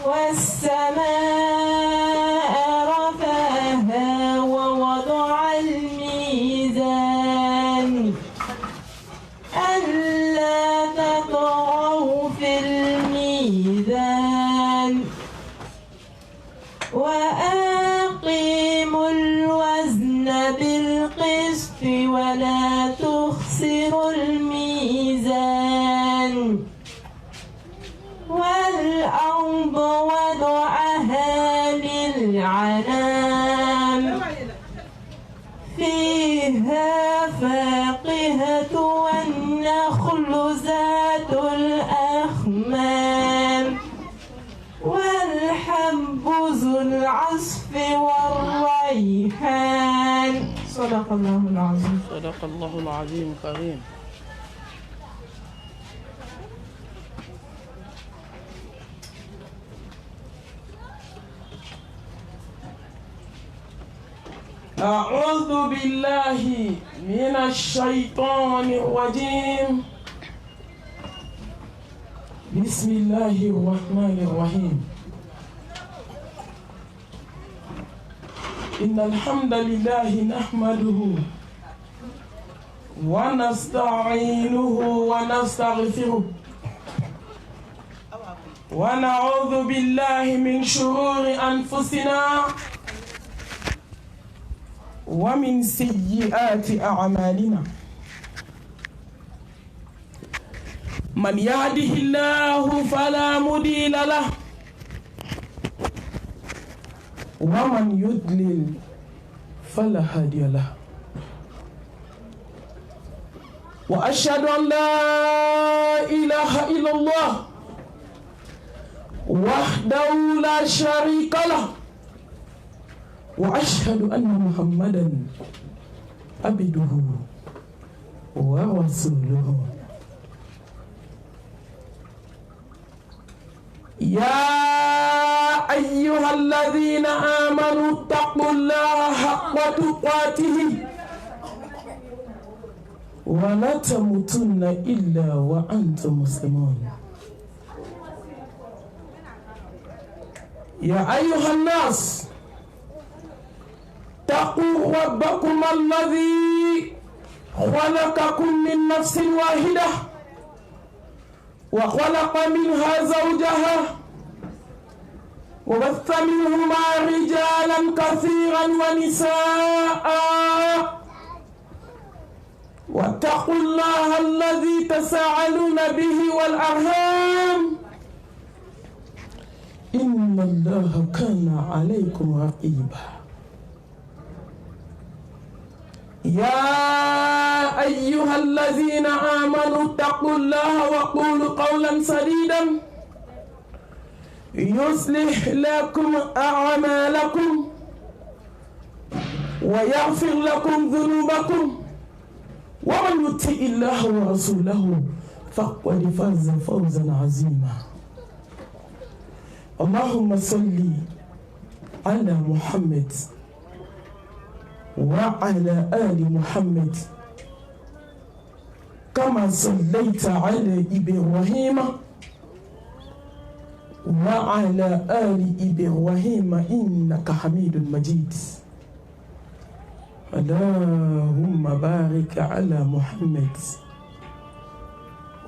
والسماء رفعها ووضع الميزان ألا تطغوا في الميزان وأقيموا الوزن بالقسط ولا تخسروا الميزان والأرض وضعها للعنام فيها فاقهة والنخل ذات الأخمام والحب ذو العصف والريحان. صدق الله العظيم. صدق الله العظيم الكريم. أعوذ بالله من الشيطان الرجيم. بسم الله الرحمن الرحيم. إن الحمد لله نحمده ونستعينه ونستغفره ونعوذ بالله من شرور أنفسنا ومن سيئات أعمالنا. من يهده الله فلا مضل له ومن يضلل فلا هادي له. وأشهد أن لا إله إلا الله وحده لا شريك له وأشهد أن محمدًا عبده ورسوله. يا أيها الذين آمنوا اتقوا الله حق تقاته ولا تموتن إلا وأنتم مسلمون. يا أيها الناس اتقوا ربكم الذي خلقكم من نفس واحدة وخلق منها زوجها وبث منهما رجالا كثيرا ونساء واتقوا الله الذي تساءلون به والأرحام إن الله كان عليكم رقيبا. يا أيها الذين آمنوا اتقوا الله وقولوا قولا سديدا يصلح لكم أعمالكم ويغفر لكم ذنوبكم ومن يطع الله ورسوله فقد فاز فوزا عظيما. اللهم صل على محمد وعلى آل محمد كما صليت على إبراهيم وعلى آل إبراهيم إنك حميد مجيد. اللهم بارك على محمد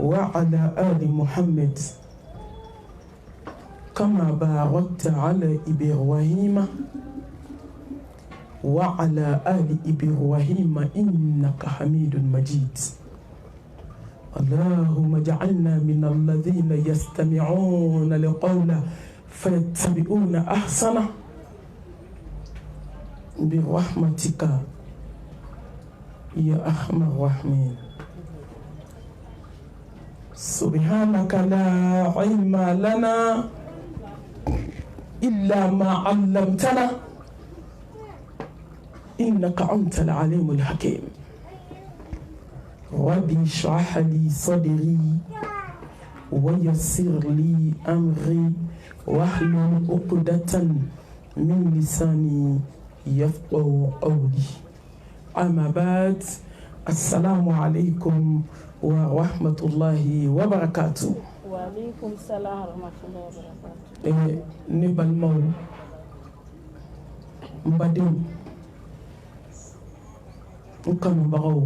وعلى آل محمد كما باركت على إبراهيم وعلى آل إبراهيم إنك حميد مجيد. اللهم اجعلنا من الذين يستمعون القول فيتبعون أحسنه برحمتك يا أرحم الراحمين. سبحانك لا علم لنا إلا ما علمتنا إنك أنت العليم الحكيم. ربي اشرح لي صدري ويسر لي أمري واحلل عقدة من لساني يفقه قولي. أما بعد، السلام عليكم ورحمة الله وبركاته. Waalaikum salam warahmatullahi wabarakatuh. Ne balimaw n badenw n kanubagaw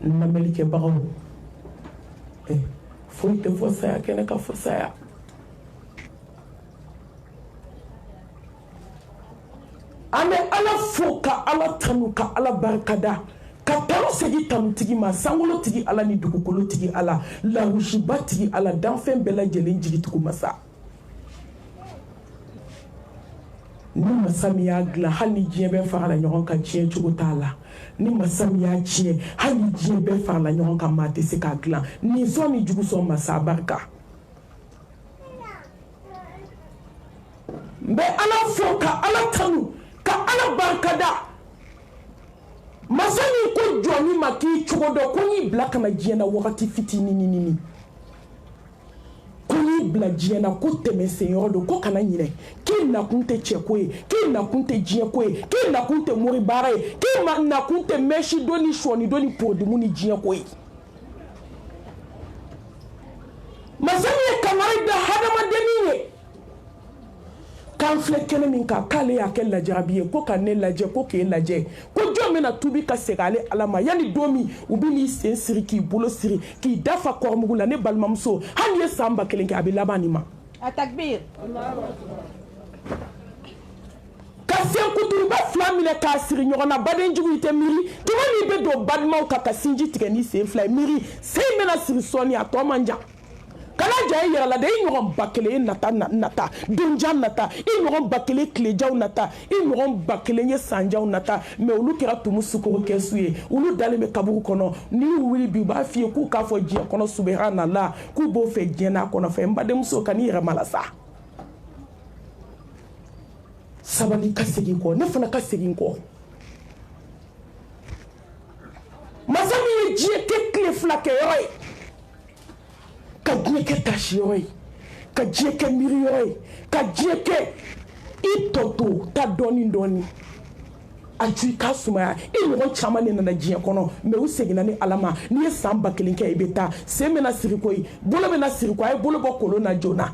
n lamɛnlikɛbagaw foyi tɛ fɔ saya kɛnɛ ka fɔ saya an bɛ ala fo ka ala tanu ka ala barikada ka tanu segi tanutigi ma sankolotigi ala ni dugukolotigi ala larusibatigi ala danfɛn bɛɛ lajɛlen jigitugu masa ni masa min y'a dilan hali ni diɲɛ bɛɛ farala ɲɔgɔn kan diɲɛ cogo t'a la ni masa min y'a tiɲɛ hali ni diɲɛ bɛɛ farala ɲɔgɔn kan maa tɛ se k'a dilan nin sɔn ni jugu sɔn masa barika n bɛ ala fo ka ala tanu ka ala barikada masa min ko jɔnni ma k'i cogo dɔn ko n'i bila kana diɲɛ na wagati fitinin ko n'i bila diɲɛ na ko tɛmɛsenyɔrɔ don ko kana ɲinɛ k'i nakun tɛ cɛko ye k'i nakun tɛ diɲɛko ye k'i nakun tɛ mori baara ye k'i nakun tɛ mɛsi dɔ ni sɔɔni dɔ ni porodumu ni diɲɛko ye masa min ye kangari da hadamadennin ye k'an filɛ kɛnɛ min kan k'ale y'a kɛ lajarabi ye ko ka ne lajɛ ko k'e lajɛ ko jɔn bɛna tubi ka segin ale ala ma yanni don min u bɛ n'i sen siri k'i bolo siri k'i dafa kɔrɔmugu la ne balimamuso hali n'i ye san 1000 kɛ a bɛ laban nin ma. A takbir. ka sen kuturuba 2 minɛ k'a siri ɲɔgɔn na badenjugu i tɛ miiri tuma min bɛ don balimaw kan ka sinji tigɛ ni sen 2 ye miiri sen bɛna siri sɔɔni a tɔ man jan. kana ja i yɛrɛ la de i ɲɔgɔn 1000 ye nata donjan nata i ɲɔgɔn 1000 tilejaw nata i ɲɔgɔn 1000 ye sanjaw nata mais olu kɛra tumu sukoro kɛsu ye olu dalen bɛ kaburu kɔnɔ n'i y'u wuli bi u b'a f'i ye k'u k'a fɔ diɲɛ kɔnɔ subhanallah k'u b'o fɛ diɲɛ n'a kɔnɔ fɛ n badenmuso ka n'i yɛrɛ mala sa sabali ka segin kɔ ne fana ka segin kɔ masa min ye diɲɛ kɛ tile 2 kɛ yɔrɔ ye ka diɲɛ kɛ tasi yɔrɔ ye ka diɲɛ kɛ miiri yɔrɔ ye ka diɲɛ kɛ i tɔ to ta dɔɔni a ju i k'a sumaya i ɲɔgɔn caman de nana diɲɛ kɔnɔ mais u seginna ni ala ma n'i ye san 1000 kɛ i bɛ taa sen bɛna siri ko ye bolo bɛna siri ko a ye bolo bɔ kolon na joona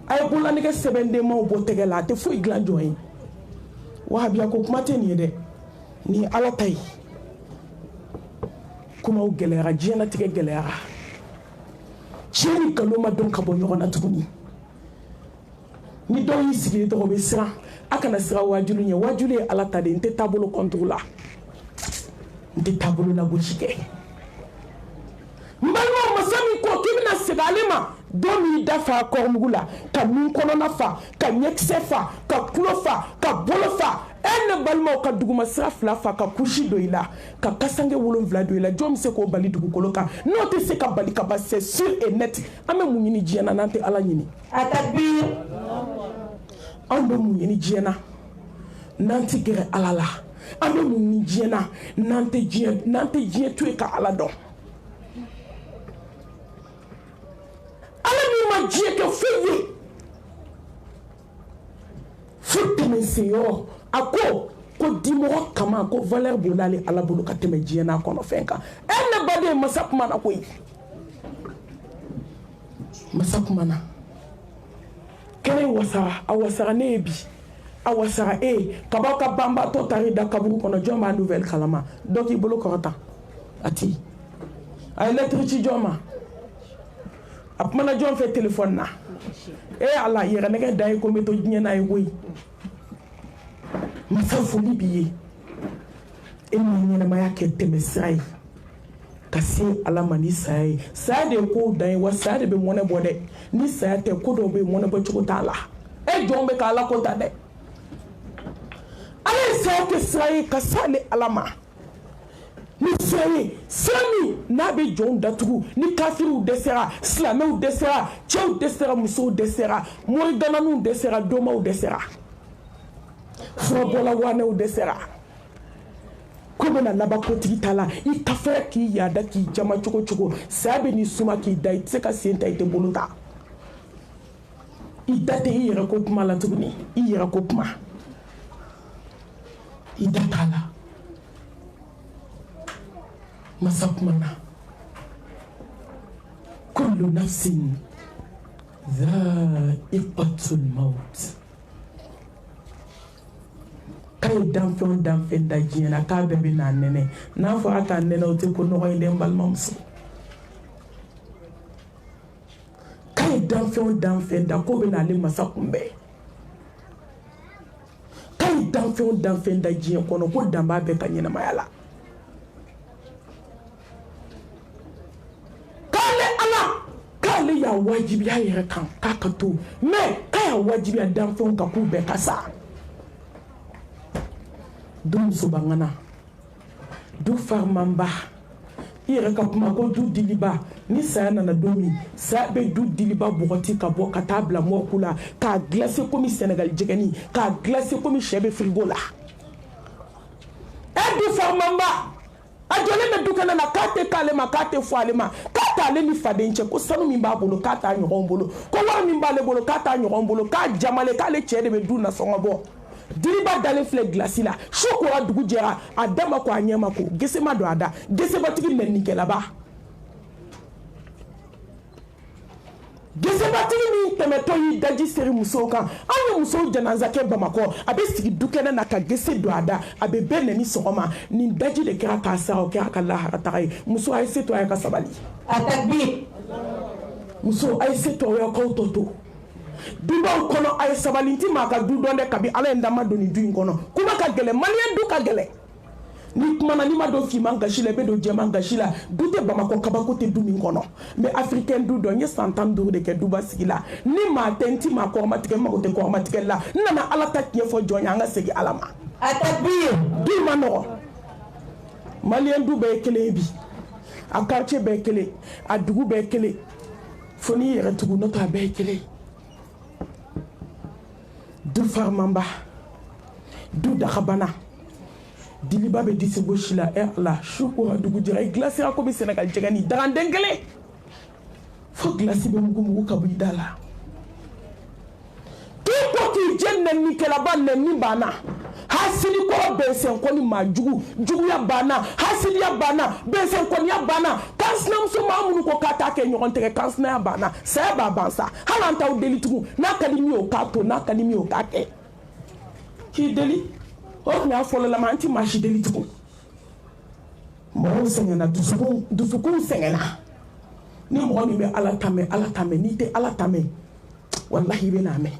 a ye bololanɛgɛ sɛbɛndenmaw bɔ tɛgɛ la a tɛ foyi dilan jɔn ye wahabiya ko kuma tɛ nin ye dɛ nin ye ala ta ye kumaw gɛlɛyara diɲɛlatigɛ gɛlɛyara cɛ ni nkalon ma dɔn ka bɔ ɲɔgɔn na tuguni ni dɔw y'i sigi dɔrɔn u bɛ siran a kana siran wajulu ɲɛ wajulu ye ala ta de n tɛ taabolo kɔntugu la n tɛ taabolo lagosi kɛ n balimaw masa min ko k'i bɛna segin ale ma don min y'i da fa kɔrɔmugu la ka nun kɔnɔna fa ka ɲɛkisɛ fa ka tulo fa ka bolo fa ne balimaw ka duguma sira 2 fa ka kusi don i la ka kasange 7 don i la jɔn bɛ se k'o bali dugukolo kan n'o tɛ se ka bali ka ban c'est sûr et net an bɛ mun ɲini diɲɛ na n'an tɛ ala ɲini a takbir an bɛ mun ɲini diɲɛ na n'an tɛ gɛrɛ ala la an bɛ mun ɲini diɲɛ na n'an tɛ diɲɛ to yen ka ala dɔn ala min ma diɲɛ kɛ foyi ye fo tɛmɛsenyɔrɔ a ko dimɔgɔ kama ko valeur b'o l'ale ala bolo ka tɛmɛ diɲɛ n'a kɔnɔ fɛn kan ne baden masa kumana koyi masa kumana kɛnɛ wasara a wasara ne ye bi a wasara kabaw ka banbatɔ tari da kaburu kɔnɔ jɔn b'a nouvelle kalama dɔ k'i bolo kɔrɔta a ti a ye lettre ci jɔn ma a kumana jɔn fɛ téléphone na ala yɛrɛ nɛgɛ da ye ko n bɛ to diɲɛ na ye koyi masa foli b'i ye e min ɲɛnamaya kɛ tɛmɛ sira ye ka se ala ma ni saya ye saya de ye kow dan ye wa saya de bɛ mɔnɛ bɔ dɛ ni saya tɛ ko dɔw bɛ mɔnɛ bɔ cogo t'a la jɔn bɛ ka ala ko ta dɛ ala ye saya kɛ sira ye ka s'ale ala ma ni sira ye sira min n'a bɛ jɔnw datugu ni kafiriw dɛsɛra silamɛw dɛsɛra cɛw dɛsɛra musow dɛsɛra morigananiw dɛsɛra dɔmaw dɛsɛra furabɔla wanɛw dɛsɛra ko bɛna laban kotigi ta la i ka fɛrɛ k'i yaada k'i jama cogo cogo saya bɛ n'i suma k'i da i tɛ se ka sen ta i tɛ bolo ta i da tɛ i yɛrɛ ko kuma la tuguni i yɛrɛ ko kuma i da t'a la masa kuma na kullu nafsin dha'iqatul maut. Kay danfɛn danfɛn da diɲɛ na k'a bɛɛ bɛ n'a nɛnɛ n'a fɔra k'a nɛnɛ o tɛ ko nɔgɔ in dɛ n balimamuso. Kay danfɛn danfɛn da ko bɛ n'ale masa kunbɛn. Kay danfɛn danfɛn da diɲɛ kɔnɔ ko dan b'a bɛɛ ka ɲɛnamaya la. K'ale Ala k'ale y'a wajibiya a yɛrɛ kan k'a ka to mais k'a y'a wajibiya danfɛnw kan k'u bɛɛ ka sa. Du muso bangana du farmamba i yɛrɛ ka kuma ko du diliba ni saya nana don min saya bɛ du diliba bɔgɔti ka bɔ ka taa bila mɔɔku la k'a glacer komi Sénégal jɛgɛni k'a glacer komi sɛ bɛ frigo la du farmamba a jɔlen bɛ du kɛnɛ na k'a tɛ k'ale ma k'a tɛ fɔ ale ma k'a t'ale ni faden cɛ ko sanu min b'a bolo k'a t'a ɲɔgɔn bolo ko wari min b'ale bolo k'a t'a ɲɔgɔn bolo k'a jamalen k'ale cɛ de bɛ du nasɔngɔ bɔ. Diriba dalen filɛ glasi la su kora dugu jɛra a da ma ko a ɲɛ ma ko gese ma don a da gesebatigi nɛninikɛlaba gesebatigi min tɛmɛtɔ y'i daji seri musow kan an ye musow janaza kɛ Bamakɔ a bɛ sigi du kɛnɛ na ka gese don a da a bɛ bɛɛ nɛni sɔgɔma nin daji de kɛra k'a sara o kɛra ka laharataga ye muso a ye se to a ye ka sabali a takbir muso a ye se to a ye k'aw tɔ to dubaw kɔnɔ a ye sabali nti maa ka du dɔn dɛ kabi Ala ye n dama don nin du in kɔnɔ kuma ka gɛlɛn maliyɛn du ka gɛlɛn ni kumana ni ma don finman gasi la i bɛ don jɛman gasi la du tɛ Bamakɔ kabako tɛ du min kɔnɔ mais africain du dɔ n ye san 15 de kɛ duba sigi la ni maa tɛ n ti maa kɔrɔmatigɛ n mago tɛ kɔrɔmatigɛ la n nana Ala ta tiɲɛ fɔ jɔn ye an ka segin Ala ma a takbir du ma nɔgɔ maliyɛn du bɛɛ ye kelen ye bi a quartier bɛɛ ye kelen a dugu bɛɛ ye kelen fo n'i yɛrɛ tugu n'o tɛ a bɛɛ ye kelen du farmamba du dakabana diliba bɛ disi gosi la Ala su kora dugu jɛra i glasira ko bɛ Sénégal jɛgɛni daganden kelen fo glasi bɛ mugu ka bɔ i da la k'i ko k'i jɛ nɛninikɛlaba nɛni banna hasidi kɔrɔ bɛnsɛnkɔni maa jugu juguya banna hasidiya banna bɛnsɛnkɔniya banna kansinamuso maa minnu ko k'a t'a kɛ ɲɔgɔn tɛgɛ kansinaya banna saya b'a ban sa hali an t'aw deli tugun n'a ka di min ye o k'a to n'a ka di min ye o k'a kɛ k'i deli o tun y'a fɔlɔlama an ti maa si deli tugun mɔgɔw sɛgɛnna dusukun sɛgɛnna ni mɔgɔ min bɛ Ala ta mɛn n'i tɛ Ala ta mɛn walahi i bɛ n'a mɛn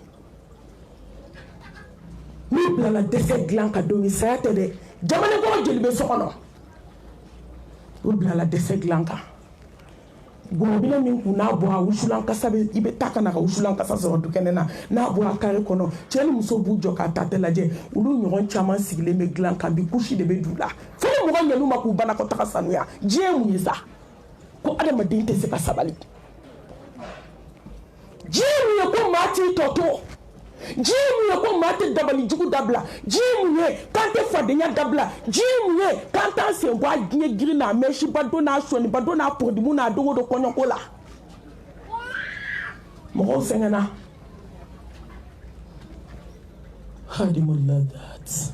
n'i bilala dɛsɛ dilan ka don min saya tɛ dɛ jamana kɔnɔ jeli bɛ so kɔnɔ o bilala dɛsɛ dilan kan gɔnɔbila min kun n'a bɔra wusulan kasa bɛ i bɛ taa ka na ka wusulan kasa sɔrɔ du kɛnɛ na n'a bɔra kare kɔnɔ cɛ ni muso b'u jɔ k'a ta tɛ lajɛ olu ɲɔgɔn caman sigilen bɛ dilan kan bi kusi de bɛ du la fo ni mɔgɔ ɲɛnu ma k'u banakɔtaga sanuya diɲɛ mun ye sa ko adamaden tɛ se ka sabali diɲɛ mun ye ko maa t'i tɔ to diɲɛ mun ye ko maa tɛ dabali jugu dabila diɲɛ mun ye k'an tɛ fadenya dabila diɲɛ mun ye k'an t'an sen bɔ a diɲɛ girin n'a mɛsiba don n'a sɔniba don n'a pɔrɔdimu n'a dogo don kɔɲɔko la mɔgɔw sɛgɛnna hadimul ladat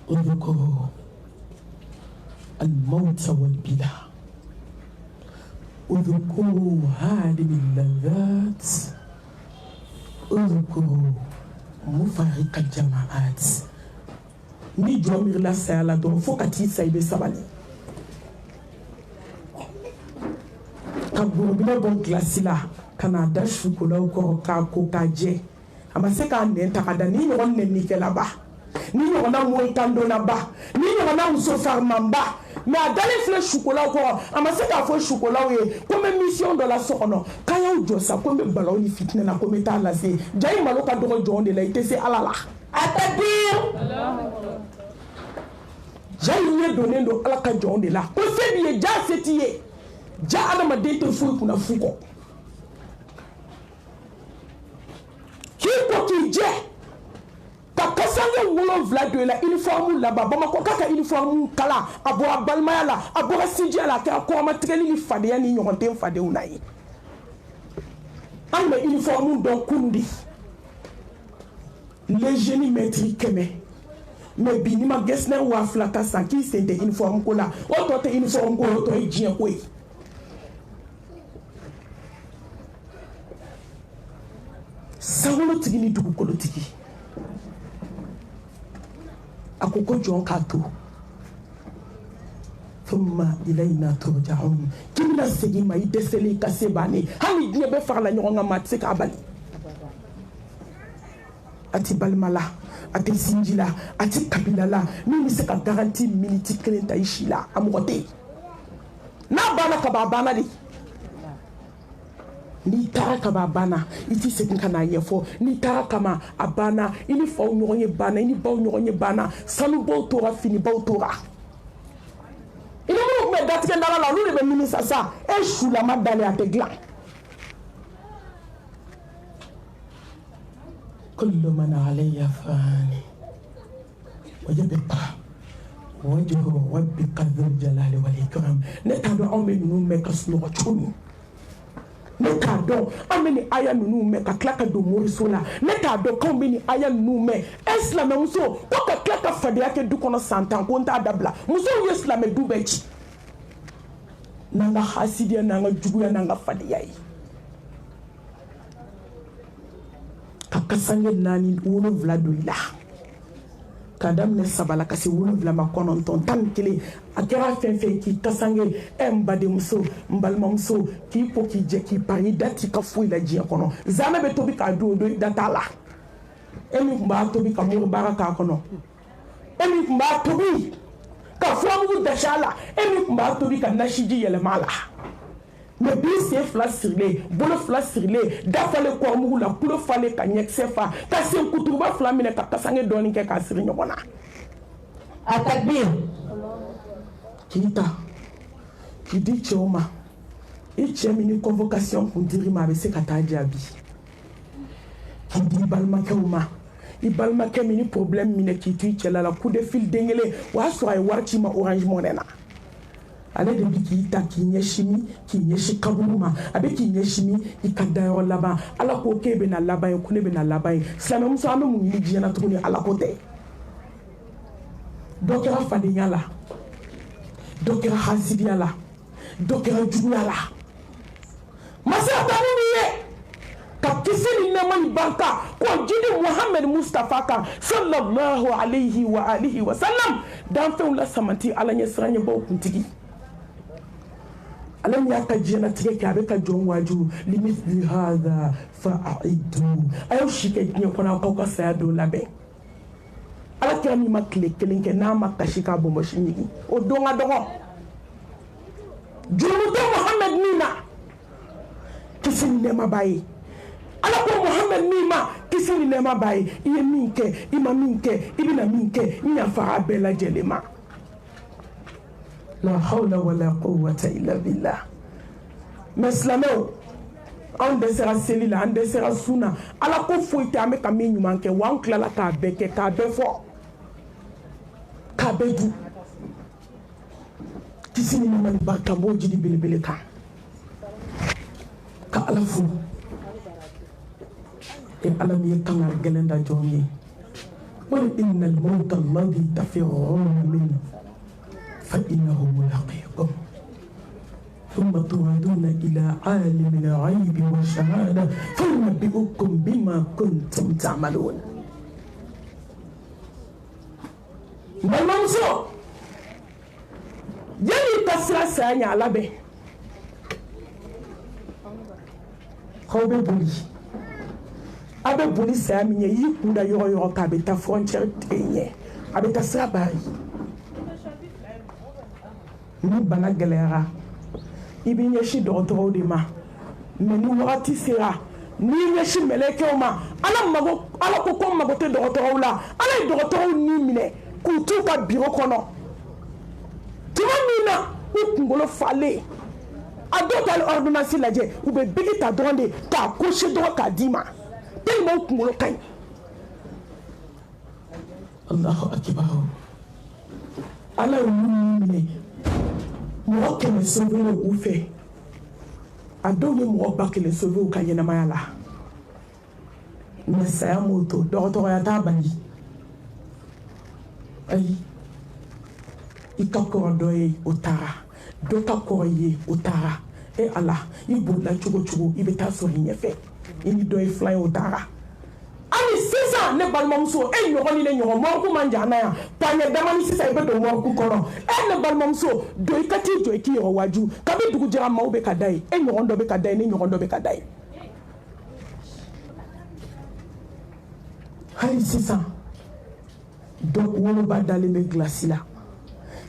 udhkuru الموت والبلا اذكروا هادم اللذات اذكروا مفارق الجماعات ni jɔn la saya la dɔrɔn fo ka t'i sa i bɛ sabali ka gorobinɛ bɔ gilasi la ka n'a da sukolaw kɔrɔ k'a ko k'a jɛ a ma se k'a nɛn ta ka da ni ɲɔgɔn nɛnnikɛlaba ni ɲɔgɔnna moyitandonnaba ni ɲɔgɔnna muso farimanba mais a dalen filɛ sukolaw kɔrɔ a ma se k'a fɔ sukolaw ye ko n bɛ mission dɔ la so kɔnɔ k'a y'aw jɔ sa ko n bɛ balaw ni fitinɛ na ko n bɛ taa lase ja i malo ka dɔgɔ jɔn de la i tɛ se Ala la a takbir ja i ɲɛ donnen don Ala ka jɔn de la ko se b'i ye ja se t'i ye ja adamaden tɛ foyi kunna fu kɔ k'i ko k'i jɛ ka kasange 7 don i la uniforme laban Bamakɔ k'a ka uniforme kala a bɔra balimaya la a bɔra sinjiya la a kɛra kɔrɔmatigɛli ni fadenya ni ɲɔgɔn tɛ fadenw na ye an bɛ uniforme dɔn kunun de les génies mètres 100 mais bi ni ma gis na wa flata san ki c'est de uniforme ko la o to te uniforme ko to e jien ko yi sawolo tigi ni dugu kolo tigi akoko jon ka to thumma ilayna turja'un kimna segi ma ideseli kasebani hani diye be farla nyonga matse ka bali ati balmala ati sinjila ati kabilala mi se ka garantie minute kelen ta ishila amote na bana ka babana di ni taraka babana iti sekin kana yefo ni taraka ma abana ini fa nyonye bana ini ba nyonye bana sanu bo tora fini ba tora ini mo me datike ndala la lu be minisa sa e shula madale ategla kullu man alayya fani wajabqa wajhu rabbika dhul jalali wal ikram ne tado ambe nu me kasno chunu ne tado ambe ni aya nu me ka klaka do morisola ne tado kambe ni aya nu me islam muso ko ka klaka fade yake du kono santan ko nta dabla muso islam du bechi nanga hasidia nanga juguya nanga fade yayi kasange nani wono vla doila kadam ne sabala kasi wono vla makonon ton tan kile akera fenfe ki kasange embade muso mbalma muso ki po ki je ki pari dati ka fu ila ji kono zame be tobi ka do datala emi mba tobi ka mo baraka kono emi mba tobi ka fu amu dashala emi mba tobi ka nashiji yele mala mais bien c'est flasirlé bolo flasirlé dafale ko mu la kulo fale ka nyeksefa ka sen kutuba flamine ka kasange doni ke ka siri nyona atakbir kita kidi choma ichemi ni convocation pour dire ma be se kata jabi kidi balma kewma ibalma kemi ni problème mine ki tu chela la coup de fil dengele wa so ay warti ma orange monena ale de biki ta ki nyeshimi ki nyeshi kabuluma abe ki nyeshimi ikada yo laba ala ko kebe na laba yo kune be na laba yi sala muso ame mu ni jena tukuni ala ko te dokera fadinya la dokera hasidia la dokera juya la masa tani niye ka kisini na mani banka ko jidi Muhammad Mustafa ka sallallahu alayhi wa alihi wa sallam dan fe la samanti ala nyesranye bo kuntigi alam yaka jena tike ka be ka jon waju limithli hadha fa'idu ayo shike nyo kona ko ka sa do labe ala kira mi makle kelinke na makashika bombo shinyi o donga dongo jumuto Muhammad nina kisini ne mabayi ala ko Muhammad nima kisini ne mabayi iye minke ima minke ibina minke nya fara bela jelema la hawla wala quwwata illa billah meslameo on desera selila on desera suna ala ko foite ame ka me nyumanke wan klala ka beke ka befo ka bedu kisini ni man barka mo jidi bilibili ka alafu e alam yakana gelenda jomi wal innal mawta alladhi tafirruna minhu فإنه ملاقيكم ثم تردون إلى عالم الغيب والشهادة فينبئكم بما كنتم تعملون. بالمنصور يلي كسر ساني على به خوبي بولي أبي بولي سامي يكون دا يورو كابتا فرونتير تيني أبي تسراباري ni bana galera ibi nyeshi dɔgɔtɔrɔw de ma mais ni wagati sera ni nyeshi mɛlɛkɛw ma ala ko mago tɛ dɔgɔtɔrɔw la ala ye dɔgɔtɔrɔw ni minɛ k'u t'u ka biro kɔnɔ tuma min na u kunkolo falen a dɔw ta ordonnance lajɛ u bɛ bigi ta dɔrɔn de k'a kɔsi dɔrɔn k'a d'i ma tellement u kunkolo ka ɲi Allahu akbar ala ye mun minɛ mɔgɔ kɛmɛ sauver u fɛ a dɔw ye mɔgɔ ba kelen sauver u ka ɲɛnamaya la mais saya m'o to dɔgɔtɔrɔya t'a bali ayi i ka kɔrɔ dɔ ye o taara dɔ ka kɔrɔ ye o taara ala i bolila cogo cogo i bɛ taa sɔrɔ i ɲɛfɛ i ni dɔ ye filan ye o taara hali sisan ne balimamuso e ɲɔgɔn ni ne ɲɔgɔn mɔriku man jan na yan paɲɛ dama ni sisan i bɛ don mɔriku kɔnɔ ne balimamuso don i ka t'i jɔ i k'i yɛrɛ waju kabi dugu jɛra maaw bɛ ka da ye e ɲɔgɔn dɔ bɛ ka da ye ne ɲɔgɔn dɔ bɛ ka da ye hali sisan dɔ woloba dalen bɛ gilasi la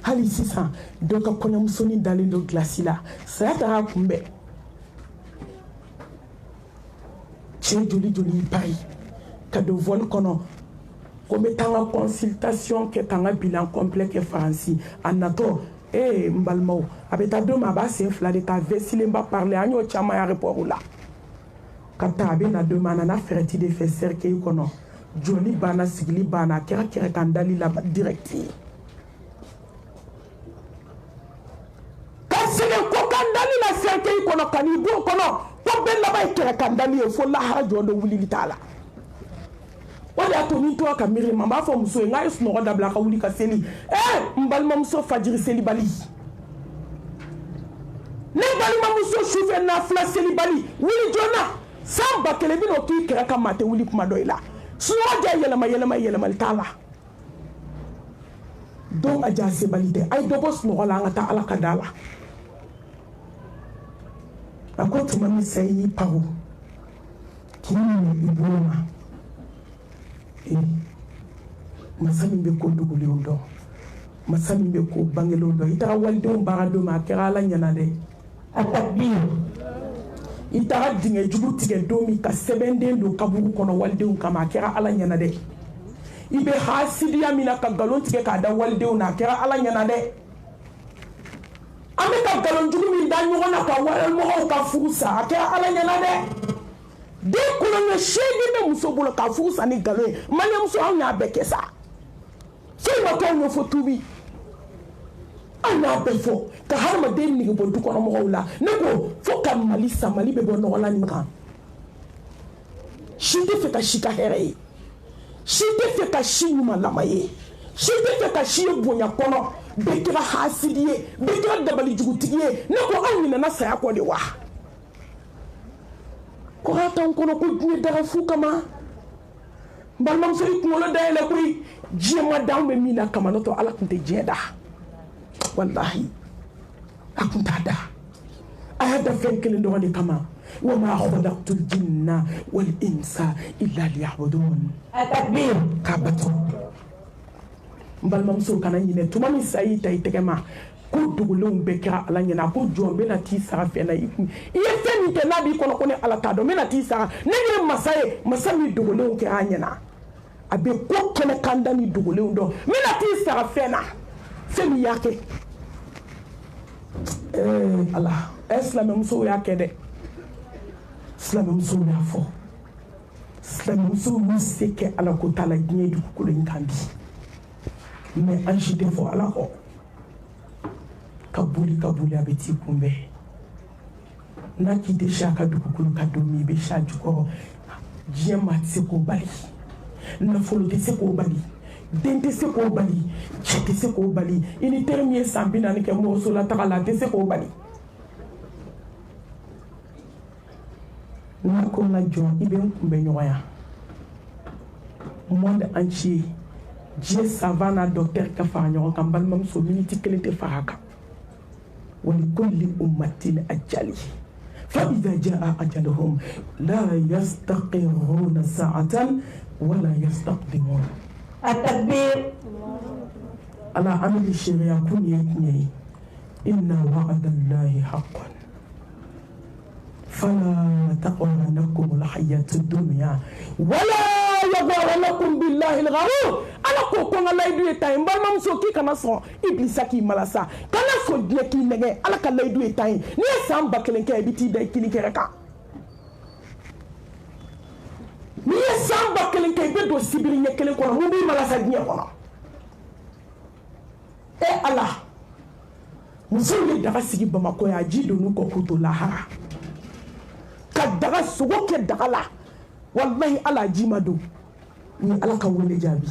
hali sisan dɔ ka kɔɲɔmusonin dalen don gilasi la saya taara kunbɛn cɛ joli joli pari ka don vol kɔnɔ ko n bɛ taa n ka consultation kɛ ka n ka bilan complet kɛ faransi a natɔ n balimaw a bɛ taa don min a b'a sen fila de ta vesilenba parler an y'o caman ye aéroport la ka taa a bɛ na don min a nana fɛrɛti de fɛ cercueil kɔnɔ joli banna sigili banna a kɛra kɛrɛ kan dali la direct ka segin ko kan dali la cercueil kɔnɔ ka n'i bon kɔnɔ ko bɛɛ laban ye kɛrɛ kan dali ye fo lahara jɔ dɔ wulili t'a la o de y'a to ni tora ka miiri ma n b'a fɔ muso ye n k'a ye sunɔgɔ dabila a ka wuli ka seli n balimamuso fajiri selibali ne balimamuso sufɛ nafila selibali wuli joona san 1000 bɛna o k'i kɛrɛ kan maa tɛ wuli kuma dɔ i la sunɔgɔ diya yɛlɛmali t'a la dɔw ka diya sebali tɛ a ye dɔ bɔ sunɔgɔ la an ka taa ala ka da la a ko tuma min sayi y'i paro k'i minɛ i bolo ma masa min bɛ ko dogolenw dɔn masa min bɛ ko bangelenw dɔn i taara walidenw baara don ma a kɛra ala ɲɛna dɛ a takbir i taara dingɛ jugu tigɛ don min ka sɛbɛnden don kaburu kɔnɔ walidenw kama a kɛra ala ɲɛna dɛ i bɛ hasidiya min na ka nkalon tigɛ k'a da walidenw na a kɛra ala ɲɛna dɛ an bɛ ka nkalon jugu min da ɲɔgɔn na ka walimɔgɔw ka furu sa a kɛra ala ɲɛna dɛ den kolonkɛ 8 bɛ muso bolo ka furu sa ni nkalon ye maliɲɛmuso anw y'a bɛɛ kɛ sa foyi ma kɛ anw ye fo tubi anw y'a bɛɛ fɔ ka hadamaden nege bɔ du kɔnɔ mɔgɔw la ne ko fo ka mali sa mali bɛ bɔ nɔgɔla nin kan si tɛ fɛ ka si ka hɛrɛ ye si tɛ fɛ ka si ɲumanlama ye si tɛ fɛ ka si ye bonya kɔnɔ bɛɛ kɛra hasidi ye bɛɛ kɛra dabali jugutigi ye ne ko anw ɲinɛna saya kɔ de wa ko a t'anw kɔnɔ ko diɲɛ daga fu kama n balimamuso i kunkolo dayɛlɛ koyi diɲɛ ma da anw bɛ min na kama n'o tɛ ala tun tɛ diɲɛ da walahi a tun t'a da a y'a da fɛn kelen dɔrɔn de kama wa ma khalaqtul jinna wal insa illa liya'budun a takbir k'a bato n balimamuso kana ɲinɛ tuma min sa y'i ta i tɛgɛ ma ko dogolenw bɛɛ kɛra ala ɲɛna ko jɔn bɛna t'i sara fɛn na i ye fɛn min kɛ n'a b'i kɔnɔ ko ne ala t'a dɔn n bɛna t'i sara ne ye masa ye masa min dogolenw kɛra a ɲɛna a bɛ ko kɛnɛ kan da ni dogolenw dɔn n bɛna t'i sara fɛn na fɛn min y'a kɛ ala silamɛmusow y'a kɛ dɛ silamɛmusow y'a fɔ silamɛmusow y'u se kɛ ala ko t'a la diɲɛ dugukolo in kan bi mɛ an si tɛ fɔ ala kɔ ka boli a bɛ t'i kunbɛn n'a k'i tɛ si a ka dugukolo ka don min i bɛ si a jukɔrɔ diɲɛ maa tɛ se k'o bali nafolo tɛ se k'o bali den tɛ se k'o bali cɛ tɛ se k'o bali i ni teri min ye san 40 kɛ mɔgɔso la taga la a tɛ se k'o bali n'a ko n ka jɔn i bɛ n kunbɛn ɲɔgɔnya monde entier diɲɛ savant n'a docteur ka fara ɲɔgɔn kan balimamuso miniti 1 tɛ fara a kan ولكل أمة أجل فإذا جاء أجلهم لا يستقرون ساعة ولا يستقدمون التكبير على عمل الشريعة كن يتني إن وعد الله حق فلا تغرنكم الحياة الدنيا ولا يغرنكم بالله الغرور ala ko ko nga laydu e tay mbal mam so ki kana so iblisa ki malasa kana so die ki nege ala ka laydu e tay ni sam bakelen ke biti day kini ke reka ni sam bakelen ke be do sibiri nye kelen ko no bi malasa die ko no e ala muso ni daga sigi bamako ya ji do nu ko kuto lahara ka daga sugo ke daga la wallahi ala ji madu ni ala ka wole jabi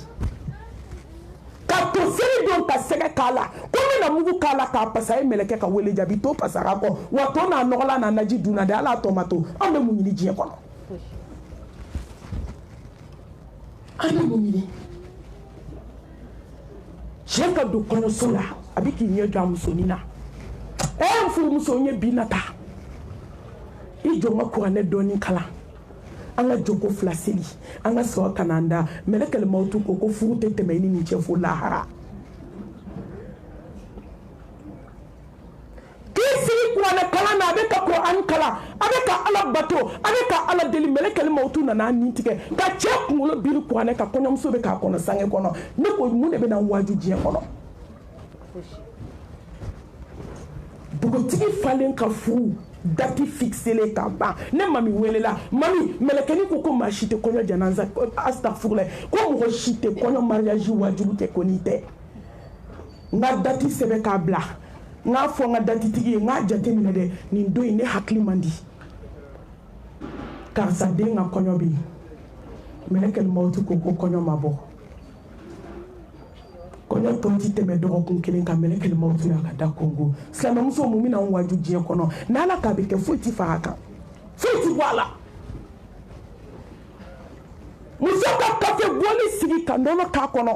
ka to seli don ka sɛgɛ k'a la ko n bɛna mugu k'a la k'a pasa a ye mɛlɛkɛ ka wele jaabi to pasara kɔ wa to n'a nɔgɔla n'a naji dunna de ala tɔ ma to an bɛ mun ɲini diɲɛ kɔnɔ an bɛ mun ɲini cɛ ka don kɔɲɔso la a bɛ k'i ɲɛ jɔ a musonin na n furumuso n ye bi nata i jɔ n ka kuranɛ dɔɔni kalan an ka jɔ ko fila seli an ka sɔrɔ ka n'an da mɛlɛkɛl mawutu ko furu tɛ tɛmɛ i ni nin cɛ fo lahara k'i sigi kuranɛ kalan na a bɛ ka kuran kalan a bɛ ka ala bato a bɛ ka ala deli mɛlɛkɛl mawutu nana a nin tigɛ ka cɛ kunkolo biri kuranɛ kan kɔɲɔmuso bɛ k'a kɔnɔ sange kɔnɔ ne ko mun de bɛ na waaju diɲɛ kɔnɔ dugutigi falen ka furu dati fixele ka ban ne mami welela mami mɛlɛkɛni ko maa si tɛ kɔɲɔ janaza astafurulayi ko mɔgɔ si tɛ kɔɲɔ mariage wajibu kɛ ko n'i tɛ n ka dati sɛbɛn k'a bila n k'a fɔ n ka datitigi ye n k'a jateminɛ dɛ nin don in ne hakili man di karisa den ka kɔɲɔ bɛ yen mɛlɛkɛl mawutu ko kɔɲɔ ma bɔ kɔɲɔ tɔ ti tɛmɛ dɔgɔkun kelen kan mɛlɛkɛl mawutu y'a ka da kongo silamɛmuso mun bɛna n waaju diɲɛ kɔnɔ n'ala k'a bɛ kɛ foyi ti fara a kan foyi ti bɔ a la muso ka kafe bɔli sigi ka nɔnɔ k'a kɔnɔ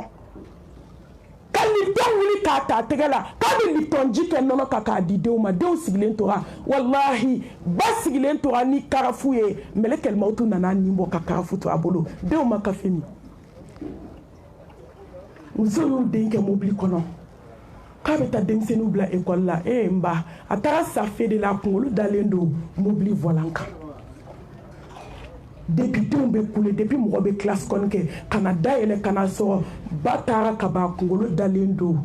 ka litɔn wuli k'a ta a tɛgɛ la k'a bɛ litɔnji kɛ nɔnɔ kan k'a di denw ma denw sigilen tora walahi ba sigilen tora ni karafu ye mɛlɛkɛl mawutu nana nin bɔ ka karafu to a bolo denw ma kafe min muso y'u den kɛ mobili kɔnɔ k'a bɛ taa denmisɛnninw bila ekɔli la n ba a taara safe de la a kunkolo dalen don mobili volant kan depuis denw bɛ kule depuis mɔgɔ bɛ classe kɔni kɛ ka na dayɛlɛ ka na sɔrɔ ba taara ka ban a kunkolo dalen don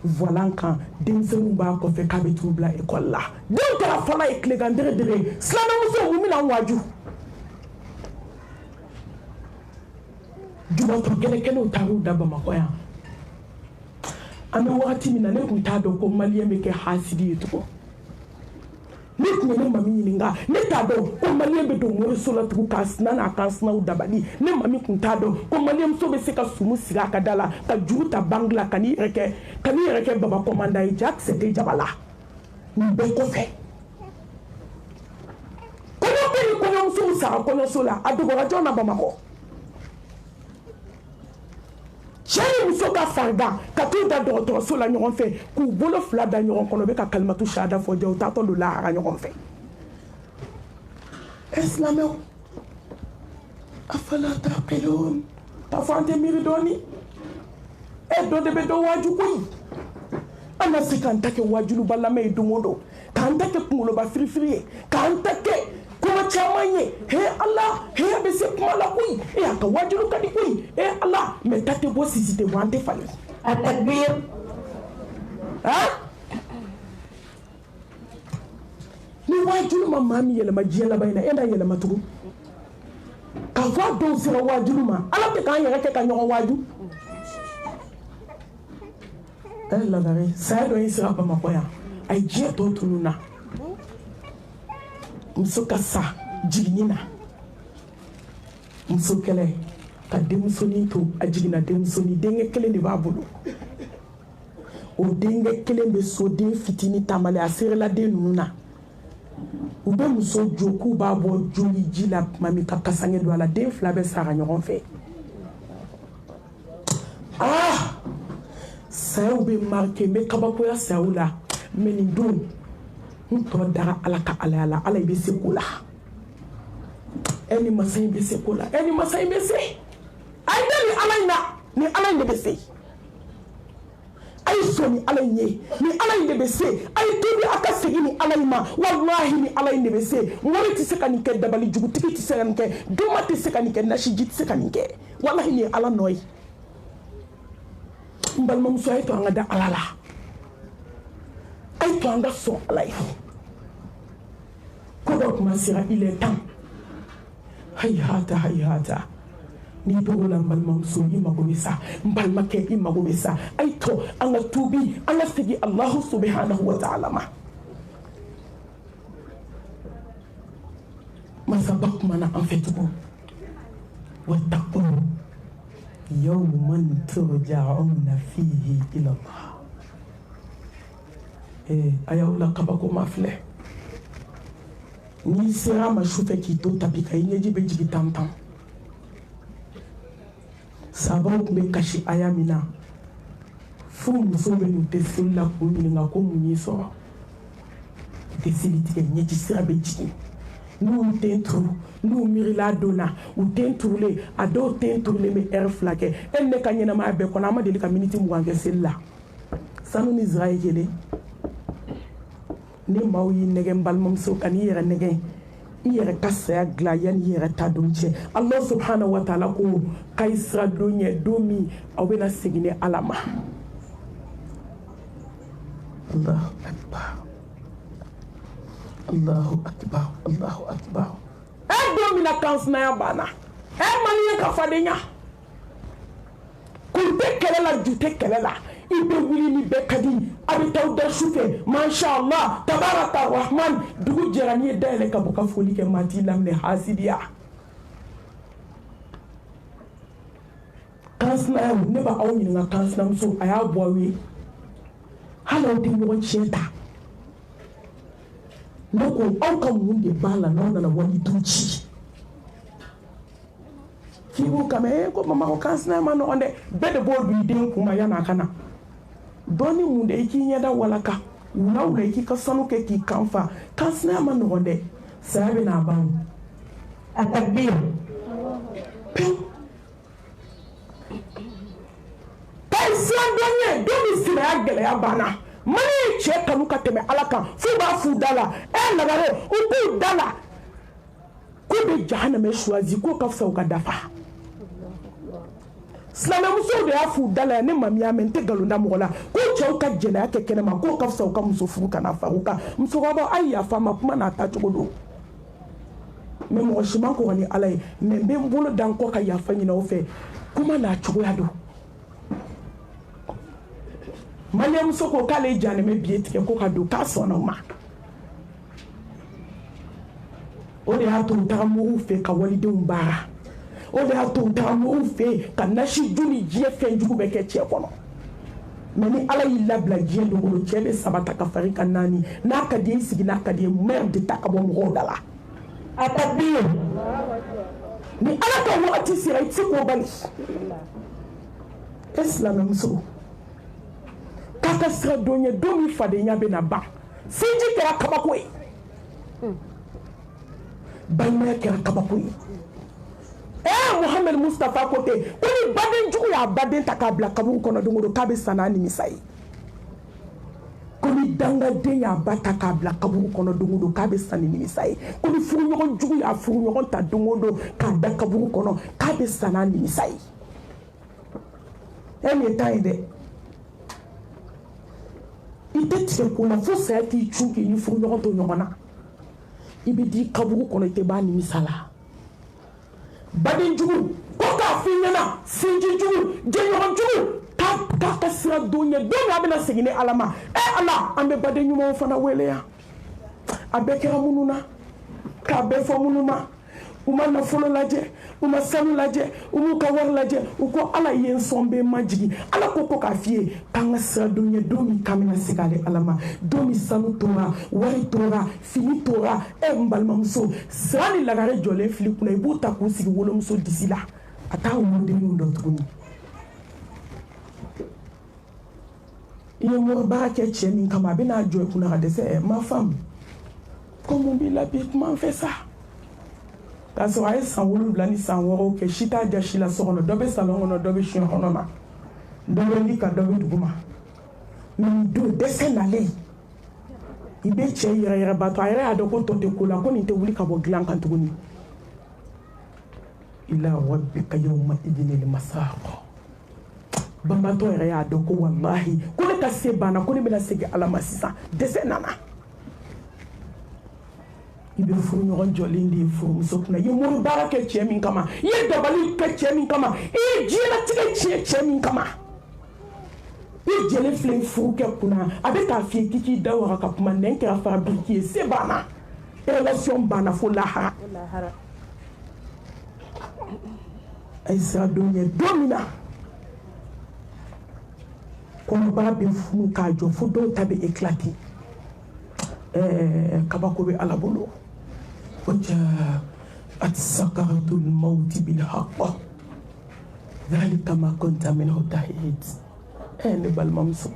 volant kan denmisɛnninw b'a kɔfɛ k'a bɛ t'u bila ekɔli la denw kɛra fɔlɔ ye tilegan dɛgɛdɛgɛ silamɛmuso mun bɛna n waaju jubatɔ kɛlɛkɛlaw taar'u da bamakɔ yan an bɛ wagati min na ne tun t'a dɔn ko maliyɛn bɛ kɛ hasidi ye tugun ne tun ye ne mami ɲininka ne t'a dɔn ko maliyɛn bɛ don moriso la tugun k'a sina n'a kan sinaw dabali ne mami tun t'a dɔn ko maliyɛnmuso bɛ se ka sumu sigi a ka da la ka juru ta bangi la ka n'i yɛrɛ kɛ babakɔmanda ye ja kisɛ tɛ jaba la nin bɛɛ kɔfɛ kɔɲɔ bɛ ni kɔɲɔmusow sara kɔɲɔso la a dogora jɔn na bamakɔ cɛ ni muso ka farida ka t'u da dɔgɔtɔrɔso la ɲɔgɔn fɛ k'u bolo fila da ɲɔgɔn kɔnɔ u bɛ ka kalimatu sahada fɔ jɛ u taatɔ don lahara ɲɔgɔn fɛ silamɛw afala taqilun k'a fɔ an tɛ miiri dɔɔni dɔ de bɛ dɔ waaju koyi an ka se k'an ta kɛ waajuluba lamɛn ye don o don k'an ta kɛ kunkoloba firifiri ye k'an ta kɛ kuma caman ye ala a bɛ se kuma la koyi a ka waajulu ka di koyi ala mɛ ta tɛ bɔ sisi tɛ bɔ an tɛ falen a takbir ni waajulu ma maa min yɛlɛma diɲɛ laban in na n'a yɛlɛma tugun k'a fɔ a dɔw sera waajulu ma ala tɛ k'an yɛrɛ kɛ ka ɲɔgɔn waaju lagare saya dɔ in sera bamakɔ yan a ye diɲɛ tɔ tunun na muso ka sa jiginni na muso kɛlɛ ka denmusonin to a jiginna denmusonin denkɛ kelen de b'a bolo o denkɛ kelen bɛ so den fitinin taamale a serela den ninnu na u bɛ muso jo k'u b'a bɔ joli ji la tuma min ka kasange don a la den fila bɛ sara ɲɔgɔn fɛ sayaw bɛ marqué n bɛ kabakoya sayaw la mɛ nin don n tɔ dara ala ka alaya la ala i bɛ se ko la ni masa in bɛ se ko la ni masa in bɛ se a ye da ni ala in na ni ala in de bɛ se a ye sɔn ni ala in ye ni ala in de bɛ se a ye tobi a ka segin ni ala in ma walahi ni ala in de bɛ se mori tɛ se ka nin kɛ dabali jugutigi tɛ se ka nin kɛ doma tɛ se ka nin kɛ nasiji tɛ se ka nin kɛ walahi ni ye ala nɔ ye n balimamuso a ye to an ka da ala la a ye to an ka sɔn ala ye ko dɔ tuma sera il est temps hayihata ni dogo la n balimamuso i mago bɛ sa n balimakɛ i mago bɛ sa a ye to an ka tuubi an ka segin alahu subhanahu wa ta'ala ma masaba kumana an fɛ tugun wattaqu يوما ترجعون فيه إلى الله أيولا كباكو مافله ni sera ma shufe ki to tapika inyeji be jigi tamtam sababu kumbe kashi aya mina fu muso be nu te sila ko ni nga ko munyi so te siliti ke nyeji sera be jigi nu tentru nu mirila dona u tentrule ado tentrule me flake enne kanyena ma be kona ma delika miniti mugange sella sanu ni israeli ni maw yi negen balmam so kan yere negen yere kasaya glayan yere tadunche Allah subhanahu wa ta'ala ko kaisra donye domi awena sigine alama Allahu akbar Allahu akbar Allahu akbar domi na kansna ya bana mani ka fadenya kunte kelela jute kelela ibe wili ni bekadi abitaw da shufe mashallah tabaraka rahman dugu jerani dele ka buka foli ke mati lamne hasidiya kansna ne ba awni nga kansna so aya bowe hala de mo cheta ndoko auka munde bala naona na wani tuchi kibu kame ko mama ko kansna ma no onde bede bodu den kuma yana kana doni munde iki nyada walaka wula iki ka sanu ke ki kanfa kansna ma no onde sabe na ban atakbir pension donye domi sira gele ya bana mani che kanu ka teme alaka fu ba fu dala lagare ubu dala ko be jahannama choisi ko ka fsa ka dafa Slama muso de ya fu dala ne mamiya mente galunda mola ko chaw ka jela ke kenema ko ka fsa ka muso fu kana faruka muso ko ba ayya fama kuma na ta chogodo me mo shima ko ni alai me be mbolo dan ko ka ya fanyi na ofe kuma na chogo ya do manya muso ko kale jane me bietike ko ka do ka sona ma o de ha to tamu fe ka walide umbara o de ha to tamu fe ka nashi juni jie fe njugu be ke che kono meni ala illa bla jie do ngolo chebe sabata ka farika nani na ka de sigi na ka de merde ta ka bo mo dala atabir ni ala ka wati sira itsi ko bali islam muso kaka sira donye domi fade nya be na ba sinji kera kabako balma kera kabako Muhammad Mustafa kote kuni baden jugu ya baden takabla kaburu kono dungo kabe sanani misai kuni danga den ya bata kabla kaburu kono dungo kabe sanani misai kuni furu nyogon jugu ya furu nyogon ta dungo kada kaburu kono kabe sanani misai ene taide ite tse ko na fo sa ti chunki ni furu nyogon to nyogona ibidi kaburu kono ite bani misala badin jugu ko ka finyana sinji jugu jeyon jugu ka sira dunya dunya bena segine alama ala ambe badin nyuma fana wele ya abekera mununa ka be fo munuma uma na folo laje uma sanu laje umu ka war laje uko ala yen sombe majigi ala ko ka fie kanga sira dunya domi kamina sigale alama domi sanu tora wari tora fini tora mbalma muso sani lagare jole fili kuna ibuta ku sigi wolo muso disila ata umude ndo tukuni iye mo ba ke chemi kama bina joy kuna kadese ma femme comment bi la bi comment fait ça kaso ay sanwulu blani sanworo ke shita jashila sokono dobe salon no dobe shin honoma dobe lika dobe duguma min do desenale ibe che yere bato ayre adoko to te kula ko ni te wuli ka bo glan kan tuguni ila rabbika yawma idinil masaq bamba to yere adoko wallahi ko ne ka se bana ko ne bena segi alama sisa desenana ibe furu nyogon jolindi furu musokuna ye mo barake chemi kama ye dobali ke chemi kama e jina tige chemi kama e jele flen furu ke kuna abeta fie kiki dawara ka kuma nenke afara biki se bana relation bana fo lahara ay sa dunya domina kɔnɔbara bɛ funu k'a jɔ fo dɔw ta bɛ éclater kabako bɛ Ala bolo وجاءت سكرة الموت بالحق ذلك ما كنت منه تحيد ne balimamuso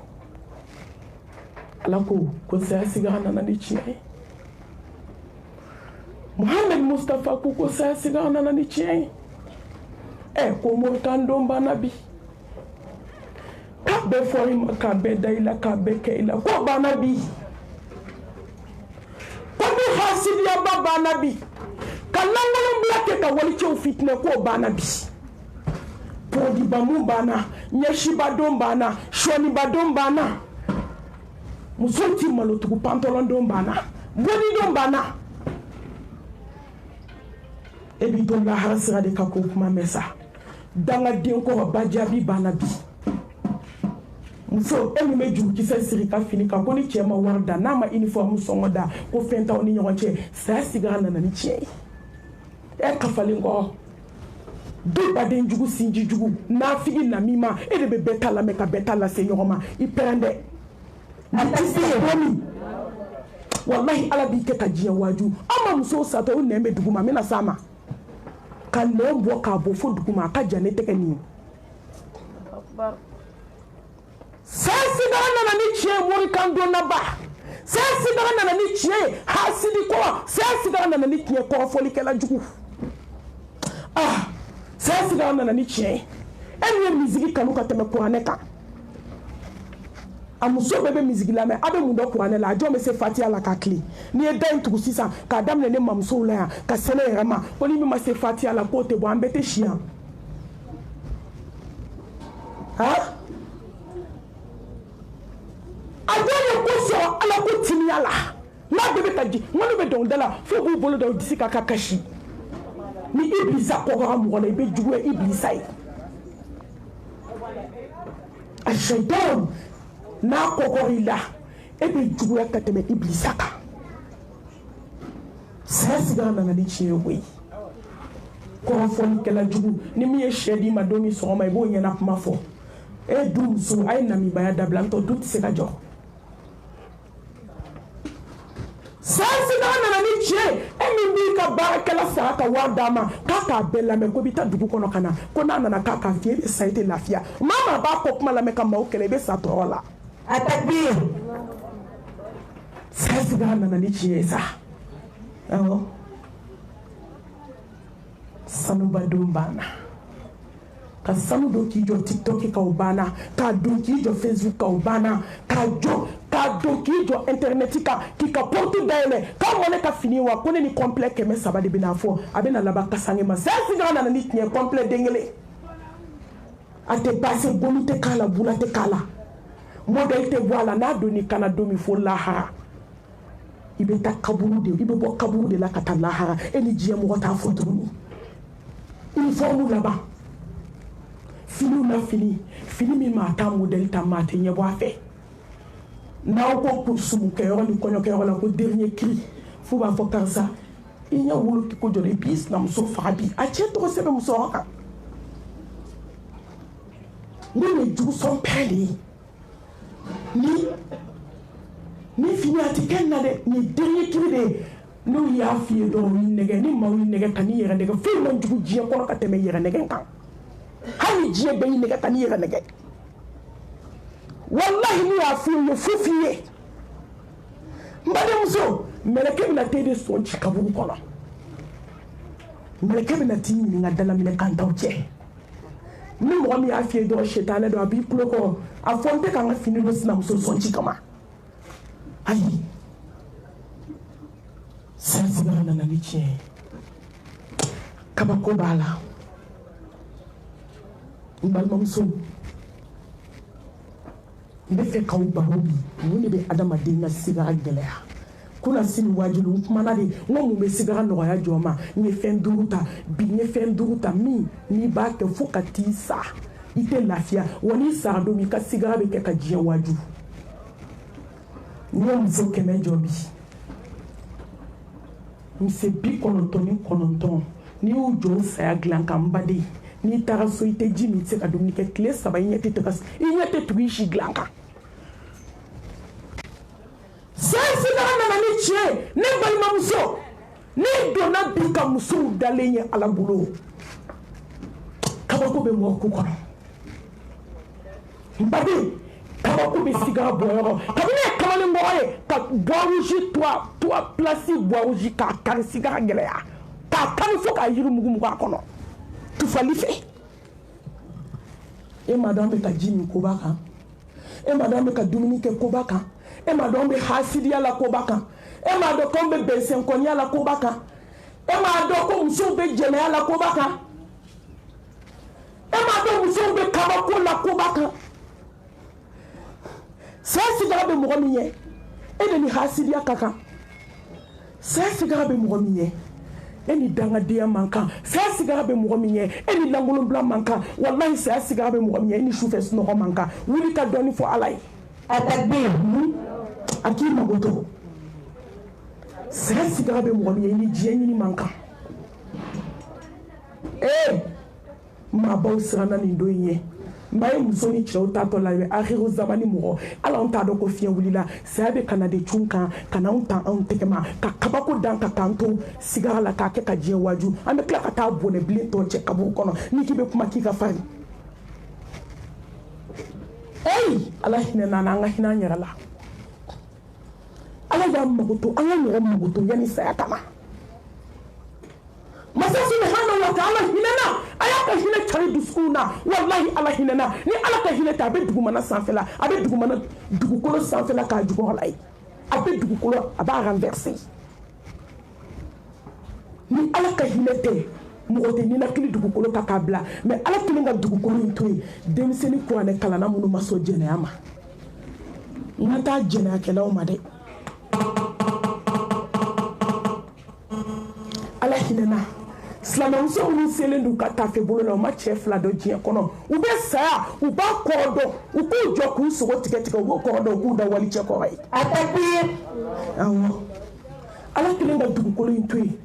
Ala ko saya sigara nana ni tiɲɛ ye Muhammad Mustafa ko saya sigara nana ni tiɲɛ ye ko Moritan don banna bi k'a bɛɛ fɔ i ma k'a bɛɛ da i la k'a bɛɛ kɛ i la ko banna bi ko ni hasidiyaba banna bi ka langolon bila kɛ ka walicɛw fitinɛ ko banna bi podibamu banna ɲɛsiba don banna sɔniba don banna muso ti malotugu pantalon don banna boni don banna e bi to lahara sira de ka ko kuma mɛn sa dangaden kɔrɔ ba jaabi banna bi muso e min bɛ jurukisɛ siri ka fini kan ko ni cɛ ma wari da n'a ma uniforme sɔngɔ da ko fɛn t'aw ni ɲɔgɔn cɛ saya sigara nana ni tiɲɛ ye e kafalen kɔrɔ du baden jugu sinji jugu nafigi namima e de bɛ bɛɛ ta lamɛn ka bɛɛ ta lase ɲɔgɔn ma i pɛrɛn dɛ a tɛ se dɔɔni wallahi Ala b'i kɛ ka diɲɛ waaju an ma musow satɔ o nɛn bɛ dugu ma n bɛna s'a ma ka nɛn bɔ k'a bɔ fo dugu ma a ka jan ne tɛgɛ nin ye saya sigara nana ni tiɲɛ ye Morikan donna ba saya sigara nana ni tiɲɛ ye hasidi kɔrɔ saya sigara nana ni tiɲɛ kɔrɔfɔlikɛla jugu saya sigara nana ni tiɲɛ ye e min ye misigi kanu ka tɛmɛ kuranɛ kan a muso bɛɛ bɛ misigi lamɛn a bɛ mun dɔn kuranɛ la a jɔn bɛ se fatiya la k'a tilen n'i ye da in tugu sisan k'a daminɛ ne mamusow la yan ka se ne yɛrɛ ma ko ni min ma se fatiya la k'o tɛ bɔ an bɛɛ tɛ si yan a jɔn ye ko sɔrɔ Ala ko timiya la n'a bɛɛ bɛ ka di ŋɔni bɛ dɔnkilida la fo k'u bolo da u disi ka kasi ni Iblisa kɔgɔra mɔgɔ la i bɛ juguya Iblisa ye a shaitan n'a kɔgɔr'i la e bɛ juguya ka tɛmɛ Iblisa kan saya sigara nana ni tiɲɛ ye koyi kɔrɔfɔlikɛla jugu ni min ye sɛ d'i ma don min sɔgɔma i b'o ɲɛna kuma fɔ e du muso a ye namibaya dabila n tɔ du tɛ se ka jɔ saya sigara nana ni tiɲɛ e min b'i ka baarakɛla sara ka wari d'a ma k'a k'a bɛɛ lamɛn ko i bɛ taa dugu kɔnɔ ka na ko n'a nana k'a k'a fiyɛ i bɛ sa i tɛ lafiya maa b'a kɔ kuma lamɛn ka maaw kɛlɛ i bɛ sa tɔɔrɔ la a takbir saya sigara nana ni tiɲɛ ye sa awɔ sanuba don banna ka sanu don k'i jɔ TikTok kan o banna k'a don k'i jɔ Facebook kan o banna k'a don k'i jɔ internet kan k'i ka porte dayɛlɛ k'a mɔ ne ka fini wa ko ne ni complet 300 de bɛna fɔ a bɛna laban kasange ma saya sigara nana ni tiɲɛ complet den kelen a tɛ passe bolu tɛ k'a la bula tɛ k'a la modèle tɛ bɔ a la n'a donni kana don min fo lahara i bɛ taa kaburu de i bɛ bɔ kaburu de la ka taa lahara e ni diɲɛ mɔgɔ t'a fɔ tuguni uniforme laban finiw na fini min maa taa modèle ta maa tɛ ɲɛbɔ a fɛ n'aw ko sumukɛyɔrɔ ni kɔɲɔkɛyɔrɔ la ko dernier cri fo b'a fɔ karisa i ɲɛ wolo ko jɔ i b'i sinamuso faga bi a cɛ tɔgɔ sɛbɛn muso kan ne ye jugusɔn pɛrɛn de ye ni fini a tɛ kɛ na dɛ ni dernier cri de ye n'u y'a f'i ye dɔrɔn y'i nɛgɛ ni maaw y'i nɛgɛ ka n'i yɛrɛ nɛgɛ foyi man jugu diɲɛ kɔnɔ ka tɛmɛ yɛrɛ nɛgɛ kan hali diɲɛ bɛɛ y'i nɛgɛ ka n'i yɛrɛ nɛgɛ wallahi n'u y'a f'i ye fu f'i ye n balimamuso mɛlɛkɛ bɛna t'e de sɔn ci kaburu kɔnɔ mɛlɛkɛ bɛna t'i ɲininka dalaminɛ kan t'aw cɛ ni mɔgɔ min y'a f'i ye dɔrɔn setanɛ don a b'i tulo kɔrɔ a fɔ n tɛ k'an ka fini don sinamuso sɔn ci kama ayi saya sigara nana ni tiɲɛ ye kabako b'a la n balimamuso n bɛ fɛ k'aw baro bi mun de bɛ adamaden ka sigara gɛlɛya kuna sini wajilu n kumana de n ko mun bɛ sigara nɔgɔya jɔn ma n ye fɛn 5 ta bi n ye fɛn 5 ta min n'i b'a kɛ fo ka t'i sa i tɛ lafiya wa n'i sara don min i ka sigara bɛ kɛ ka diɲɛ waaju n ye muso 100 jɔ bi muso 99 n'i y'u jɔ saya dilan kan n baden n'i taara so i tɛ ji min i tɛ se ka dumuni kɛ tile 3 i ɲɛ tɛ tugu si dilan kan saya sigara nana ni tiɲɛ ne balimamuso ne donna bi ka musow dalen ye Ala bolo kabako bɛ mɔgɔ ku kɔnɔ n baden kabako bɛ sigara bɔyɔrɔ kabini ye kamalenmɔgɔ ye ka bois rouge place bois rouge k'a kari sigara gɛlɛya k'a kari fo k'a yiri mugu a kɔnɔ tufali fɛ e ma dɔn bɛ ka ji min koba kan e ma dɔn bɛ ka dumuni kɛ koba kan e ma dɔn bɛ hasidiya la koba kan e ma dɔn ko bɛ bɛnsɛnkɔniya la koba kan e ma dɔn ko musow bɛ jɛnɛya la koba kan e ma dɔn musow bɛ kabako la koba kan saya sigara bɛ mɔgɔ min ye e de ni hasidiya ka kan saya sigara bɛ mɔgɔ min ye e ni dangadenya man kan saya sigara bɛ mɔgɔ min ye e ni langolonbila man kan wallahi saya sigara bɛ mɔgɔ min ye e ni sufɛ sunɔgɔ man kan wuli ka dɔɔni fɔ Ala ye a takbir a k'i mago to saya sigara bɛ mɔgɔ min ye e ni diɲɛ ɲini man kan maabaw siranna nin don in ye maa ye muso ni cɛw taatɔ la bɛ akhiru zamani mɔgɔ ala anw t'a dɔn ko fiɲɛ wulila saya bɛ kana de cun kan ka na anw ta anw tɛgɛ ma ka kabako dan ka k'an to sigara la k'a kɛ ka diɲɛ waju an bɛ tila ka taa bɔnɛ bilen tɔ cɛ kaburu kɔnɔ ni k'i bɛ kuma k'i ka farin ala hinɛ n'an na an ka hinɛ an yɛrɛ la ala y'an mago to an y'an yɛrɛ mago to yanni saya ka na masa subhanahu wa ta'ala hinɛna a y'a ka hinɛ cari dusukun na wallahi ala hinɛna ni ala ka hinɛ tɛ a bɛ dugumana sanfɛla a bɛ dugukolo sanfɛla k'a jugɔ ala ye a bɛ dugukolo a b'a renverser ni ala ka hinɛ tɛ mɔgɔ tɛ ninakili dugukolo ta k'a bila mais ala kelen ka dugukolo in to yen denmisɛnnin kuranɛ kalanna minnu ma sɔn jɛnɛya ma n ka taa jɛnɛyakɛlaw ma dɛ ala hinɛna silamɛmuso minnu selen don ka tafe bolo la u ma cɛ fila dɔn diɲɛ kɔnɔ u bɛ saya u b'a kɔrɔ dɔn u k'u jɔ k'u sogo tigɛ u b'o kɔrɔ dɔn u k'u da walicɛ kɔrɔ ye a tɛ bi awɔ ala kelen ka dugukolo in to yen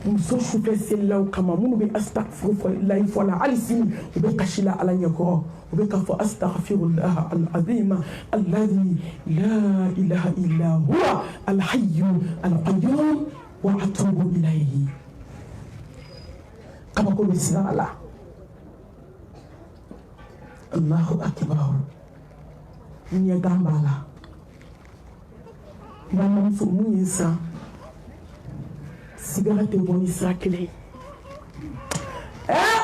muso sufɛ selilaw kama minnu bɛ astagfirullahi fɔ la hali sini u bɛ kasi la ala ɲɛkɔrɔ u bɛ k'a fɔ astagfirullah al-azim alladhi la ilaha illa huwa al-hayyu al-qayyum wa atubu ilayhi kabako bɛ siran a la allahu akbar ɲɛgan b'a la balimamuso mun ye san sigara tɛ bɔ ni sira kelen ye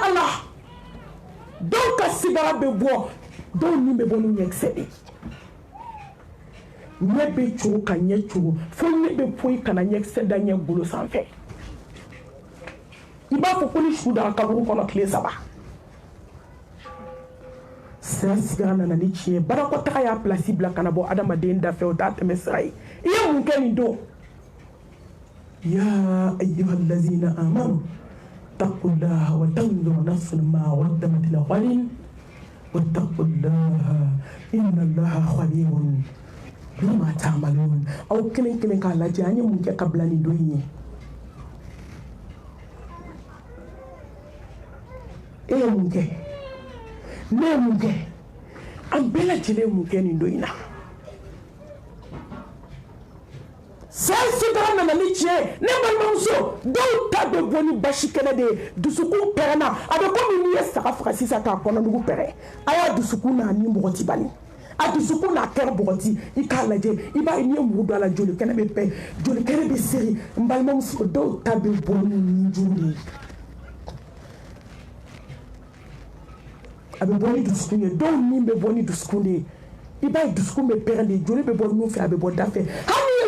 ala dɔw ka sigara bɛ bɔ dɔw ni bɛ bɔ ni ɲɛkisɛ de ɲɛ bɛ cogo ka ɲɛ cogo fo ɲɛ bɛ poyi kana ɲɛkisɛ da ɲɛ golo sanfɛ i b'a fɔ ko ni su dara kaburu kɔnɔ tile 3 saya sigara nana ni tiɲɛ barakɔtaga y'a place bila kana bɔ adamaden da fɛ o t'a tɛmɛ sira ye i ye mun kɛ nin don يا أيها الذين آمنوا اتقوا الله وتنظر نفس ما قدمت لغد واتقوا الله إن الله خبير بما تعملون أو كلن كلا جاني ممكن قبل ندوي إيه ممكن نه ممكن أم بلا جل ممكن ندوينا saya sigara nana ni tiɲɛ ne balimamuso dɔw ta bɛ bɔ ni basi kɛnɛ de ye dusukun pɛrɛnna a bɛ komi n'i ye saga faga sisan k'a kɔnɔnugu pɛrɛn a y'a dusukun n'a ni bɔgɔti bani a dusukun n'a kɛra bɔgɔti i k'a lajɛ i b'a ye n'i ye mugu don a la joli kɛnɛ bɛ pɛn joli kɛnɛ bɛ seri n balimamuso dɔw ta bɛ bɔ ni nijuru de ye a bɛ bɔ ni dusukun ye dɔw ni bɛ bɔ ni dusukun de ye i b'a ye dusukun bɛ pɛrɛn de joli bɛ bɔ nun fɛ a bɛ bɔ da fɛ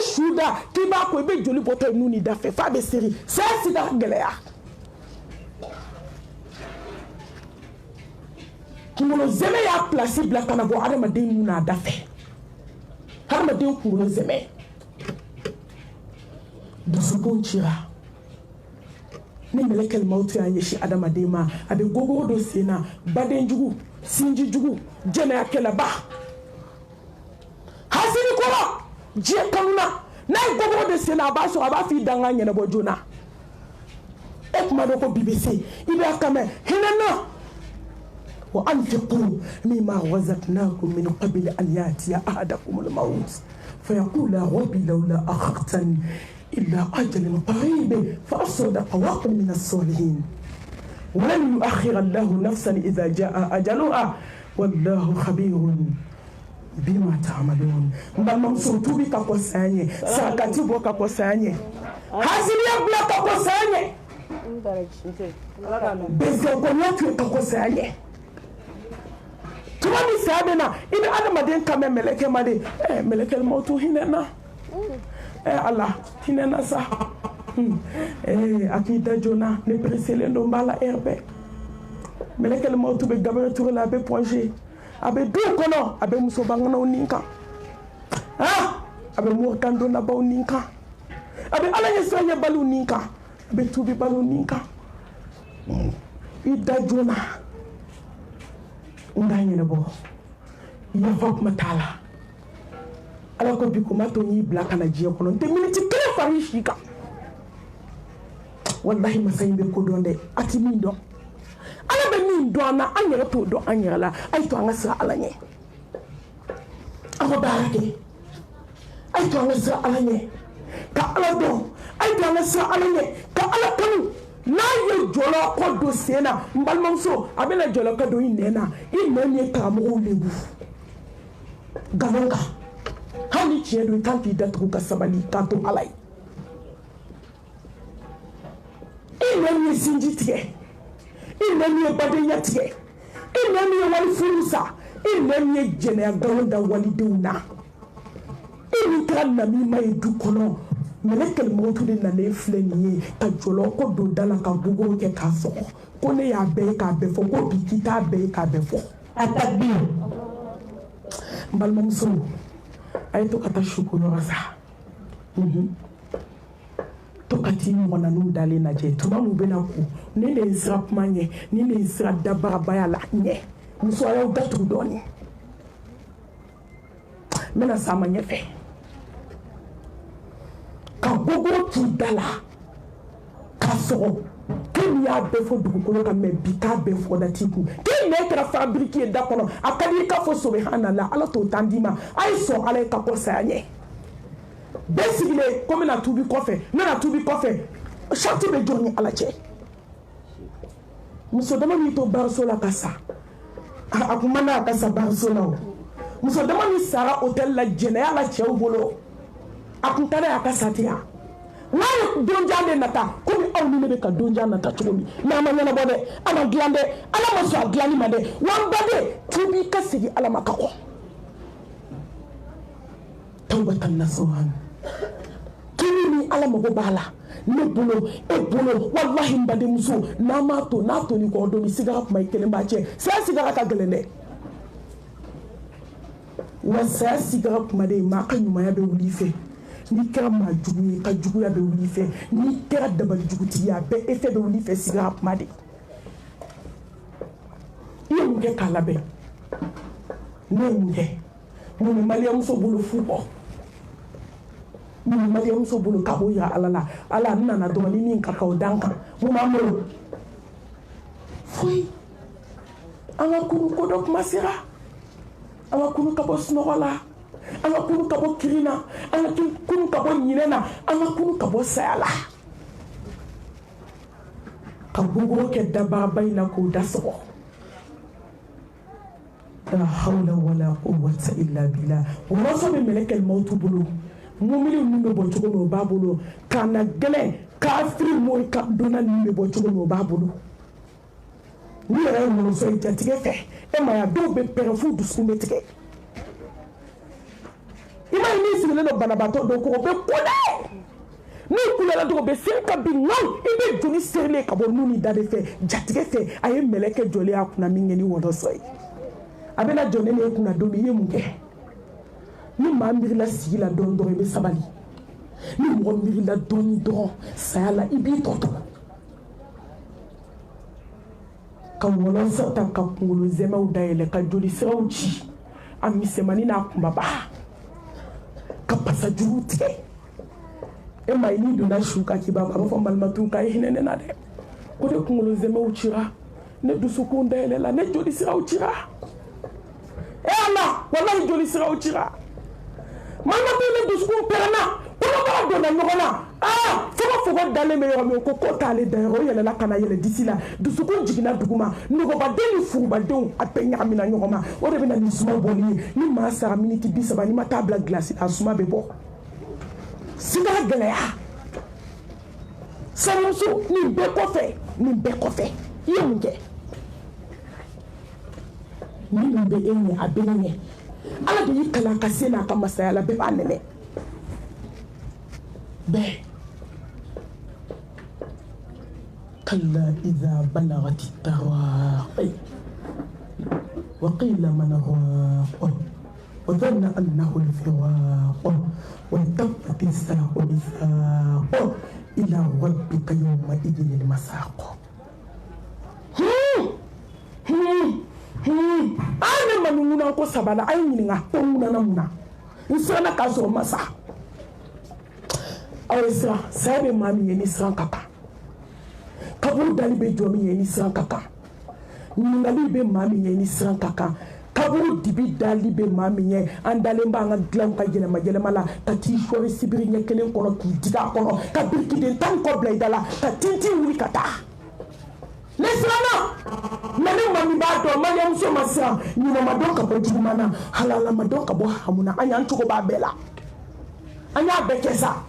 suda k'i b'a ko i bɛ joli bɔtɔ nun ni da fɛ f'a bɛ seri saya sigara gɛlɛya kunkolo zɛmɛ y'a place bila ka na bɔ adamaden nun n'a da fɛ adamaden kunkolo zɛmɛ dusukun cira ni mɛlɛkɛl mawutu y'a ɲɛsin adamaden ma a bɛ gogoro dɔ sen na badenjugu sinjijugu jɛnɛyakɛlɛba hasidi kɔrɔ diɲɛ kanuna n'a ye gogoro de sen na a b'a sɔrɔ a b'a f'i danga ɲɛnabɔ joona e kuma dɔn ko bi bɛ se i b'a kan mɛn hinɛ na وأنفقوا مما رزقناكم من قبل أن يأتي أحدكم الموت فيقول ربي لولا أخرتني إلا أجل قريب فأصدق وأكن من الصالحين ولن يؤخر الله نفسا إذا جاء أجلها والله خبير bima ta'malun mbamam surtubi ka kosanye sakati bo ka kosanye haziliya bla ka kosanye beze gonyatu ka kosanye tuma ni sabena ina adamaden kame meleke made meleke mautu hinena Allah hinena sa akida jona ne presele ndo mbala herbe meleke mautu be gabre tour la be projet abe du kono abe muso bangana uninka abe murkando na ba uninka abe ala yeso ye balu uninka abe tubi balu uninka ida jona ndanye bo ya fok matala ala ko bi ko mato ni black na jiye kono te minute kele fari shika wallahi masaybe ko donde ati min do ala be min do na anyere to do anyere la ay to ngasa ala nye ako barake ay to ngasa ala nye ka ala do ay to ngasa ala nye ka ala kanu na ye jolo ko do sena mbalmanso abena jolo ka do inena inene ka mo lebu galonga hani chiedo kanti datu ka sabali kanto alai inene sinjitie inene badeyatie inene wali furusa inene jene galonda wali deuna ini kan na mi mai du kono melekel motu de na le fleni ka jolo ko do dala ka bugo ke ka fo ko ne ya be ka be fo ko bikita be ka be fo atabi balmam so ay to kata shukuru rasa to kati mona nu dale na je to mamu bena ku ne ne israp manye ni ne isra dabara bayala nye muso ayo datu doni mena sama nyefe ka gogo tu dala ka so kin ya be fo dugukolo ka me bi ka be fo da tiku kin ne tra fabriquer da kono akadi ka fo subhanallah ala to tandima ay so ala ka ko sanye besigile comme na tubi kofe na tubi kofe shati be joni ala che muso dama mi to barsola kasa akumana kasa barsola muso dama mi sara hotel la jene ala che ubolo akuntana akasa tia na donja le nata komi awni ne ka donja nata chomi na ma nyana bode ala glande ala mo so glani made wan bade tubi kasigi ala makako tawbatan nasuhan kini ala mo bala ne bolo e bolo wallahi mbade muso na ma to ni ko do mi sigara kuma ikele mbache sa sigara ka gelene wa sa sigara kuma de ma ka nyuma ya be wulife ni kera ma jugu ka jugu ya be wulife ni kera dabal juguti ya be efe be wulife sigara kuma de iyo nge kala be ne nge mo ni mali muso bolo fuko ni mariam so bulu kabo ya alala ala nana do ni min kakao danka mu mamolo foi ala kunu kodok masira ala kunu kabo snogola ala kunu kabo kirina ala kunu kabo nyinena ala kunu kabo sala kabugo ke daba bayna ko daso la hawla wala quwwata illa billah wa so be melekal mautu bulu mumili nimbe bochugo no babulo kana gele kafiri moy ka dona nimbe bochugo no babulo ni era mo so itatike fe e ma ya do be perfu du skumbe tike ima ni simile no banabato do ko be kule ni kule la do be senka bi ngam ibe joni serle ka bo nuni dade fe jatike fe aye meleke joli akuna mingeni wodo soy abena joni ne kuna do mi yemuke ni ma mirila sigi la don don be sabali ni mo mirila don don sala ibi toto ka wala sata ka kulu zema udaile ka joli srawchi ami semani na kumbaba ka pasa juruti e mai ni dona shuka ki ba ka fo malmatu ka hinene na de ko de kulu zema uchira ne dusukun dayɛlɛ la ne joli siraw cira Allah wallahi joli siraw cira mama bɛ ne dusukun pɛrɛnna kɔnɔbara donna ɲɔgɔn na fogo dalen bɛ yɔrɔ min ko t'ale da yɔrɔ yɛlɛla ka na yɛlɛ disi la dusukun jiginna duguma nɔgɔbaden ni furubadenw a bɛɛ ɲagamina ɲɔgɔn ma o de bɛ na ni suma bɔli ye ni maa sara miniti 30 ni ma taa bila gilasi a suma bɛ bɔ sida gɛlɛya samuso nin bɛɛ kɔfɛ i ye mun kɛ minnu bɛ e ɲɛ a bɛ ne ɲɛ ala de y'i kalan ka se n'a ka masaya la bɛɛ b'a nɛnɛ bɛɛ كلا إذا بلغت التراقي وقيل من راق وظن أنه الفراق والتفت الساق بساق إلى ربك يومئذ المساق أنا من منا كو سبالا أي منا كو منا نسرنا كاسو مسا أو إسرا سامي مامي نسران كاكا kaburu dali bɛ jɔ min ye ni siran ka kan ɲininkali bɛ maa min ye ni siran ka kan kaburu dibi dali bɛ maa min ye an dalen b'an ka dilanw ka yɛlɛma la ka t'i sɔri sibiri ɲɛ kelen kɔnɔ k'i digi a kɔnɔ ka birikiden tan kɔ bila i da la ka tintin wuli ka taa ne siranna mɛ ne maa min b'a dɔn mariyamuso ma siran ɲuman ma dɔn ka bɔ juguman na halala ma dɔn ka bɔ haramu na an y'an cogo b'a bɛɛ la an y'a bɛɛ kɛ sa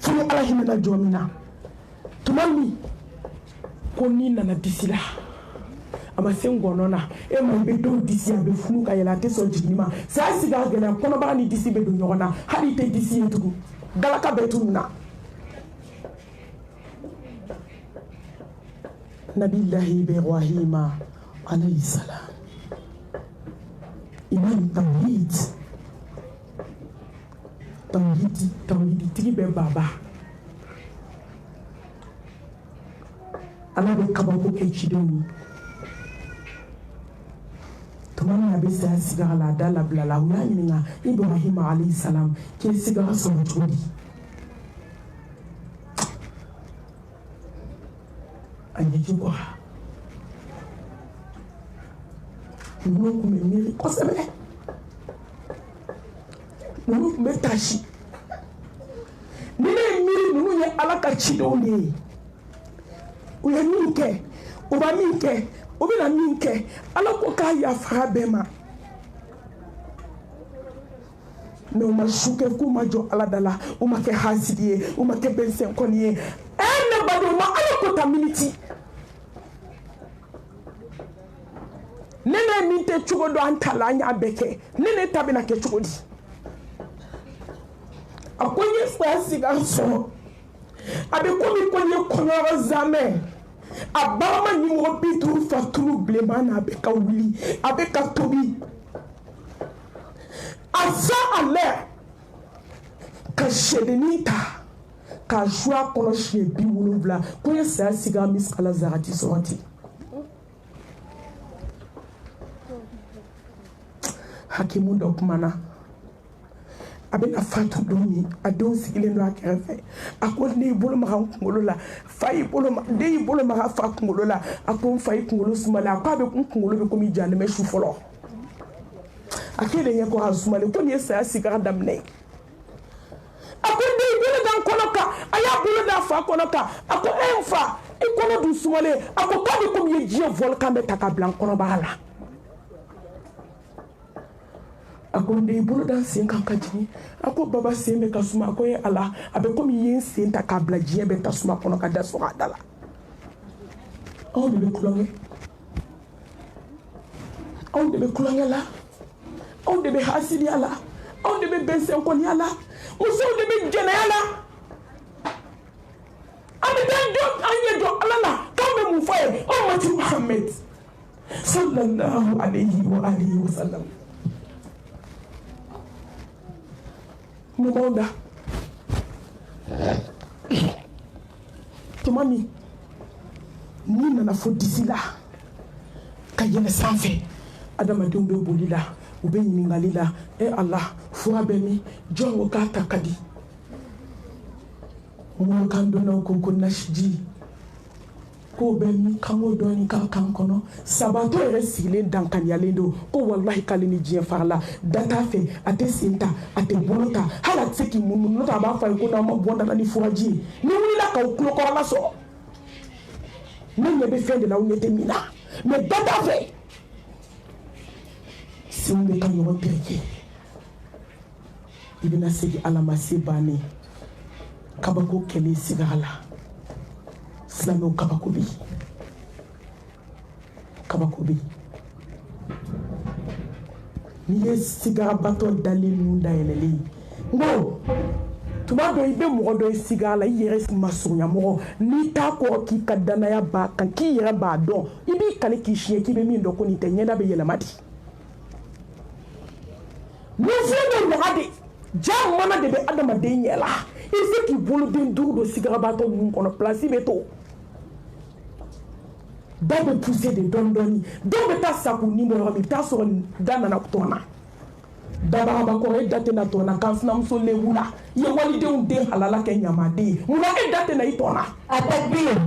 fini ala hinɛna jɔ min na tuma min ko n'i nana disi la a ma se ngɔnɔ na e ma i bɛ dɔw disi a bɛ funu ka yɛlɛ a tɛ sɔn jiginni ma saya sigi a gɛlɛya kɔnɔbara ni disi bɛ don ɲɔgɔn na hali i tɛ disi ye tugun galaka bɛ tunu na nabilahi ibrahima alayhi salam imam tawhidi tigi bɛ baba ala bɛ kabako kɛ cidenw ye tuma min a bɛ saya sigara la a da labila la u y'a ɲininka ibrahima alayhi salam k'i sigara sɔrɔ cogo di a ɲɛji bɔra ninnu tun bɛ miiri kosɛbɛ ninnu tun bɛ taasi ni ne ye miiri ninnu ye ala ka cidenw de ye u ye min kɛ u ba min kɛ u bɛna min kɛ ala ko k'a yafara bɛɛ ma mɛ u ma su kɛ k'u ma jɔ ala da la u ma kɛ hasidi ye u ma kɛ bɛnsɛnkɔni ye ne badenw ma ala ko ta miniti ne ne min tɛ cogo dɔn an ta la an y'a bɛɛ kɛ ne ta bɛna kɛ cogo di a ko n ye saya sigi an sɔrɔ a bɛ komi ko n ye kɔɲɔyɔrɔ zamɛ a barama ɲɛmɔgɔ 50 fa tulu bilenman na a bɛ ka wuli a bɛ ka tobi a sa a lɛ ka sɛdennin ta k'a su a kɔnɔ siɲɛ 70 ko n ye saya sigi an misala zarati sɔrɔ ten hakimu dɔ kumana a bɛna fatu don min a denw sigilen don a kɛrɛfɛ a ko ne y'i bolo maga n kunkolo la den y'i bolo maga fa kunkolo la a ko n fa y'i kunkolo sumalen a ko n kunkolo bɛ komi janɛmɛ su fɔlɔ a k'e de ɲɛ ko a sumalen ko nin ye saya sigara daminɛ ye a ko den y'i bolo da n kɔnɔ kan a y'a bolo da a fa kɔnɔ kan a ko n fa i kɔnɔ dun sumalen a ko k'a bɛ komi i ye diɲɛ volcan bɛ ta k'a bila n kɔnɔbara la a ko n den i bolo da n sen kan ka jigin a ko baba sen bɛ ka suma a ko ye ala a bɛ komi i ye n sen ta k'a bila diɲɛ bɛ tasuma kɔnɔ ka da sɔgɔ a da la anw de bɛ kulonkɛ anw de bɛ kulonkɛ la anw de bɛ hasidiya la anw de bɛ bɛnsɛnkɔniya la musow de bɛ jɛnɛya la an bɛ taa an ɲɛ jɔ ala la k'anw bɛ mun fɔ a ye anw mati muhammed sallallahu alayhi wa alihi wa sallam mɔgɔw da tuma min n'i nana fo disi la ka yɛlɛ sanfɛ adamadenw bɛ boli la u bɛ ɲininkali la ala fura bɛ min jɔn ko k'a ta ka di mɔgɔ kan donna ko nasiji ko bɛ min kanko dɔɔni k'a kan kɔnɔ sabatɔ yɛrɛ sigilen dankaniyalen don ko walahi k'ale ni diɲɛ farala da t'a fɛ a tɛ sen ta a tɛ bolo ta hali a tɛ se k'i munumunu n'o tɛ a b'a fɔ a ye ko n'aw ma bɔ dala ni furaji ye ni wulila k'aw tulokɔrɔla sɔrɔ ne ɲɛ bɛ fɛn de la aw ɲɛ tɛ min na mais da t'a fɛ senw bɛ ka ɲɔgɔn tereke i bɛna segin ala ma se bannen kabako kɛlen sigara la silamɛw kabako bɛ yen kabako bɛ yen n'i ye sigarabatɔ dalen ninnu dayɛlɛlen n ko tuma dɔ i bɛ mɔgɔ dɔ ye sigara la i yɛrɛ masurunya mɔgɔ n'i t'a kɔrɔ k'i ka danaya b'a kan k'i yɛrɛ b'a dɔn i b'i kale k'i siɲɛ k'i bɛ min dɔn ko nin tɛ ɲɛda bɛ yɛlɛma di ni fiɲɛ bɛ waga de ja mana de bɛ adamaden ɲɛ la i bɛ se k'i boloden duuru don sigarabatɔ ninnu kɔnɔ pilasi bɛ to da bɛ poussé de dɔɔni dɔɔni dɔw bɛ taa sa k'u ni bɔ yɔrɔ min i bɛ taa sɔrɔ da nana tɔn na dabarabakɔrɔ e da tɛ na tɔn na kan sinamuso lebu la i ye walidenw den halala kɛ ɲamaden ye munna e da tɛ na i tɔn na a tɛ bilen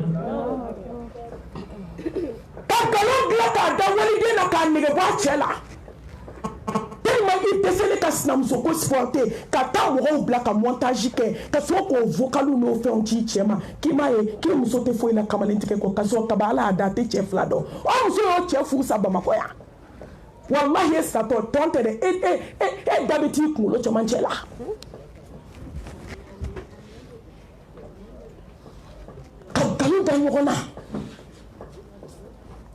ka nkalon dilan k'a da waliden na k'a nege bɔ a cɛ la tellement i dɛsɛlen ka sinamuso ko supporter ka taa mɔgɔw bila ka montage kɛ ka sɔrɔ k'o vocalu n'o fɛnw ci cɛ ma k'i m'a ye k'i muso tɛ foyi la kamalen tigɛ kɔ ka sɔrɔ kaba ala y'a da a tɛ cɛ fila dɔn o muso y'o cɛ furu sa bamakɔ yan wallahi e satɔ tɔn tɛ dɛ e da bɛ t'i kunkolo cɛmancɛ la ka nkalon da ɲɔgɔn na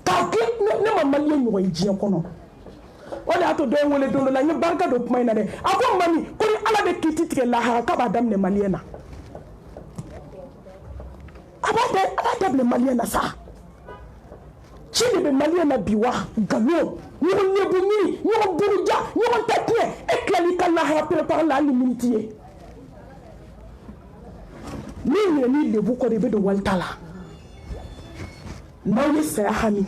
k'a kɛ ne ma maliyɛn ɲɔgɔn ye diɲɛ kɔnɔ o de y'a to dɔ ye wele don dɔ la n ye barika don kuma in na dɛ a ko mami ko ni ala bɛ kiiti tigɛ lahara k'a b'a daminɛ maliyɛn na a b'a daminɛ maliyɛn na sa ci de bɛ maliyɛn na bi wa nkalon ɲɔgɔn ɲɛbu ɲini ɲɔgɔn buruja ɲɔgɔn ta tiɲɛ e tilali ka lahara préparer la hali miniti ye min ɲinɛ ni lebu kɔ de bɛ don walita la n'aw ye saya hami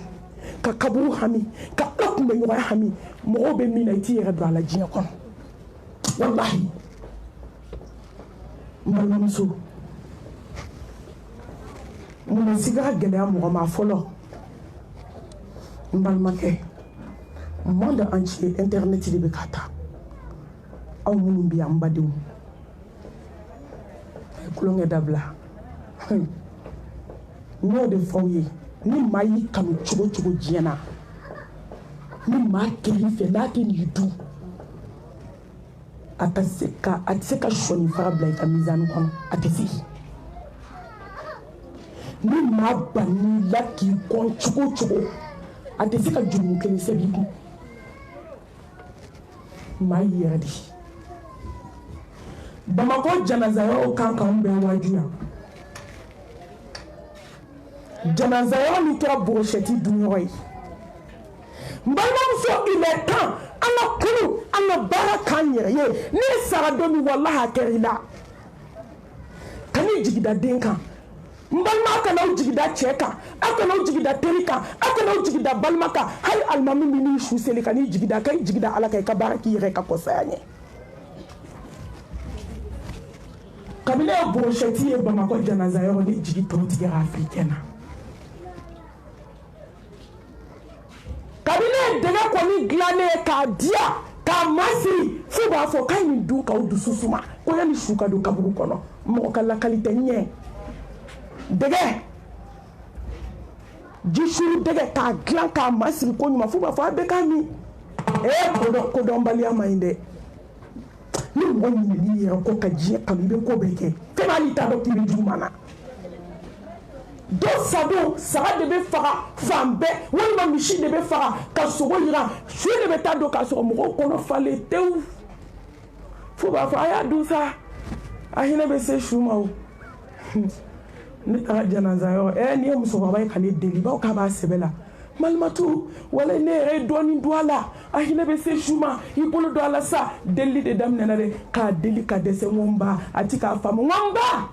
ka kaburu hami ka ala kunbɛ ɲɔgɔnya hami mɔgɔw bɛ min na i t'i yɛrɛ don a la diɲɛ kɔnɔ walahi n balimamuso munna sigara gɛlɛya mɔgɔ ma fɔlɔ n balimakɛ monde entier internet de bɛ ka taa aw minnu bɛ yan n badenw a ye tulonkɛ dabila n y'o de fɔ aw ye ni maa y'i kanu cogo cogo diɲɛ na ni maa kɛl'i fɛ n'a tɛ n'i dun a tɛ se ka sɔni fara bila i ka mizani kɔnɔ a tɛ se ni maa banni la k'i kɔn cogo cogo a tɛ se ka jurumu kelen sɛbɛn i kun maa y'i yɛrɛ de bamakɔ janaza yɔrɔw kan k'anw bɛɛ wajuya janaza yɔrɔ min kɛra borosɛti dunɲɔgɔn ye n balimamuso il est temps an ka kunu an ka baara k'an yɛrɛ ye n'i sara don min walahi a kɛra i la ka n'i jigida den kan n balima a kana aw jigida cɛ kan a kana aw jigida teri kan a kana aw jigida balima kan hali alimami min n'i su seli ka n'i jigida ka i jigida ala kan i ka baara k'i yɛrɛ ka kɔsaya ɲɛ kabini ye borosɛti ye bamakɔ janaza yɔrɔ ni jigi tɔw tigɛra africaine na kabini ye dɛgɛ kɔni dilannen ye k'a diya k'a masiri fo b'a fɔ k'a ye nin dun k'aw dusu suma ko yanni su ka don kaburu kɔnɔ mɔgɔ ka lakali tɛ ɲɛ dɛgɛ jisuru dɛgɛ k'a dilan k'a masiri ko ɲuman fo b'a fɔ a bɛɛ k'a min kodɔnbaliya ma ɲi dɛ ni mɔgɔ ɲinɛn'i yɛrɛ kɔ ka diɲɛ kanu i bɛ ko bɛɛ kɛ fɛn hali t'a dɔn k'i bɛ juguman na dɔ sadon saga de bɛ faga fan bɛɛ walima misi de bɛ faga ka sogo jira su de bɛ taa don k'a sɔrɔ mɔgɔw kɔnɔ falen tewu fo b'a fɔ a y'a dun sa a hinɛ bɛ se su ma o ne taara janaza yɔrɔ nin ye musokɔrɔba ye ka ne deli bawo k'a b'a sɛbɛ la malimatu wala ne yɛrɛ ye dɔɔnin don a la a hinɛ bɛ se su ma i bolo don a la sa delili de daminɛna dɛ k'a deli ka dɛsɛ n ko n ba a ti k'a faamu n ko n ba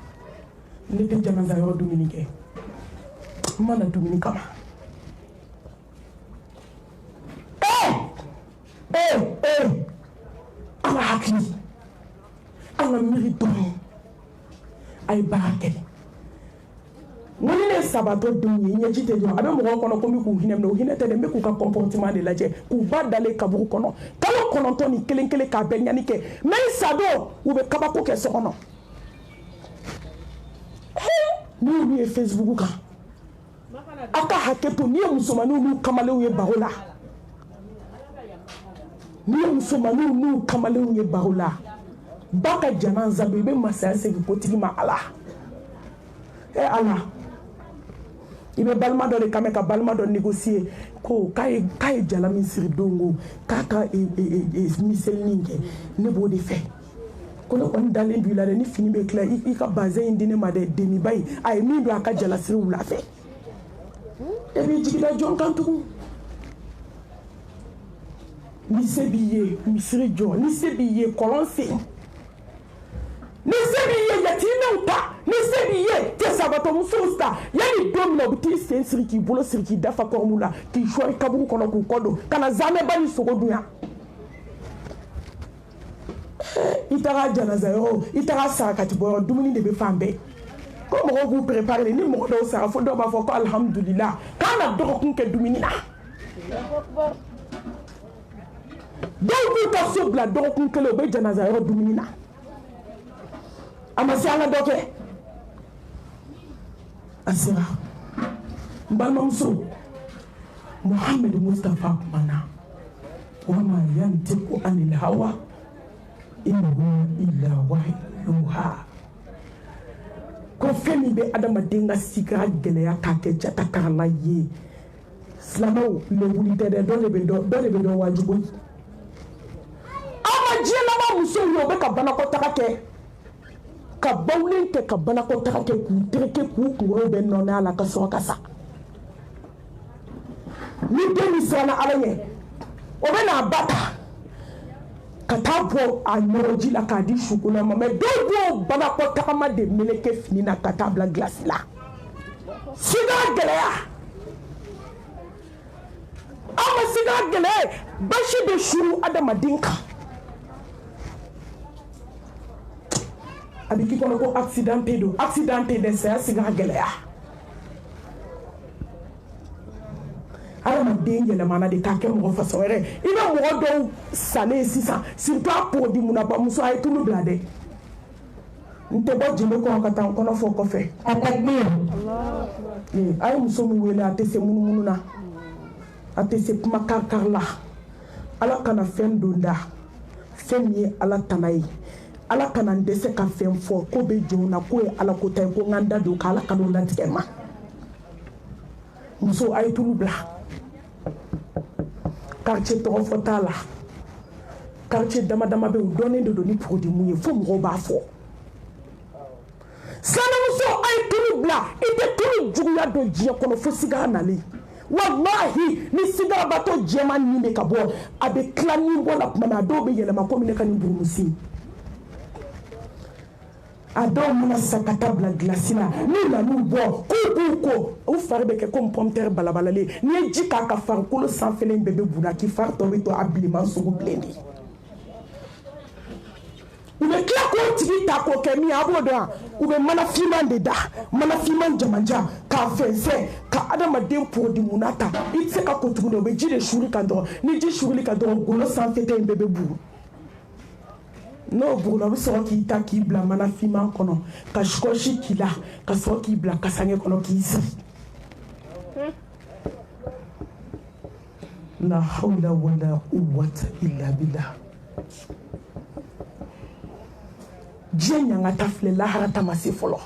ne tɛ janaza yɔrɔ dumuni kɛ n mana dumuni kama an ka hakili an ka miiri dɔɔnin a ye baara kɛ Ngoni ne sabato dunye nyaji te jo abe mo kono ko mi ku hinem no hinete de me ku ka comportement de laje ku ba dale kaburu kono kalo kono to ni kelenkele ka be nyani ke mais sado u be kabako ke so kono ni Facebook ka aka haketo ni musomanu nu kamale u ye barola ni musomanu nu kamale u ye barola baka jananza be masaya se ki potigi ma ala ala ibe balma do le kame ka balma do négocier ko kay jala min siri dongo kaka misel ninge ne bo de fait ko no on dalen bi la ni fini be kla i ka bazin indine ma de demi bay ay min do aka jala siri wula fe e bi jigida jon kantu ni sebiye mi siri jon ni sebiye kolonse ni sebiye yatina uta ni sebiye te sabato mususta yani domina obti sensiri ki bolo sirki dafa formula ki shori kaburu kono ku kodo kana zame bani sogo dunya itara janaza yo itara sakati bo dumuni de be fambe ko mo ko préparer ni mo do sa fo do ba fo ko alhamdulillah kana do ko ke dumuni na do ko sobla do ko ke le be janaza yo dumuni na amasiana doke asira mbalma muso Muhammad Mustafa mana wama yantiqu anil hawa in huwa illa wahyuha ko femi be adama denga siga geleya ka ke jata kana ye slamo le wulite de do le be do wajibu ama jela ma muso yo be ka bana ko takake ka bawlen ke ka bana ko takake ku tereke ku ngoro be nona ala ka so kasa ni demi sana alanye o be na bata ka tabo a nyoroji la ka di shukuna ma me dogo bana ko takama de meleke fini na ka tabla glace la siga gelea ama siga gele bashi be shuru adama dinka abiki kono ko accidenté de sa siga gelea alama dengue la mana de kake mo fa sore ina mo do sale sisa surtout pour di muna ba muso ay tulu blade nte bo jinde ko ka tan kono fo ko fe atakbir Allah ay muso mu wele atese munu na atese kuma karla ala kana fen donda fen yi ala tanai ala kana ndese ka fen fo ko be jona ko e ala ko tay ko nganda do kala kanu lantikema muso ay tulu bla quartier to fotala quartier dama be donné de donner produit mouillé faut mo ba fo sana muso ay tulu bla ite tulu juguya do jiya kono fo siga nali wallahi ni siga bato jema ni be kabo abe klani bola kuma do be yele ma ko mine kan burumusi ado muna sakata bla glasina ni la nu bo ko o farbe ke comme pomter balabalale ni jika ka farkulo sans felen bebe buna ki far to to habillement sugu blendi ube kila ko tigi ta ko ke mi abodo ube mana fiman de da mana fiman jamanja ka fense ka adama den pour di munata itse ka ko tugu do be jide shuri ka do ni ji shuri ka do golo sans fete bebe buru no bugula so ki ta ki bla mana fima kono ka shkoshi kila ka so ki bla ka sange kono ki isi la hawla wala quwwata illa billah jenya ngata fle la harata masifolo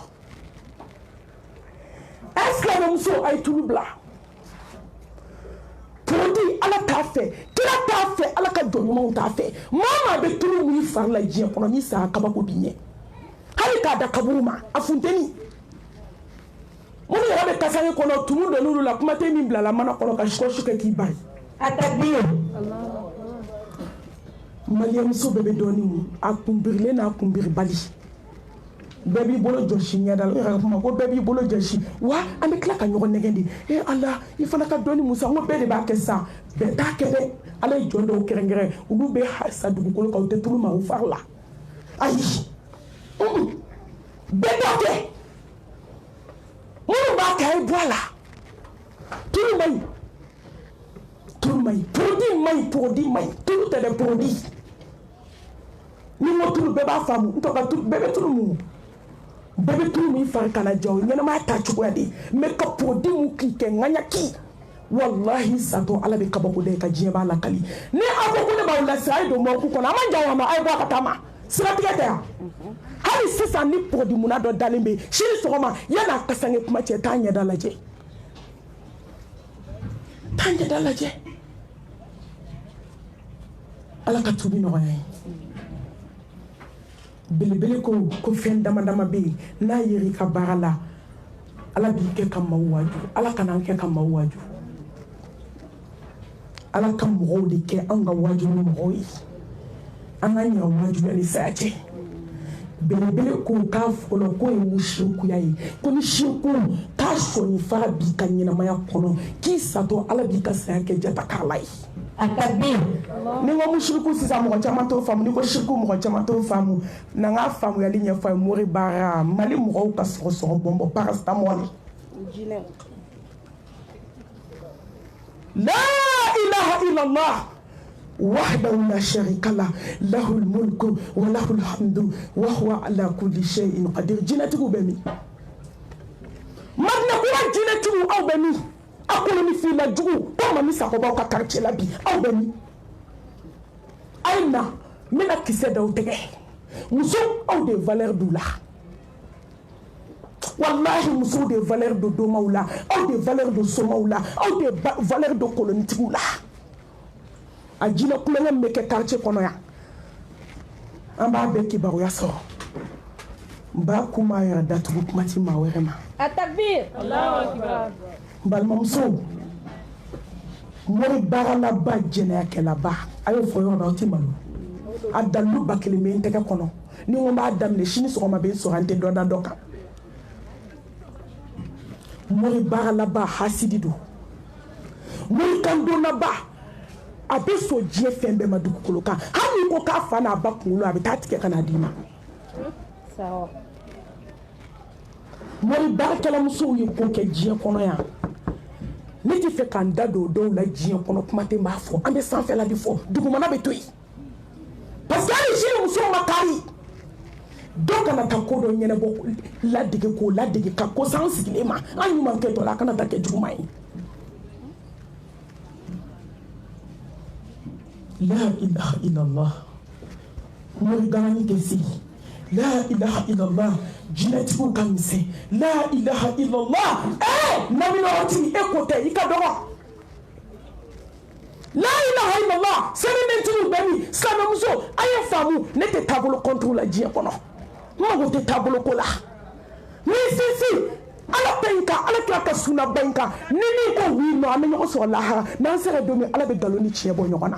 est-ce que muso ay tulu bla produit ala ta fait kila ta fait ala ka donnement ta fait mama be tulu mu far la jien kono ni sa kabako binye hali ka da kaburuma afunteni moni ya be kasane kono tumu do lulu la kuma te min bla la mana kono ka shko ki bai atakbir Allah Mariam so bebe doni mu akumbirle na akumbir bali bebi bolo joshi nyadal ma ko bebi bolo joshi wa ame kla ka nyogo negendi e Allah ifana ka doni musa ngo bede ba kessa be ta kede ala jondo kerengere ubu be hasa dugu ko ka te tulu ma u farla ayi be doke mu ba kɛ bɔ a la tulu man ɲi produit man ɲi tulu tɛ dɛ produit ni n ko tulu bɛɛ b'a faamu n tɔ ka tulu bɛɛ bɛ tulu mun bɛɛ bɛ tulu min fari kana ja o ɲɛnɛmaya ta cogoya de mais ka produit mun k'i kɛ ŋaɲaki wallahi satɔ ala bɛ kabako da ka diɲɛ b'a lakali ni aw ko ko ne b'aw lasira a ye don mɔku kɔnɔ a ma jan wa ma a ye bɔ a ka taa ma siratigɛ tɛ yan hali sisan ni produit munna dɔ dalen bɛ sini sɔgɔma yanni a ka sange kuma cɛ taa ɲɛda lajɛ ala ka tubi nɔgɔya ye belebele ko fɛn dama dama bɛ yen n'a yer'i ka baara la ala b'i kɛ ka maaw waaju ala kana an kɛ ka maaw waaju ala ka mɔgɔw de kɛ anw ka waaju ni mɔgɔw ye an ka ɲɛ waaju ni saya cɛ belebele ko k'a fɔlɔ ko ye musirikuya ye ko ni siriku k'a sɔnni fara b'i ka ɲɛnamaya kɔnɔ k'i satɔ ala b'i ka saya kɛ jatakala ye a ka bin ni ko musiriku sisan mɔgɔ caman t'o faamu ni ko siriku mɔgɔ caman t'o faamu n'an ka faamuyali ɲɛfɔ ye mori baara mali mɔgɔw ka sɔgɔsɔgɔ bɔnbɔn paracetamol la ilaha illallah wahdahu la sharika lah lahul mulku wa lahul hamdu wa huwa ala kulli shay'in qadir jinatigiw bɛ min madina kura jinatigiw aw bɛ min a koloni fila jugu ko mami sakobaw ka quartier la bi aw bɛ min a ye na n bɛna kisɛ d'aw tɛgɛ muso aw de valeur d'u la wallahi musow de valeur do domaw la aw de valeur do somaw la aw de valeur do kolonitigiw la a jinɛ kulonkɛ min bɛ kɛ quartier kɔnɔ yan an b'a bɛɛ kibaruya sɔrɔ n b'a kuma yɛrɛ datugu kuma ti maa wɛrɛ ma a takbir Allahu akbar n balimamusow mori baaralaba jɛnɛyakɛlaba a y'o fɔ yɔrɔ la aw ti malo a dalilu ba kelen bɛ n tɛgɛ kɔnɔ ni n ko n b'a daminɛ sini sɔgɔma bɛ n sɔrɔ an tɛ dɔ da dɔ kan mori baaralaba hasidi don mori kandonnaba a bɛ sɔn diɲɛ fɛn bɛɛ ma dugukolo kan hali n'i ko k'a fa n'a ba kunkolo a bɛ taa tigɛ ka n'a d'i ma mori baarakɛlamusow ye ko kɛ diɲɛ kɔnɔ yan ne tɛ fɛ k'an da don o dɔw la diɲɛ kɔnɔ kuma tɛ n b'a fɔ an bɛ sanfɛla de fɔ dugumana bɛ to yen parce que hali sini musow ma kari dɔw kana taa ko dɔ ɲɛnabɔ ladege k'o ladege ka ko san sigilen ma an ɲuman kɛ dɔ la a kana taa kɛ juguman ye la ilaha illallah mori ganani tɛ sigi la ilaha illallah jinɛtigiw ka misɛn la ilaha illallah naminɔgɔtigi e ko tɛ i ka dɔgɔ la ilaha illallah sɛbɛntigiw bɛ min silamɛmuso a ye faamu ne tɛ taabolo kɔntigiw la diɲɛ kɔnɔ n mago tɛ taabolo ko la n'i sinsin ala ta in kan ala kira ka sunaba in kan ni min ko wi nɔ an bɛ ɲɔgɔn sɔrɔ lahara n'an sera don min ala bɛ nkalon ni tiɲɛ bɔ ɲɔgɔn na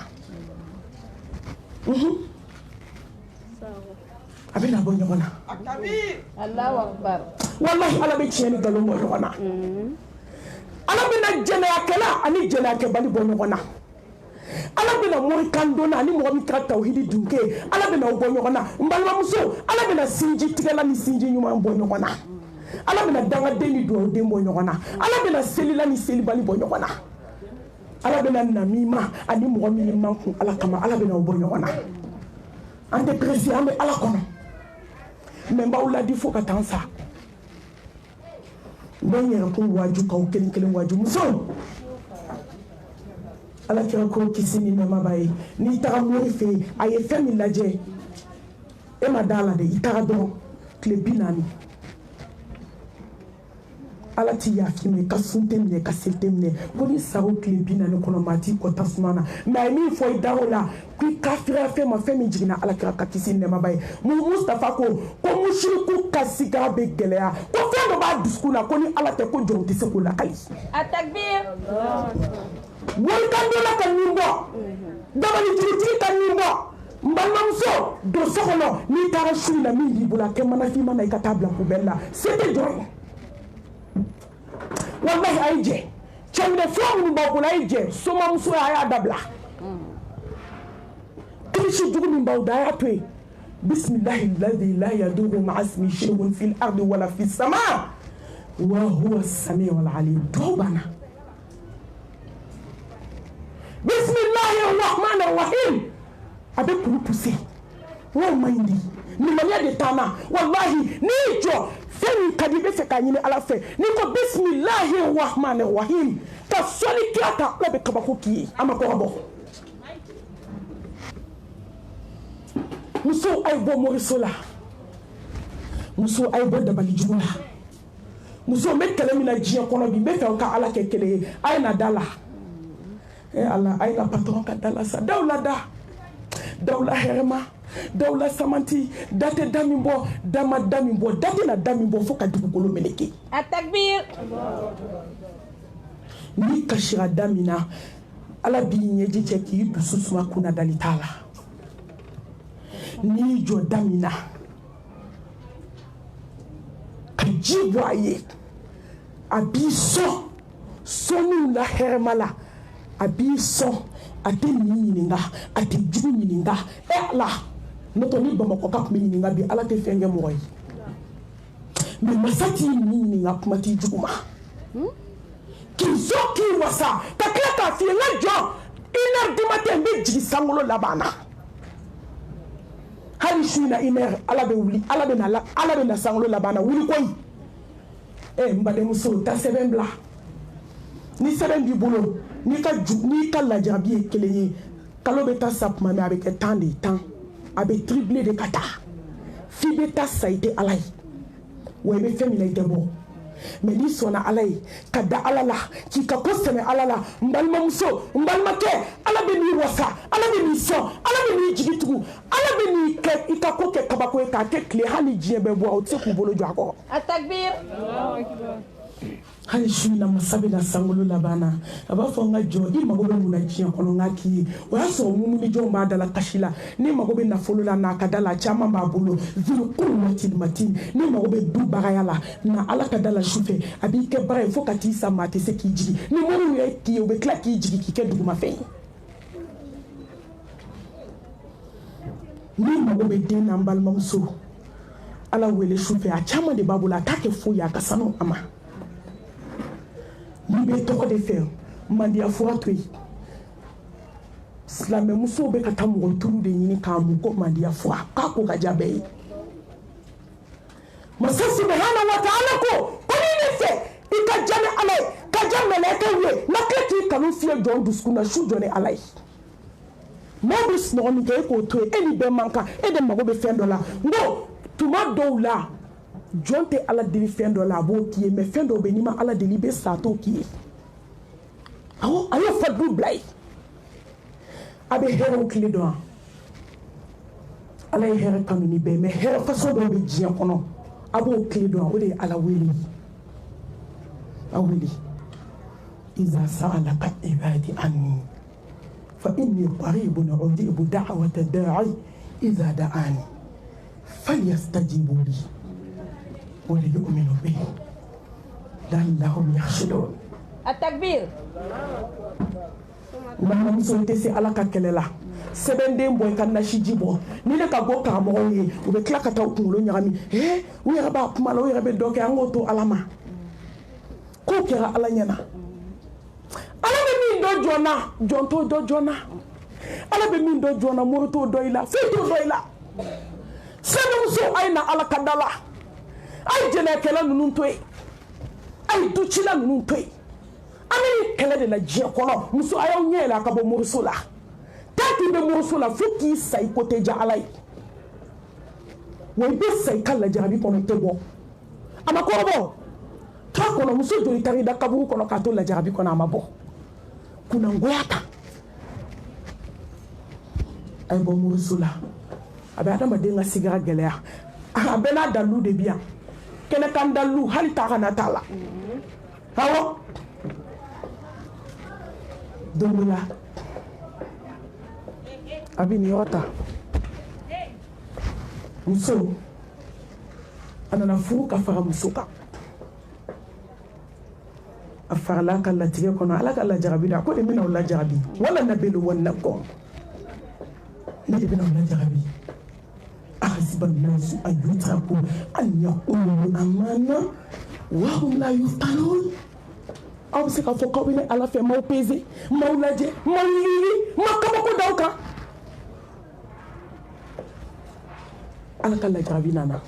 a bɛ na bɔ ɲɔgɔn na Allahu akbar wallahi ala bɛ tiɲɛ ni nkalon bɔ ɲɔgɔn na ala bɛna jɛnɛyakɛla ani jɛnɛyakɛbali bɔ ɲɔgɔn na ala bɛna morikandonna ani mɔgɔ min kɛra tawhidi dunke ala bɛna o bɔ ɲɔgɔn na n balimamuso ala bɛna sinji tigɛla ni sinji ɲuman bɔ ɲɔgɔn na ala bɛna dangaden ni dugawuden bɔ ɲɔgɔn na ala bɛna selila ni selibali bɔ ɲɔgɔn na ala bɛna namima ani mɔgɔ min man kun ala kama ala bɛna o bɔ ɲɔgɔn na an tɛ peresi an bɛ ala kɔnɔ mɛ n b'aw ladi fo ka taa n sa n bɛ n yɛrɛ kun waaju k'aw kelen kelen waaju musow ala kira ko kisi ni nɛɛma b'a ye n'i taga mori fɛ yen a ye fɛn min lajɛ e ma da la dɛ i taga dɔrɔn tile 40 ala t'i yafi minɛ ka sun tɛ minɛ ka seli tɛ minɛ ko ni sago tile 40 kɔnɔ maa t'i kɔ tasuma na mɛ a ye min fɔ i dar'o la ko i kafiriya fɛn ma fɛn min jiginna ala kira ka kisi ni nɛɛma b'a ye mustafa ko musiriku ka sigara bɛ gɛlɛya ko fɛn dɔ b'a dusukun na ko ni ala tɛ ko jɔn tɛ se k'o lakali a takbir walikandola ka nin bɔ dabalitigitigi ka nin bɔ n balimamuso don so kɔnɔ n'i taara su in na min b'i bolo a kɛ manafin na i ka taa bila poubelle la se tɛ jɔn ye wallahi a ye jɛ cɛminɛfura minnu b'aw bolo a ye jɛ somamuso a y'a dabila kirisi jugu min b'aw da a y'a to yen bisimilahi ladi la yadurru ma'a ismihi shay'un fil ardi wala fis sama وهو السميع العليم توبنا بسم الله الرحمن الرحيم أبي بروبوسي ومايندي nimanya de tana wallahi ni jo femi kadibe fe kanyine ala fe ni ko bismillahir rahmanir rahim ka soli klata la be kabako ki amako abo muso ay bo morisola muso ay bo dabali jumla muso me kele mina jiya kono bi me fe ka ala ke kele ay na dala ala ay na patron ka dala sa dawla herma dawla samanti date damimbo dama damimbo date na damimbo foka dugukolo meleke At-takbir. ni kashira damina ala bi nyeji cheki dusu suma kuna dalitala ni jo damina kajiwaye abiso sonu la hermala abiso ate mininga ate jugu mininga la noto ni bamako kap mininga bi ala te fenge moy mais masati mininga kumati juguma kizoki wasa taklata fi la jo ina dimate mbe jigi sangolo labana hali shuna iner ala be wuli ala be na sangolo labana wuli koy mbade muso ta sebembla ni seben bi bolo ni ka lajabi kelenye kalo beta sapma me avec tant de temps avec triplé de kata fi beta saite alay we be femina ite bo mais ni sona alay kada alala ki ka koseme alala mbalma muso mbalma ke ala be ni wasa ala be ni so ala be ni jigitugu ala be ni ke ikako ke kabako eta ke kle hali jiebe bo o tseku bolo jwako At-takbir. Allahu akbar. hali shuna masabe na sangolo labana abafa nga jo i magobe muna jiya kono ngaki o yaso mumu ni jo ma dala kashila ni magobe na folola na kadala chama mabulo zuru kulmatin matin ni magobe du bagayala na ala kadala shufe abi ke bare fo kati sa mate se ki jigi ni moru ye ki o be kla ki jigi ki ke duguma fe ni magobe de na mbal mamso ala wele shufe a chama de babula take fo ya kasano ama Libe toko de fer mandi afwa tui slame muso be katamu tulu de nyini kamu ko mandi afwa kako kajabe masa subhanahu wa ta'ala ko ni fe ikajame alay kajame lekewe naketi kanu fie don duskuna shu jone alay mobis no ni ke ko to eni be manka e de mago be fendola ngo tuma dowla jonte ala deli fendo la bo ki me fendo be nima ala deli be sato ki awo ayo fadu blay abe hero kili do ala hero kanu ni be me hero faso do be jiya kono abo kili do o de ala weli aweli iza sa'alaka ibadi anni fa inni qaribun ujibu da'wata da'i iza da'ani falyastajibu li وليؤمنوا به لعلهم يرشدون At-takbir. Mama muso te se ala ka kɛlɛ la sɛbɛnden bɔ i ka nasi ji bɔ ni ne ka bɔ karamɔgɔw ye u bɛ tila ka taa u kunkolo ɲagami u yɛrɛ b'a kuma la u yɛrɛ bɛ dɔ kɛ an k'o to ala ma k'o kɛra ala ɲɛna ala bɛ min dɔ jɔn na jɔn t'o dɔ jɔn na ala bɛ min dɔ jɔn na mori t'o dɔ i la foyi t'o dɔ i la sɛbɛnmuso a ye na ala ka da la ay jene kala nunu toy ay duchila nunu toy ami kala de la je kono muso ayo nyela ka bo mursula tati be mursula fuki sai kote ja alay we be sai kala jarabi kono tebo ama ko bo ta kono muso do itari da kaburu kono ka to la jarabi kono ama bo kuna ngoyata ay bo mursula abe adama de nga sigara gelea abena dalu de bien kene kan dalu hali takana tala hawo dumula abini yota muso anana furu ka fara musuka afala kala tige kono ala kala jarabi da ko de mina wala jarabi wala nabilu wanakum ni de mina wala jarabi أحسب الناس أن يتركوا أن يقولوا آمنا wahum la yuftanun aw bɛ se k'a fɔ k'aw bɛ ne ala fɛ m'aw peze m'aw lajɛ m'aw lili ma kabako d'aw kan ala ka lajarabi nana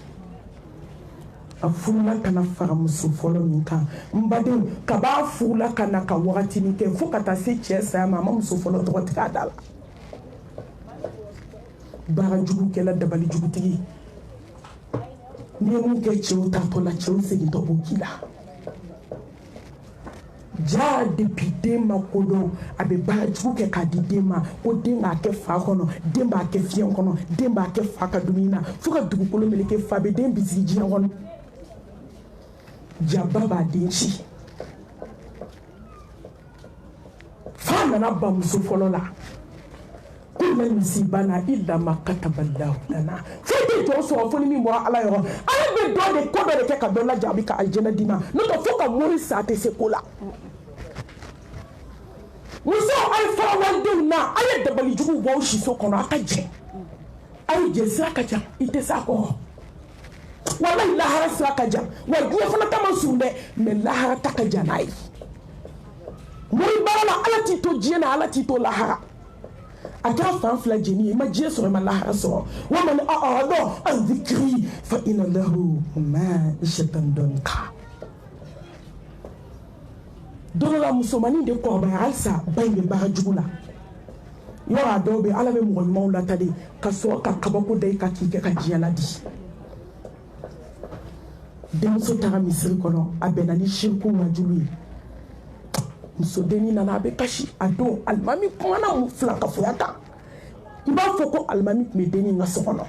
a furula kana fara muso fɔlɔ min kan n badenw ka b'a furula ka na ka wagatinin kɛ fo ka taa se cɛ saya ma a ma muso fɔlɔ tɔgɔ tigɛ a da la baara jugu kɛla dabali jugutigi n'i ye mun kɛ cɛw tatɔ la cɛw segintɔ b'o k'i la ja depuis den ma kodɔn a bɛ baara jugu kɛ k'a di den ma ko den b'a kɛ fa kɔnɔ den b'a kɛ fiɲɛ kɔnɔ den b'a kɛ fa ka dumuni na fo ka dugukolo meleke fa bɛ den bisigi diɲɛ kɔnɔ jaba b'a den ci fa nana ba muso fɔlɔ la kullal musibana illa ma kataballahu lana foyi tɛ jɔ sɔrɔ fo ni min bɔra ala yɔrɔ ala bɛ dɔ de ko dɔ de kɛ ka dɔ lajarabi ka alijɛnɛ d'i ma n'o tɛ fo ka mori sa a tɛ se ko la musow a ye fara walidenw na a ye dabali juguw bɔ aw siso kɔnɔ a ka jɛ a ye jɛ sira ka jan i tɛ se a kɔrɔ walayi lahara sira ka jan wa diɲɛ fana ta ma sun dɛ mɛ lahara ta ka jan n'a ye mori baara la ala t'i to diɲɛ na ala t'i to lahara a kɛra fan fila jeni ye i ma diɲɛ sɔrɔ i ma lahara sɔrɔ wa man a'rada an dhikri fa inna lahu ma'ishatan danka don dɔ la musomanin de kɔrɔbaya halisa ba in bɛ baara jugu la yɔrɔ a dɔw bɛ ala bɛ mɔgɔ ɲumanw lata de ka sɔrɔ ka kabako da i ka k'i kɛ ka diɲɛ ladi denmuso taara misiri kɔnɔ a bɛnna ni shirku wajulu ye musodennin nana a bɛ kasi a don alimami kumana filankafoya kan i b'a fɔ ko alimami tun bɛ dennin ka so kɔnɔ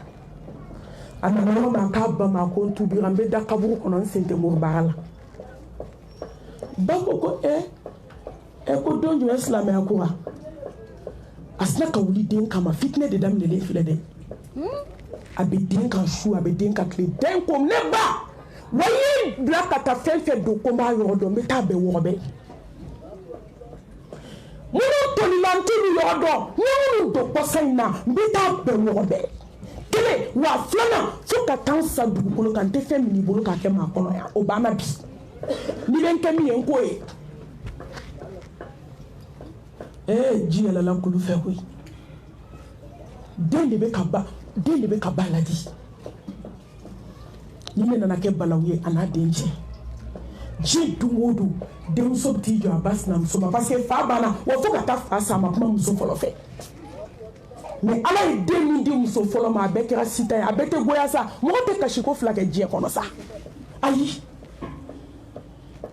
a nana yɔrɔ min a k'a ba ma ko n tubira n bɛ da kaburu kɔnɔ n sen tɛ mori baara la ba ko ko ko don jumɛn silamɛya ko wa a sina ka wuli den kama fitinɛ de daminɛlen filɛ dɛ a bɛ den kan su a bɛ den kan tile den ko ne ba wa i ye bila ka taa fɛn fɛn don ko n b'a yɔrɔ dɔn n bɛ taa bɛn wɔɔrɔbɛ minnu tolila n t'olu yɔrɔ dɔn n ye minnu don kɔsa in na n bɛ taa bɛn wɔɔrɔbɛ kelen wa filanan fo ka taa n sa dugukolo kan n tɛ fɛn min i bolo k'a kɛ maa kɔnɔ yan o banna bi n'i bɛ n kɛ min ye n k'o ye ji yɛlɛla kulu fɛ koyi den de bɛ ka ba ladi ni ne nana kɛ balawu ye a n'a den cɛ ji dun o don denmuso bɛ t'i jɔ a ba sinamuso ma parce que fa banna wa fo ka taa fa sa a ma kuma muso fɔlɔ fɛ mais ala ye den min di muso fɔlɔ ma a bɛɛ kɛra sita ye a bɛɛ tɛ goya sa mɔgɔ tɛ kasi ko fila kɛ diɲɛ kɔnɔ sa ayi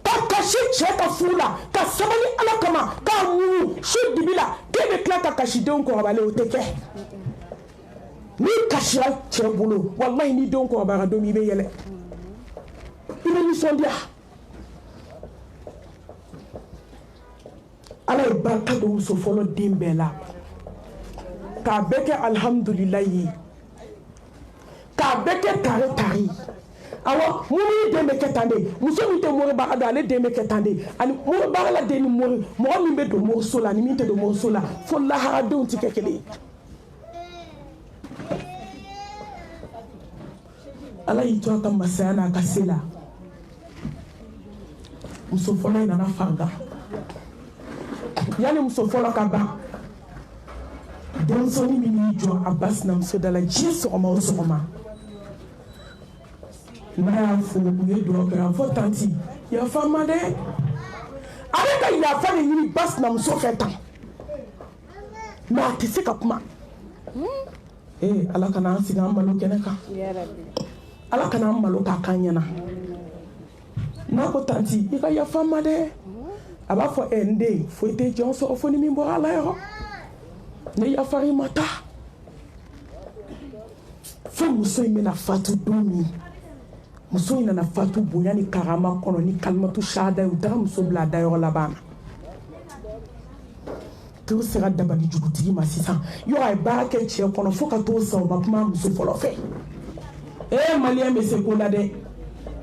ka kasi cɛ ka furu la ka sabali ala kama k'a muɲu su dibi la k'e bɛ tila ka kasi denw kɔrɔbalen o tɛ kɛ n'i kasira cɛ bolo walahi ni denw kɔrɔbayara don min i bɛ yɛlɛ i bɛ nisɔndiya ala ye barika don muso fɔlɔ den bɛɛ la k'a bɛɛ kɛ alihamudulilayi ye k'a bɛɛ kɛ tare awɔ minnu den bɛ kɛ tan de muso min tɛ mori baara dɔn ale den bɛ kɛ tan de ani mori baara la den ni mori mɔgɔ min bɛ don moriso la ani min tɛ don moriso la fo laharadenw tɛ kɛ kelen ye ala y'i to a ka masaya n'a ka se la muso fɔlɔ in nana fanga yanni muso fɔlɔ ka ban denmusonin min y'i jɔ a ba sinamuso da la diɲɛ sɔgɔma o sɔgɔma n'a y'a fo u ye dugawu kɛ a fɔ tanti yafa n ma dɛ a bɛ ka yafa de ɲini ba sinamuso fɛ tan mɛ a tɛ se ka kuma ala kana an sigi an malo kɛnɛ kan ala kana an malo k'a kan ɲɛna n'a ko tanti i ka yafa n ma dɛ a b'a fɔ n den foyi tɛ jɔn sɔrɔ fo ni min bɔra ala yɔrɔ ne yafara i ma taa fo muso in bɛna fatu don min muso in nana fatu bonya ni karama kɔnɔ ni kalimatu shahada ye u taara muso bila a dayɔrɔ laban na k'o sera dabali jugutigi ma sisan yɔrɔ a ye baara kɛ cɛ kɔnɔ fo ka t'o sa o ma kuma muso fɔlɔ fɛ maliyɛn bɛ se ko la dɛ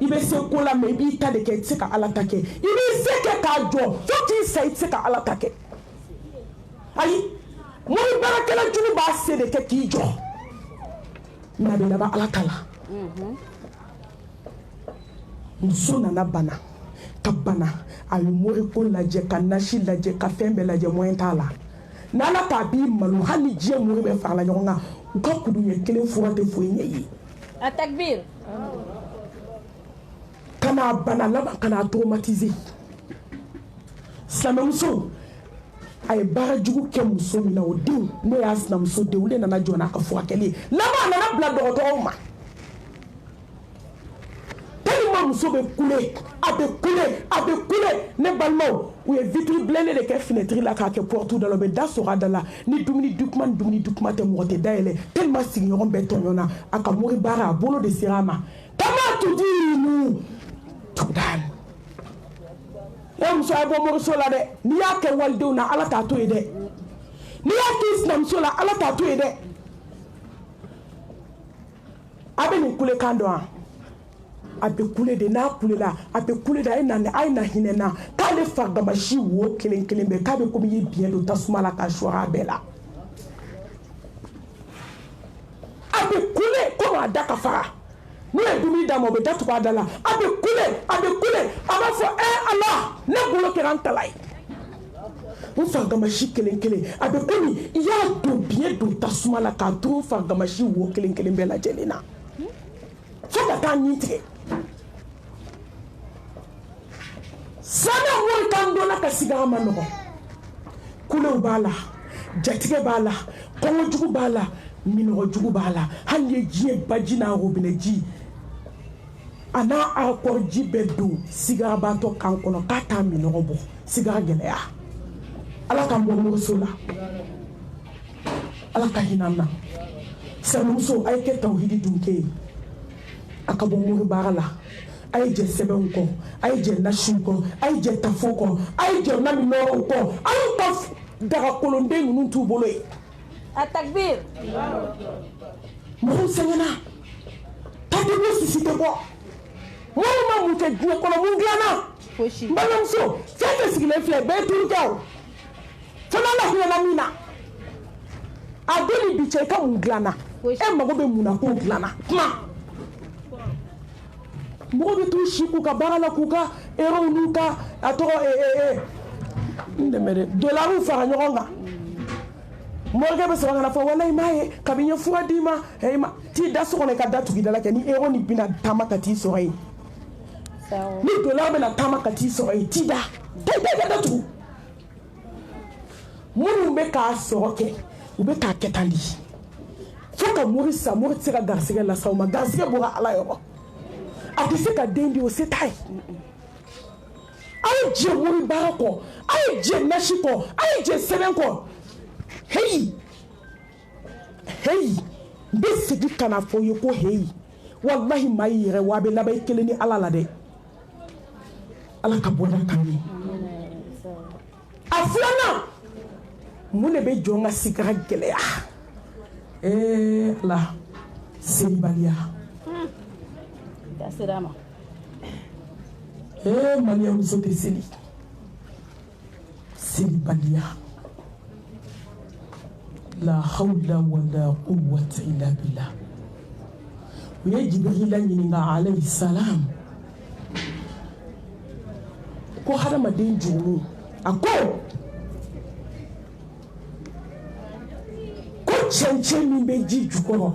i bɛ se ko la mɛ i b'i ta de kɛ i tɛ se ka ala ta kɛ i b'i se kɛ k'a jɔ fo k'i sa i tɛ se ka ala ta kɛ ayi mori baarakɛla jugu b'a se de kɛ k'i jɔ mɛ a bɛ laban ala ta la muso nana bana ka bana a ye moriko lajɛ ka nasi lajɛ ka fɛn bɛɛ lajɛ moyen t'a la n'ala k'a b'i malo hali ni diɲɛ mori bɛ farala ɲɔgɔn kan u ka kudu ɲɛ kelen fura tɛ foyi ɲɛ ye A takbir. kana bana laban kana traumatiser silamɛmuso a ye baara jugu kɛ muso min na o den n'o y'a sinamuso den o de nana jɔ n'a ka furakɛli ye laban a nana bila dɔgɔtɔrɔw ma tellement muso bɛ kule a bɛ kule ne balimaw u ye vitre blindée de kɛ fenêtre la k'a kɛ porte da la u bɛ da sɔgɔ a da la ni dumuni dukuma tɛ mɔgɔ tɛ dayɛlɛ tellement sigiɲɔgɔn bɛɛ tɔɲɔna a ka mori baara a bolo de sera a ma kama tudinu tudan e muso a bɔ moriso la dɛ n'i y'a kɛ walidenw na ala t'a to ye dɛ n'i y'a kɛ sinamuso la ala t'a to ye dɛ a bɛ nin kulekan dɔn wa a bɛ kule de n'a kulela a bɛ kule de a ye na hinɛ na k'ale farigabasi wo kelen kelen bɛɛ k'a bɛ komi i ye biɲɛ don tasuma la k'a sɔrɔ a bɛɛ la a bɛ kule komi a da ka fara n'u ye dumuni d'a ma o bɛ datugu a da la a bɛ kule a b'a fɔ ala ne bolo kɛra n tala ye n farigabasi kelen kelen a bɛ komi i y'a don biɲɛ don tasuma la k'a turu farigabasi wo kelen kelen bɛɛ lajɛlen na fo ka taa ɲi tigɛ sana wari kan donna ka sigara ma nɔgɔ kulew b'a la jatigɛ b'a la kɔngɔjugu b'a la minɔgɔjugu b'a la hali ye diɲɛ baji n'a robinɛji a n'a akɔriji bɛɛ don sigarabaatɔ kan kɔnɔ k'a t'a minɔgɔ bɔ sigara gɛlɛya ala k'an bɔ moriso la ala ka hinɛ an na sinamuso a ye kɛ tawhidi dunke ye a ka bɔ mori baara la a ye jɛ sɛbɛnw kɔ a ye jɛ nasiw kɔ a ye jɛ tafow kɔ a ye jɛ naminɔrɔw kɔ a y'u ka dagakolonden ninnu t'u bolo ye A takbir. mɔgɔw sɛgɛnna tadenko sisi tɛ bɔ mɔgɔw ma mun kɛ diɲɛ kɔnɔ mun dilanna Fosi. n balimamuso fɛn fɛn sigilen filɛ bɛɛ ye turukɛ o fana la hinɛna min na a don ni bi cɛ i ka mun dilanna e mago bɛ mun na k'o dilanna kuma mɔgɔw bɛ t'u si k'u ka baara la k'u ka erreurs n'u ka a tɔgɔ n dɛmɛ dɛ dolariw fara ɲɔgɔn kan morikɛ bɛ sɔrɔ ka na fɔ wala i m'a ye kabi n ye fura d'i ma t'i da so kɔnɔ i ka da tugu i da la kɛ ni erreur ni bɛna taama ka t'i sɔrɔ yen ni dolari bɛna taama ka t'i sɔrɔ yen t'i da taa i ka da tugu minnu bɛ k'a sɔrɔ kɛ u bɛ k'a kɛ tan de fo ka mori sa mori tɛ se ka garisɛgɛ lase aw ma garisɛgɛ bɔra ala yɔrɔ a tɛ se ka den di o se t'a ye a ye jɛ mori baara kɔ a ye jɛ nasi kɔ a ye jɛ sɛbɛn kɔ heyi n bɛ segin ka na fɔ i ye ko heyi walahi maa y'i yɛrɛ wa a bɛ laban i kelen ni ala la dɛ ala ka bɔ n'a kan ye a filanan mun de bɛ jɔn ka sigara gɛlɛya ala selibaliya maliya muso tɛ seli selibaliya la hawla wala quwwata illa billah u ye jibirila ɲininka alayhi salam ko hadamaden jugumu a ko cɛncɛn min bɛ ji jukɔrɔ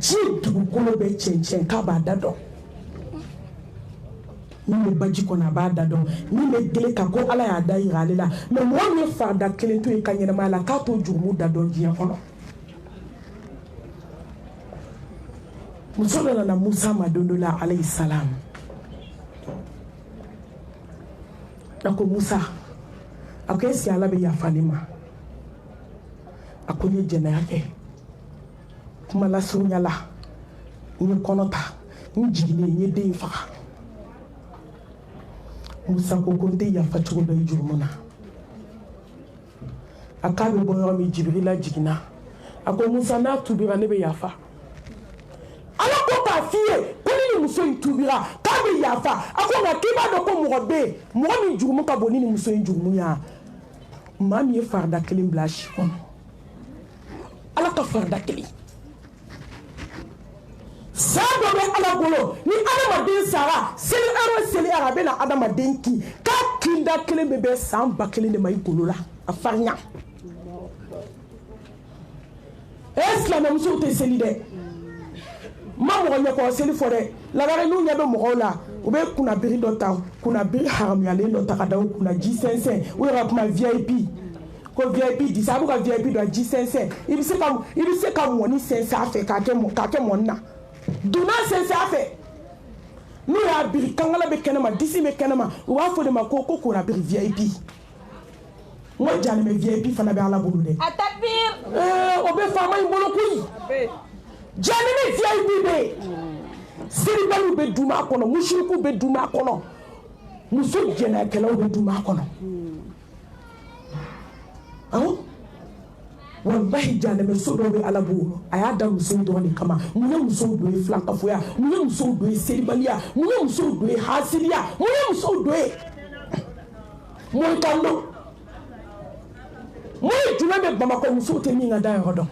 ji dugukolo bɛ cɛncɛn k'a b'a da dɔn min bɛ baji kɔnɔ a b'a da dɔn min bɛ gele kan ko ala y'a da yira ale la mɛ mɔgɔ min ye farida kelen to yen ka ɲɛnamaya la k'a t'o jurumu da dɔn diɲɛ kɔnɔ muso dɔ nana musa ma don dɔ la alayhi salam a ko musa a ko est-ce que ala bɛ yafa ne ma a ko n ye jɛnɛya kɛ kuma lasurunya la n ye kɔnɔ ta n jiginnen n ye den in faga musa ko ko n tɛ yafa cogo dɔ i jurumu na a k'a bɛ bɔ yɔrɔ min jibirila jiginna a ko musa n'a tubira ne bɛ yafa ala ko k'a f'i ye ko ni nin muso in tubira k'a bɛ yafa a ko nka k'i b'a dɔn ko mɔgɔ bɛ yen mɔgɔ min jurumu ka bon ni nin muso in jurumu ye maa min ye farida kelen bila a si kɔnɔ ala ka farida kelen sa do be ala bolo ni adamaden sara seli arabe na adamaden ki ka kinda kelen bebe san ba kelen de mai golola a farnya islam muso te seli de ma mo nya ko seli fore la bare nu nya be mo la o be kuna biri do ta kuna biri haram ya le do ta kada kuna G5 o ra kuma VIP ko VIP di sabu ka VIP do G5 ibi se ka mo ni 500 afe ka ke mo na duna 500 afe nu ya biri kangala be kenema disi be kenema o wa fo de ma ko kuna biri VIP mo jani me VIP fana be ala bulu de Atakbir o be fama imbolo kuyi jani me VIP be siribalu be duma kono mushriku be duma kono muso jena kelaw be duma kono awo wallahi jana me so do be ala bulu aya da muso do ni kama munye muso do e flanka foya munye muso do e siribalia munye muso do e hasilia munye muso do e mo kando moi tu n'as pas ma muso te mi ngada yodo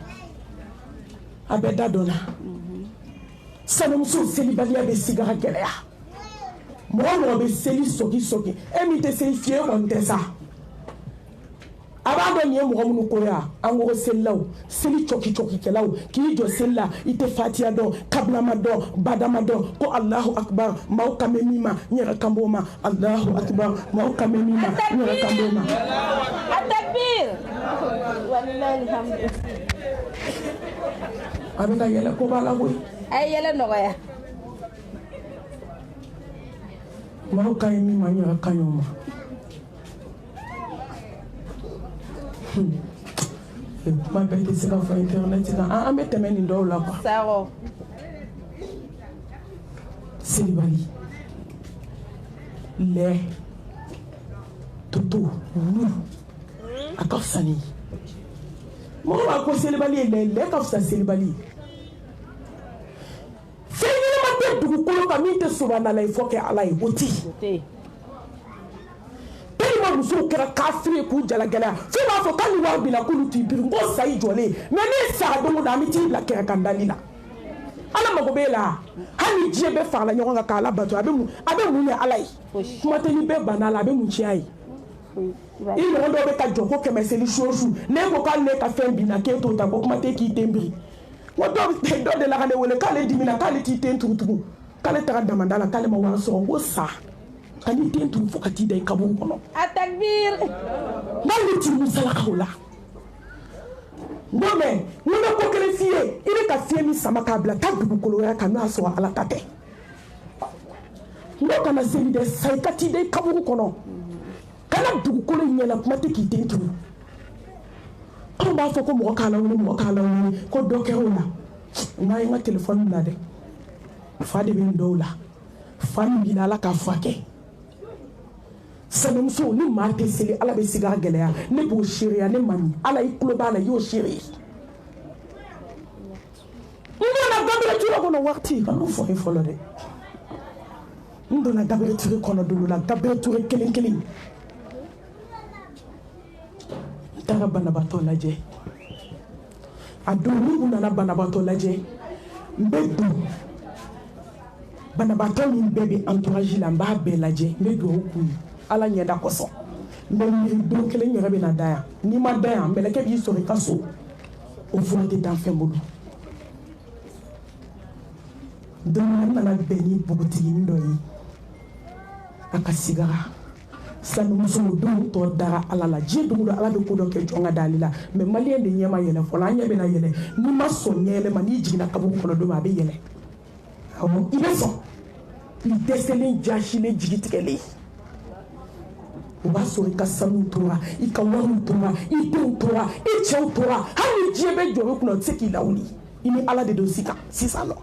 abeda dona sana muso célibataire be sigara gelea mo be seli soki emi te seli fie on te sa abado nye mo mu ko ya ango selaw seli choki kelaw ki jo sella ite fatia do kablama do badama do ko Allahu akbar mauka memima nyera kamboma Allahu akbar mauka memima nyera kamboma Atakbir wallahi alhamdu abenda yele ko bala boy ay yele nogoya mauka memima nyera kanyoma ma bête c'est la fin internet là a mettre men ndo la quoi saro Silibali le toto nu akafsani mo ba ko Silibali le kafsa Silibali fini ma te dugu kolo ka min te subhanallah il faut que Allah y oti muso kera kafiri ku jalagala fi ma fo kan wa bila kulu ti bir ngo sai jole mais ni sa do da mi ti la kera kandalila ala mago be la hani je be fa la nyoga ka kala bato abe mu ne ala yi kuma te ni be banala abe mu chi ai il no do be ka joko ke meseli shosu ne ko kan ne ka fe bi na ke to ta ko kuma te ki tembiri wo do de la kale wole kale dimina kale ti tentu tugu kale ta da mandala kale ma wa so ngo sa kani tentu fokati dai kabon kono Atakbir nani ti musala kaula ngome ngome ko kele fie ile ka fie mi sama ka bla ta dubu kolo ya kanu aso ala tate ndo kana seli de saikati dai kabon kono kana dubu kolo nyela kuma te ki tentu ko ba fo ko mo kala woni ko dokero la ngai nga telephone na de fadi bin dola fami bin ala ka fake sanamso ni ma te seli ala be siga gelea ne bo shiria ne mami ala ikulo bala yo shiri ndona gabere turo kono wakti kanu fo e folo de ndona gabere turo kono dulu la gabere turo kelen tara bana bato laje adu ni una bana bato laje mbedu bana bato ni bebe entourage la mba be laje mbedu okuni ala nyeda koso mbeli do kele nyere be na daya ni ma daya mbele ke bi sori kaso o volonté d'enfant bulu dama na beni buguti ndo yi aka sigara sanu muso do to dara ala la je do ala be ko do ke jonga dalila mais malien de nyema yele fola nyebe na yele ni ma so nyele ma ni jigina kabu ko do ma be yele awo ibe so li desele jashile jigitikele uba sori ka sanu tora I ka waru tora I den tora I chew tora hani jiebe joro kuna tseki lauli ini ala de dosika sisa no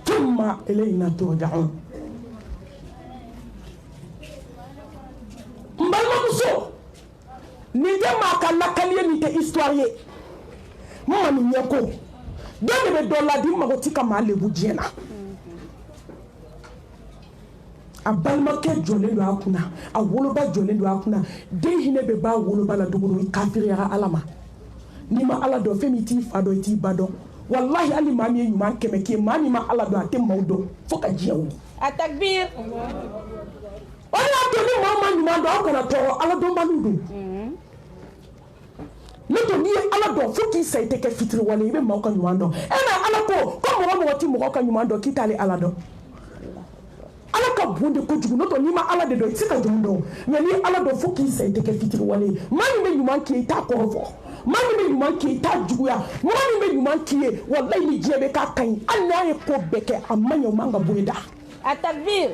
thumma ilayna turja'un mbalma muso ni de ma ka lakaliye ni te histoire ye mama ni nyako don be dola di ma ko tika ma lebu jena a balmakɛ jɔlen do a kunna a woloba jɔlen do a kunna den hinɛ bɛ ba woloba la dogo do kafiriyara ala ma ni ma ala dɔn fɛn min t'i fa dɔn I t'i ba dɔn wallahi ali mami ye ɲuman kɛmɛ k'i ye maa min ma ala dɔn a tɛ maaw dɔn fo ka diɲɛ wuli a takbir o de y'a to ni maa ma ɲuman dɔn aw kana tɔɔrɔ ala dɔnbaliw don ne to n'i ye ala dɔn fo k'i sa i tɛ kɛ fitiriwale i bɛ maaw ka ɲuman dɔn na ala ko mɔgɔ ti mɔgɔ ka ɲuman dɔn k'i t'ale ala dɔn ala ka bon de kojugu n'o tɛ n'i ma ala de dɔn i tɛ se ka jɔn dɔn mais n'i ye ala dɔn fo k'i sa i tɛ kɛ fitiriwale ye maa min bɛ ɲuman k'i ye i t'a kɔrɔ fɔ maa min bɛ ɲuman k'i ye i t'a juguya maa min bɛ ɲuman k'i ye walayi ni diɲɛ bɛ k'a ka ɲi hali n'a ye ko bɛɛ kɛ a man ɲɛ o man ka bɔ i da a takbir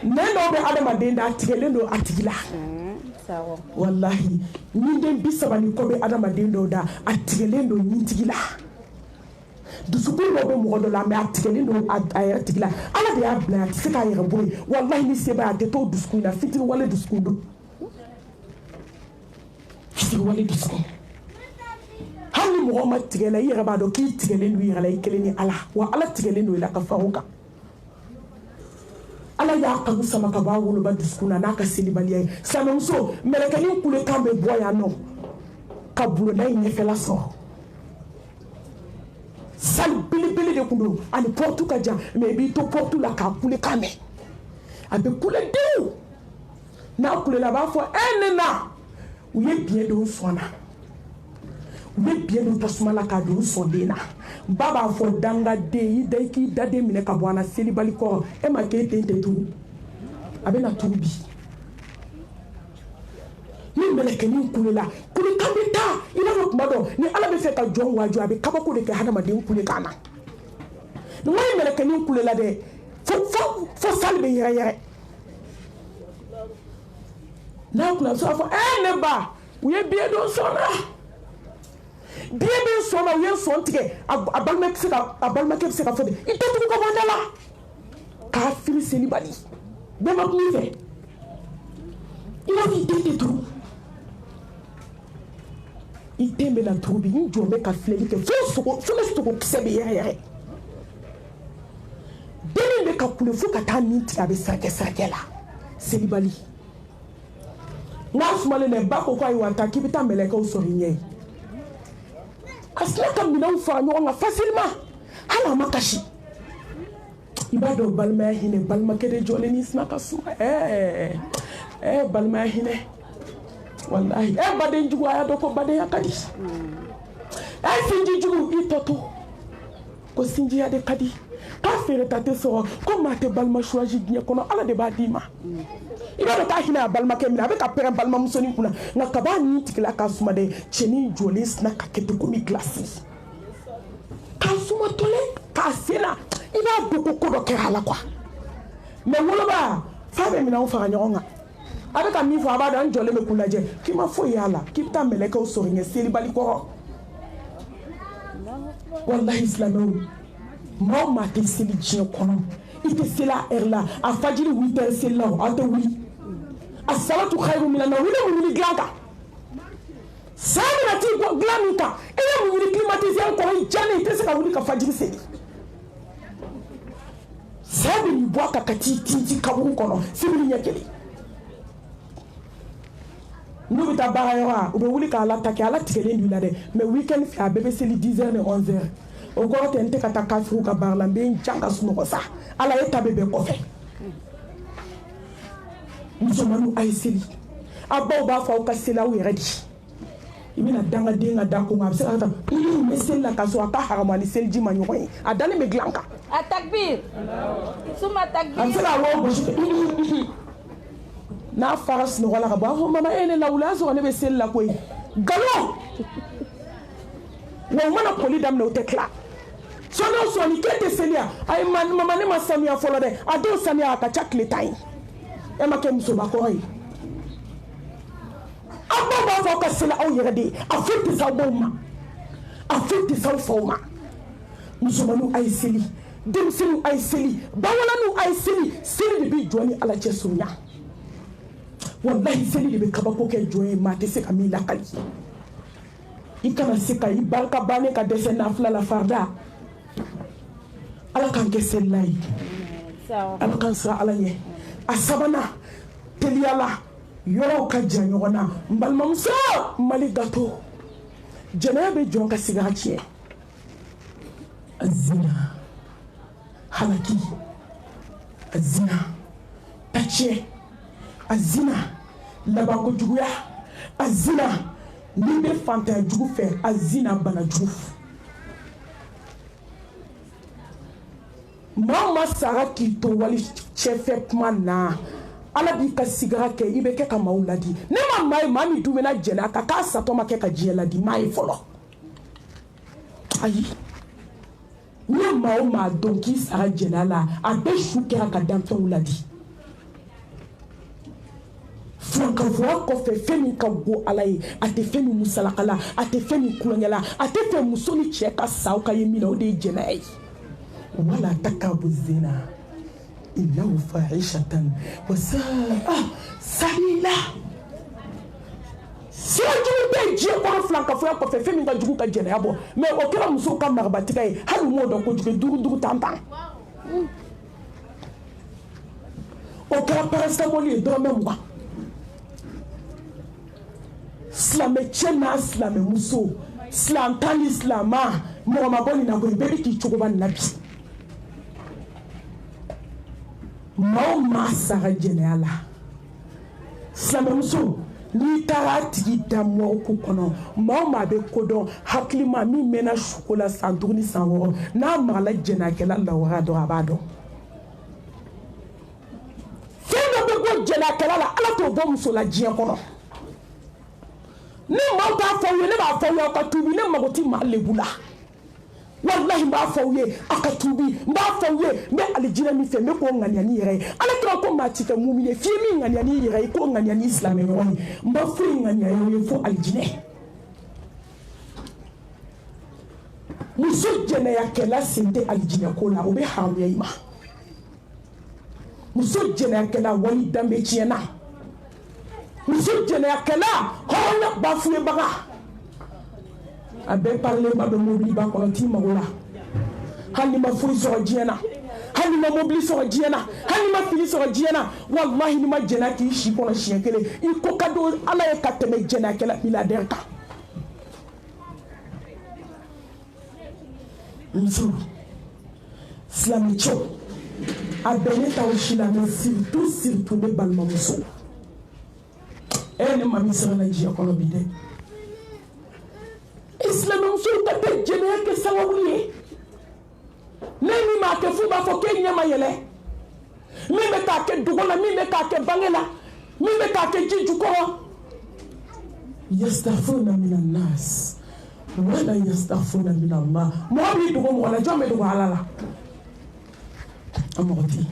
nɛn dɔw bɛ adamaden da a tigɛlen don a tigi la wallahi ni den 30 ni kɔ bɛ adamaden dɔw da a tigɛlen don nin tigi la dusukun dɔw bɛ mɔgɔ dɔ la mais a tigɛlen don a yɛrɛ tigi la ala de y'a bila a tɛ se k'a yɛrɛ bɔ yen wallahi ni se b'a a tɛ to dusukun na fitiriwale dusukun don fitiriwale dusukun hali ni mɔgɔ ma tigɛ la i yɛrɛ b'a dɔn k'i tigɛlen don i yɛrɛ la i kelen ni ala wa ala tigɛlen don i la ka fara o kan ala y'a kanu sama ka bɔ a woloba dusukun na n'a ka selibaliya ye sinamuso mɛlɛkɛnin kulekan bɛ bɔ yan nɔ ka bulonda in ɲɛfɛla sɔrɔ sali belebele de kun don ani pɔrtu ka jan mais i b'i to pɔrtu la k'a kulekan mɛn a bɛ kule dewu n'a kulela a b'a fɔ ne na u ye biɲɛ don sɔn na u bɛ biɲɛ don tasuma la k'a don sɔn den na ba b'a fɔ dangaden i da i k'i daden minɛ ka bɔ an na selibali kɔrɔ e ma k'e den tɛ tugu a bɛ na tugu bi ni mɛlɛkɛnin kulela kulekan bɛ taa i b'a fɔ tuma dɔ ni ala bɛ fɛ ka jɔn waaju a bɛ kabako de kɛ hadamaden kulekan na ni wari mɛlɛkɛnin kulela dɛ fo sali bɛ yɛrɛ n'a kunna so a fɔ ne ba u ye biɲɛ don sɔn na biɲɛ bɛ sɔn na u ye sɔn tigɛ a balimakɛ bɛ se ka fɔ de i tɛ tugu ka bɔ da la k'a fili selibali bɛɛ ma kuma i fɛ i b'a fɔ i den tɛ tugu i den bɛ na tugu bi n jɔn bɛ ka filɛli kɛ fo ne sogokisɛ bɛ yɛrɛ den min bɛ ka kule fo ka taa nin tigɛ a bɛ sarakɛ la selibali n'a sumalen dɛ ba ko ayiwa ta k'i bɛ taa mɛlɛkɛw sɔrɔ i ɲɛ a sina ka minɛnw fara ɲɔgɔn kan facilement hali a ma kasi i b'a dɔn balimaya hinɛ balimakɛ de jɔlen n'i sina ka suma balimaya hinɛ wallahi baden jugu a y'a dɔn ko badenya ka di sinji jugu i tɔ to ko sinjiya de ka di k'a feere ta tɛ sɔrɔ ko maa tɛ balima choisi diɲɛ kɔnɔ ala de b'a d'i ma i b'a dɔn k'a hinɛ a balimakɛ minɛ a bɛ ka pɛrɛn balimamusonin kunna nka kab'a nin tigila k'a suma dɛ cɛnin jɔlen sina ka kɛ ten komi gilasi k'a suma tɔlen k'a sen na i b'a dɔn ko dɔ kɛra a la quoi mais woloba f'a bɛ minɛnw fara ɲɔgɔn kan a bɛ ka min fɔ a b'a dɔn an jɔlen bɛ k'u lajɛ k'i ma foyi y'a la k'i bɛ taa mɛlɛkɛw sɔrɔ ɲɛ selibali kɔrɔ wallahi silamɛw maa o maa tɛ seli diɲɛ kɔnɔ i tɛ seli a heure la a fajiri 8 heures seli la aw tɛ wuli a salatu khairu minan nawm mun wuli dilan kan san bɛna t'i bɔ dilan min kan i bɛ mun wuli climatiseur kɔrɔ i jalen i tɛ se ka wuli ka fajiri seli san bɛ n'i bɔ a kan ka t'i tinti kaburu kɔnɔ sibiri ɲɛ kelen n'u bɛ taa baarayɔrɔ u bɛ wuli k'a la ta kɛ ala tigɛlen d'u la dɛ mais weekend fɛ a bɛɛ bɛ seli 10 heures ni 11 heures o kɔrɔ tɛ n tɛ ka taa kafiriw ka baara la n bɛ n jan ka sunɔgɔ sa ala e ta bɛ bɛn kɔfɛ musomaninw a ye seli a baw b'a fɔ aw ka seli aw yɛrɛ de i bɛna dangaden ka da ko nka a bɛ se ka taa n bɛ seli la ka sɔrɔ a ka haramu ani seliji ma ɲɔgɔn ye a dalen bɛ dilan kan a takbir suma takbir a bɛ se k'a wɔ gosi n'a fara sunɔgɔ la ka bɔ a fɔ mama e ne la wula y'a sɔrɔ ne bɛ seli la koyi nkalon wa u mana koli daminɛ u tɛ tila sɔni o sɔni k'e tɛ seli yan ayi mama ne ma sanuya fɔlɔ dɛ a dɔw sanuya a ka ca tile 10 ye e ma kɛ musobakɔrɔ ye aw baw b'a fɔ aw ka seli aw yɛrɛ de ye a foyi tɛ s'aw baw ma a foyi tɛ s'aw faw ma musomaninw a ye seli denmisɛnninw a ye seli bawolaniw a ye seli de bɛ jɔn ni ala cɛ surunya wallahi seli de bɛ kabako kɛ jɔn ye maa tɛ se ka min lakali i kana se ka i barika bannen ka dɛsɛ nafila la farida ala k'an kɛ selila ye ala k'an siran ala ɲɛ a sabanan teliya la yɔrɔw ka jan ɲɔgɔn na n balimamuso mali gato jɛnɛya bɛ jɔn ka sigara tiɲɛ a zina halaki a zina ta tiɲɛ a zina labanko juguya a zina n'i bɛ fantanya jugu fɛ a zina bana jugu maa ma sara k'i to wali cɛfɛ kuma na ala b'i ka sigara kɛ i bɛ kɛ ka maaw ladi ne ma maa ye maa min dun bɛna jɛnɛ a kan k'a satɔ ma kɛ ka diɲɛ ladi maa ye fɔlɔ ayi ne maa o maa dɔn k'i sara jɛnɛ la a bɛɛ su kɛra ka danfɛnw ladi filankafɔya kɔfɛ fɛn min ka go ala ye a tɛ fɛn min musalaka la a tɛ fɛn min kulonkɛ la a tɛ fɛn muso ni cɛ ka sa ka ye min na o de ye jɛnɛya ye wala takabu zina innahu fahishatan wa sa'a sabila sirajugu bɛ diɲɛ kɔnɔ filankafɔya kɔfɛ fɛn min ka jugu ka jɛnɛya bɔ mɛ o kɛra musow ka marabatigɛ ye hali m'o dɔn kojugu duuru tan o kɛra paracetamol ye dɔrɔmɛ 20 silamɛ cɛ n'a silamɛ muso silantan ni silama mɔgɔ ma bɔ nin na koyi bɛɛ bɛ k'i cogoba nin na bi maa o maa sara jɛnɛya la silamɛ muso n'i taara a tigi da mɔgɔko kɔnɔ maa o maa bɛ kodɔn hakilima min mɛnna suko la san 5 ni san 6 n'a magala jɛnɛyakɛla lawara dɔn a b'a dɔn fɛn dɔ bɛ bɔ jɛnɛyakɛla la ala t'o bɔ muso la diɲɛ kɔnɔ ne maaw t'a fɔ aw ye ne b'a fɔ aw ye aw ka tuubi ne mago tɛ maa lebu la wallahi n b'a fɔ aw ye a ka tuubi n b'a fɔ aw ye n bɛ alijinɛ min fɛ n bɛ k'o ŋaniya n'i yɛrɛ ye ala kira ko maa ti kɛ mumini ye f'i ye min ŋaniya n'i yɛrɛ ye k'o ŋaniya n'i silamɛ ɲɔgɔn ye n b'a foyi ŋaniya aw ye fo alijinɛ muso jɛnɛyakɛla sen tɛ alijinɛ ko la o bɛ haramuya i ma muso jɛnɛyakɛla wali danbe tiɲɛna muso jɛnɛyakɛla hɔrɔnya bafuyebaga a bɛɛ parilen ba bɛ mobili ba kɔnɔ t'i mago la hali ni ma foyi sɔrɔ diɲɛ na hali ni ma mobili sɔrɔ diɲɛ na hali ni ma fini sɔrɔ diɲɛ na walahi ni ma jɛnɛya k'i si kɔnɔ siɲɛ kelen i ko ka don ala ye ka tɛmɛ jɛnɛyakɛla milliardaire kan muso silamɛcɛw a bɛnnen t'aw si la mais surtout ne balimamuso ne mami sirana diɲɛ kɔnɔ bi dɛ silamɛmusow ka tɛ jɛnɛya kɛ sababu ye ne min m'a kɛ f'u b'a fɔ k'e ɲɛ ma yɛlɛ min bɛ k'a kɛ dogo la min bɛ k'a kɛ bange la min bɛ k'a kɛ ji jukɔrɔ yastaghfiruna minan nas wala yastaghfiruna min Allah mɔgɔ b'i dogo mɔgɔ la jɔn bɛ dogo ala la a mɔgɔ tɛ yen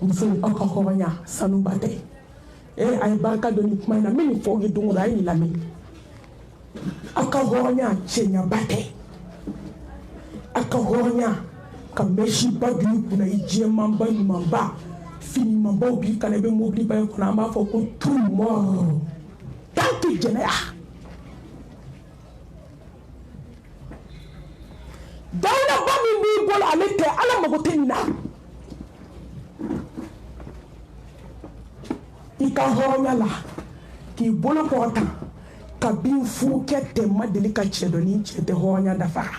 muso aw ka hɔrɔnya sanuba tɛ a ye barika dɔ ni kuma in na min nin fɔ aw ye don o don a ye nin lamɛn a ka hɔrɔnya cɛɲaba tɛ a ka hɔrɔnya ka mɛsiba don i kunna i jɛmanba ɲumanba finimanbaw b'i kan i bɛ mobiliba in kɔnɔ an b'a fɔ ko tout mort tant que jɛnɛya dawulaba min b'i bolo ale tɛ ala mago tɛ nin na i ka hɔrɔnya la k'i bolo kɔrɔta ka bin furukɛ tɛ ma deli ka cɛ dɔ ni cɛ tɛ hɔrɔnya dafara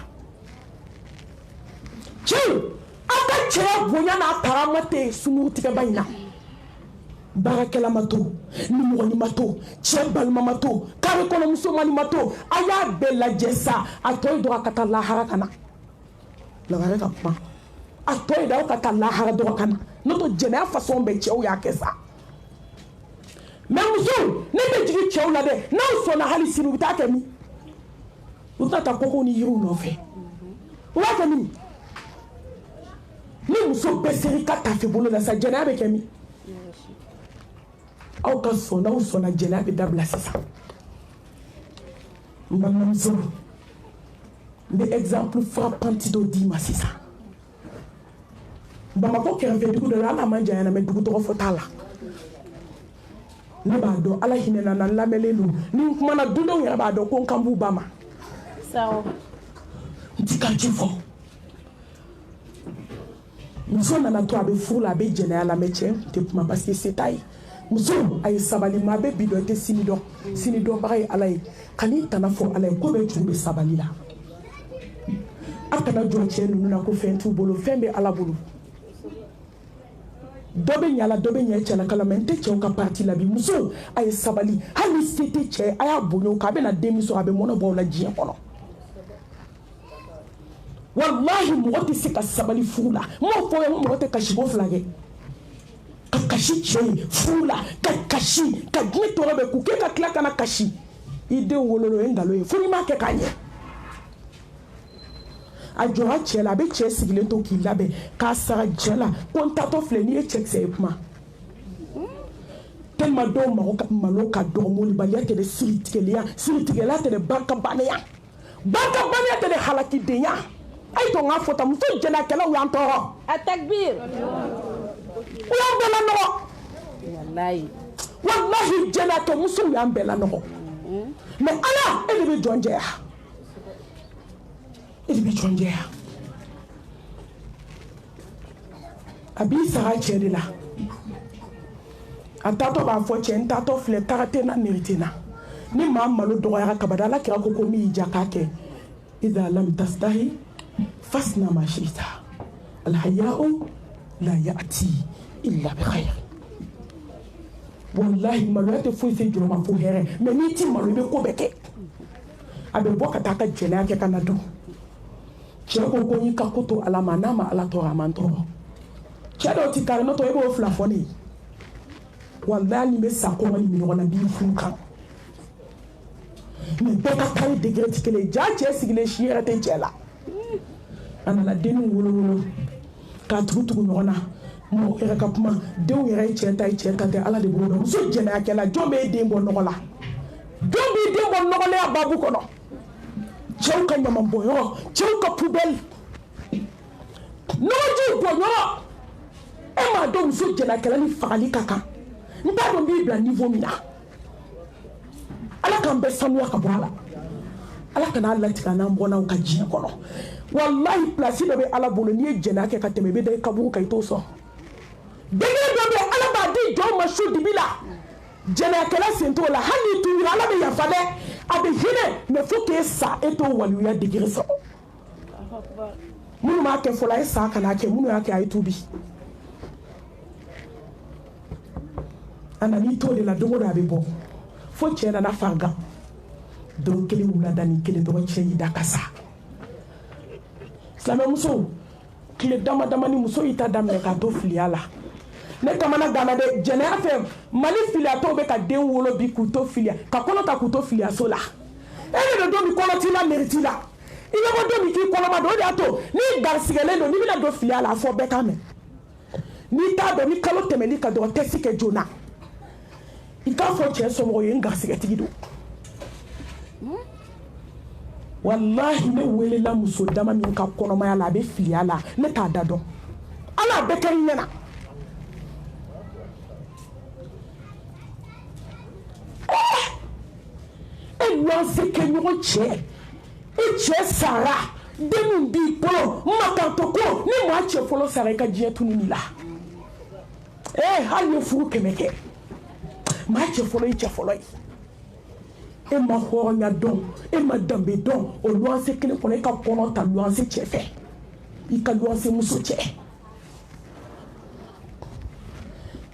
cɛ a ka cɛya bonya n'a tarama tɛ sunkurutigɛba in na baarakɛla ma to nimɔgɔni ma to cɛ balima ma to kare kɔnɔ musomani ma to a y'a bɛɛ lajɛ sa a tɔ ye dɔrɔn a ka taa lahara ka na lagare ka kuma a tɔ ye dɔrɔn ka taa lahara dɔrɔn ka na n'o tɛ jɛnɛya fasɔn bɛɛ cɛw y'a kɛ sa mɛ musow ne bɛ jigin cɛw la dɛ n'aw sɔnna hali sini u bɛ taa kɛ min u bɛ taa kɔkɔw ni yiriw nɔfɛ u b'a kɛ min ni muso bɛɛ seri ka tafe bolo la sa jɛnɛya bɛ kɛ min aw ka sɔn n'aw sɔnna jɛnɛya bɛ dabila sisan n balimamuso n bɛ exemple frappante dɔ d'i ma sisan bamakɔ kɛrɛfɛ dugu dɔ la hali a man janya na mɛ dugu tɔgɔ fɔ t'a la ne b'a dɔn ala hinɛ na n lamɛnlen don ni n kumana dudenw yɛrɛ b'a dɔn ko n kan b'u ba ma n ti ka ci fɔ muso nana to a bɛ furu la a bɛ jɛnɛya la mɛ cɛ tɛ kuma parce que se t'a ye muso ay sabali ma be bido te sinido bagay alay kani tanafo alay ko be jumbe sabali la akana jonche nunu na ko fentu bolo fembe ala bolo dobe nyala dobe nyeche la kala mente che ka parti la bi muso ay sabali hali sete che aya bonyo ka be na demiso abe mono bo la jien kono wallahi mo ti sika sabali fula mo fo mo te kashibo flage kashi che fula kashi ka gneto robe ku ke ka klaka na kashi ide wololo engalo e funi ma ke kanye a jora chela be che sigile to ki labe ka sara jela kontato fleni e check se kuma tellement do maloka do moli balia te de siritigelia te de banka bania te de halaki denya ay to nga fota mu to jena kala wi antoro Atakbir. Wi ambela no Wallahi. jena to musu wi ambela no mais ala ele be jonje abi sara chede la antato ba fo chen tato fle karate na meritina ni ma malo do ya kabada la kira ko mi jakake idha lam tastahi fasna ma shita al haya'u la ya'ti illa bi khair wallahi malo te fo se juro ma fo here mais ni ti malo be ko beke abe boka taka jena ke kanado cheko ko ni kakoto ala manama ala to ramantoro chedo ti karno to ebo flafoni wallahi me sako mani mi ngona bi funka me beka kay degré tikele jache sigile shiere te chela ana la denu wolo ka trutu ngona mo era kapma de were chenta te ala de bodo so jena akela jombe de mbo nogola jombe de mbo nogole ababu kono cheuka nyama mboyo cheuka poubelle noji boyo ma do so jena kala ni fagali kaka nta do bi bla niveau mina ala kan be sanu ka bala ala kana ala tika na mbona ka jiya kono wallahi place do be ala bolo ni jena ke ka teme be de kaburu kay to so dege do be ala ba di jo ma shu dibila jena kala sento la hani tu ala be ya fade abe hine me fuke sa eto walu ya digiri so munu ma ke fola sa kana ke munu ya ke ay tubi ana ni to de la dogo da be bo fo chena na farga don kele wula dani kele do cheyi da kasa slame muso kile dama ni muso ita damne ka to filiala ne kamana gana de jene afem mali filia to be ka den wolo bi ku to filia ka kono ta ku to filia sola ele do mi kono ti la meriti la ile mo do mi ki kono ma do ya to ni garsigele do ni bi na do filia la fo be kame ni ta do ni kalo temeli ka do tesike jona ika fo che so mo yin garsige tigido wallahi ne wele la muso dama min ka kono ma ya la be filia la ne ta dado ala be kan yana lancer que nous tient et tient Sarah denu bi polo makantoko ni mo ache folo Sarah ka je tuni la hali fu kemeke ma ache folo iche folo e ma ho nya don e ma dambe don o lancer que ko ka kono ta lancer chefe i ka lancer muso che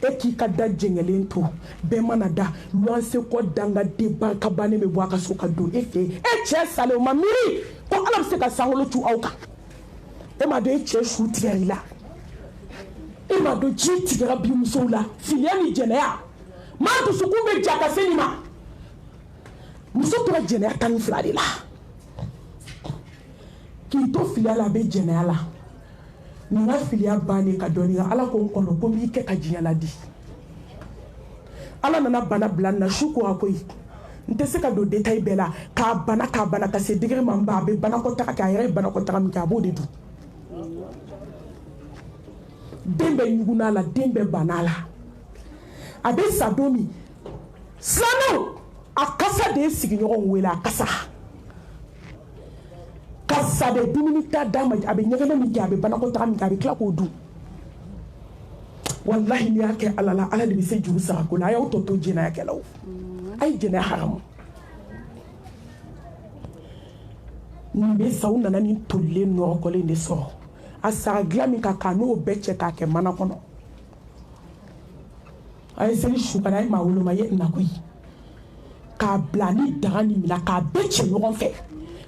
e ki ka da jengelen to be manada luanse ko danga de banka bane me bwa ka so ka do e fe e che sale o mamiri ko alam se ka sangolo tu auka e ma do e che shu tigari la e ma do ji tigara bi muso la filiani jenea ma do su kumbe jaka senima muso to jenea tan fladi la ki to filiala be jenea la nina filia bani ka doni ala ko kono ko mi ke ka jinyala di ala nana bana blanna shuko akoy nte se ka do detail bela ka bana ka se digre mamba be bana ko taka ka yere bana ko taka mi ka bo de du dembe yuguna la dembe banala abe sadomi slano akasa de sigi nyogon wela akasa kasa de dumuni ta dama abe nyegele mi jabe bana ko ta mi jabe kla ko du wallahi ni yake alala ala de bise juru sara ko la ya to jena yake law ay jena haram ni be sauna nani tolle no ko le ne so asara glami ka kanu beche ka ke mana kono ay seli shukana ma wolo ma ye na ko yi ka blani dagani mina ka beche no fe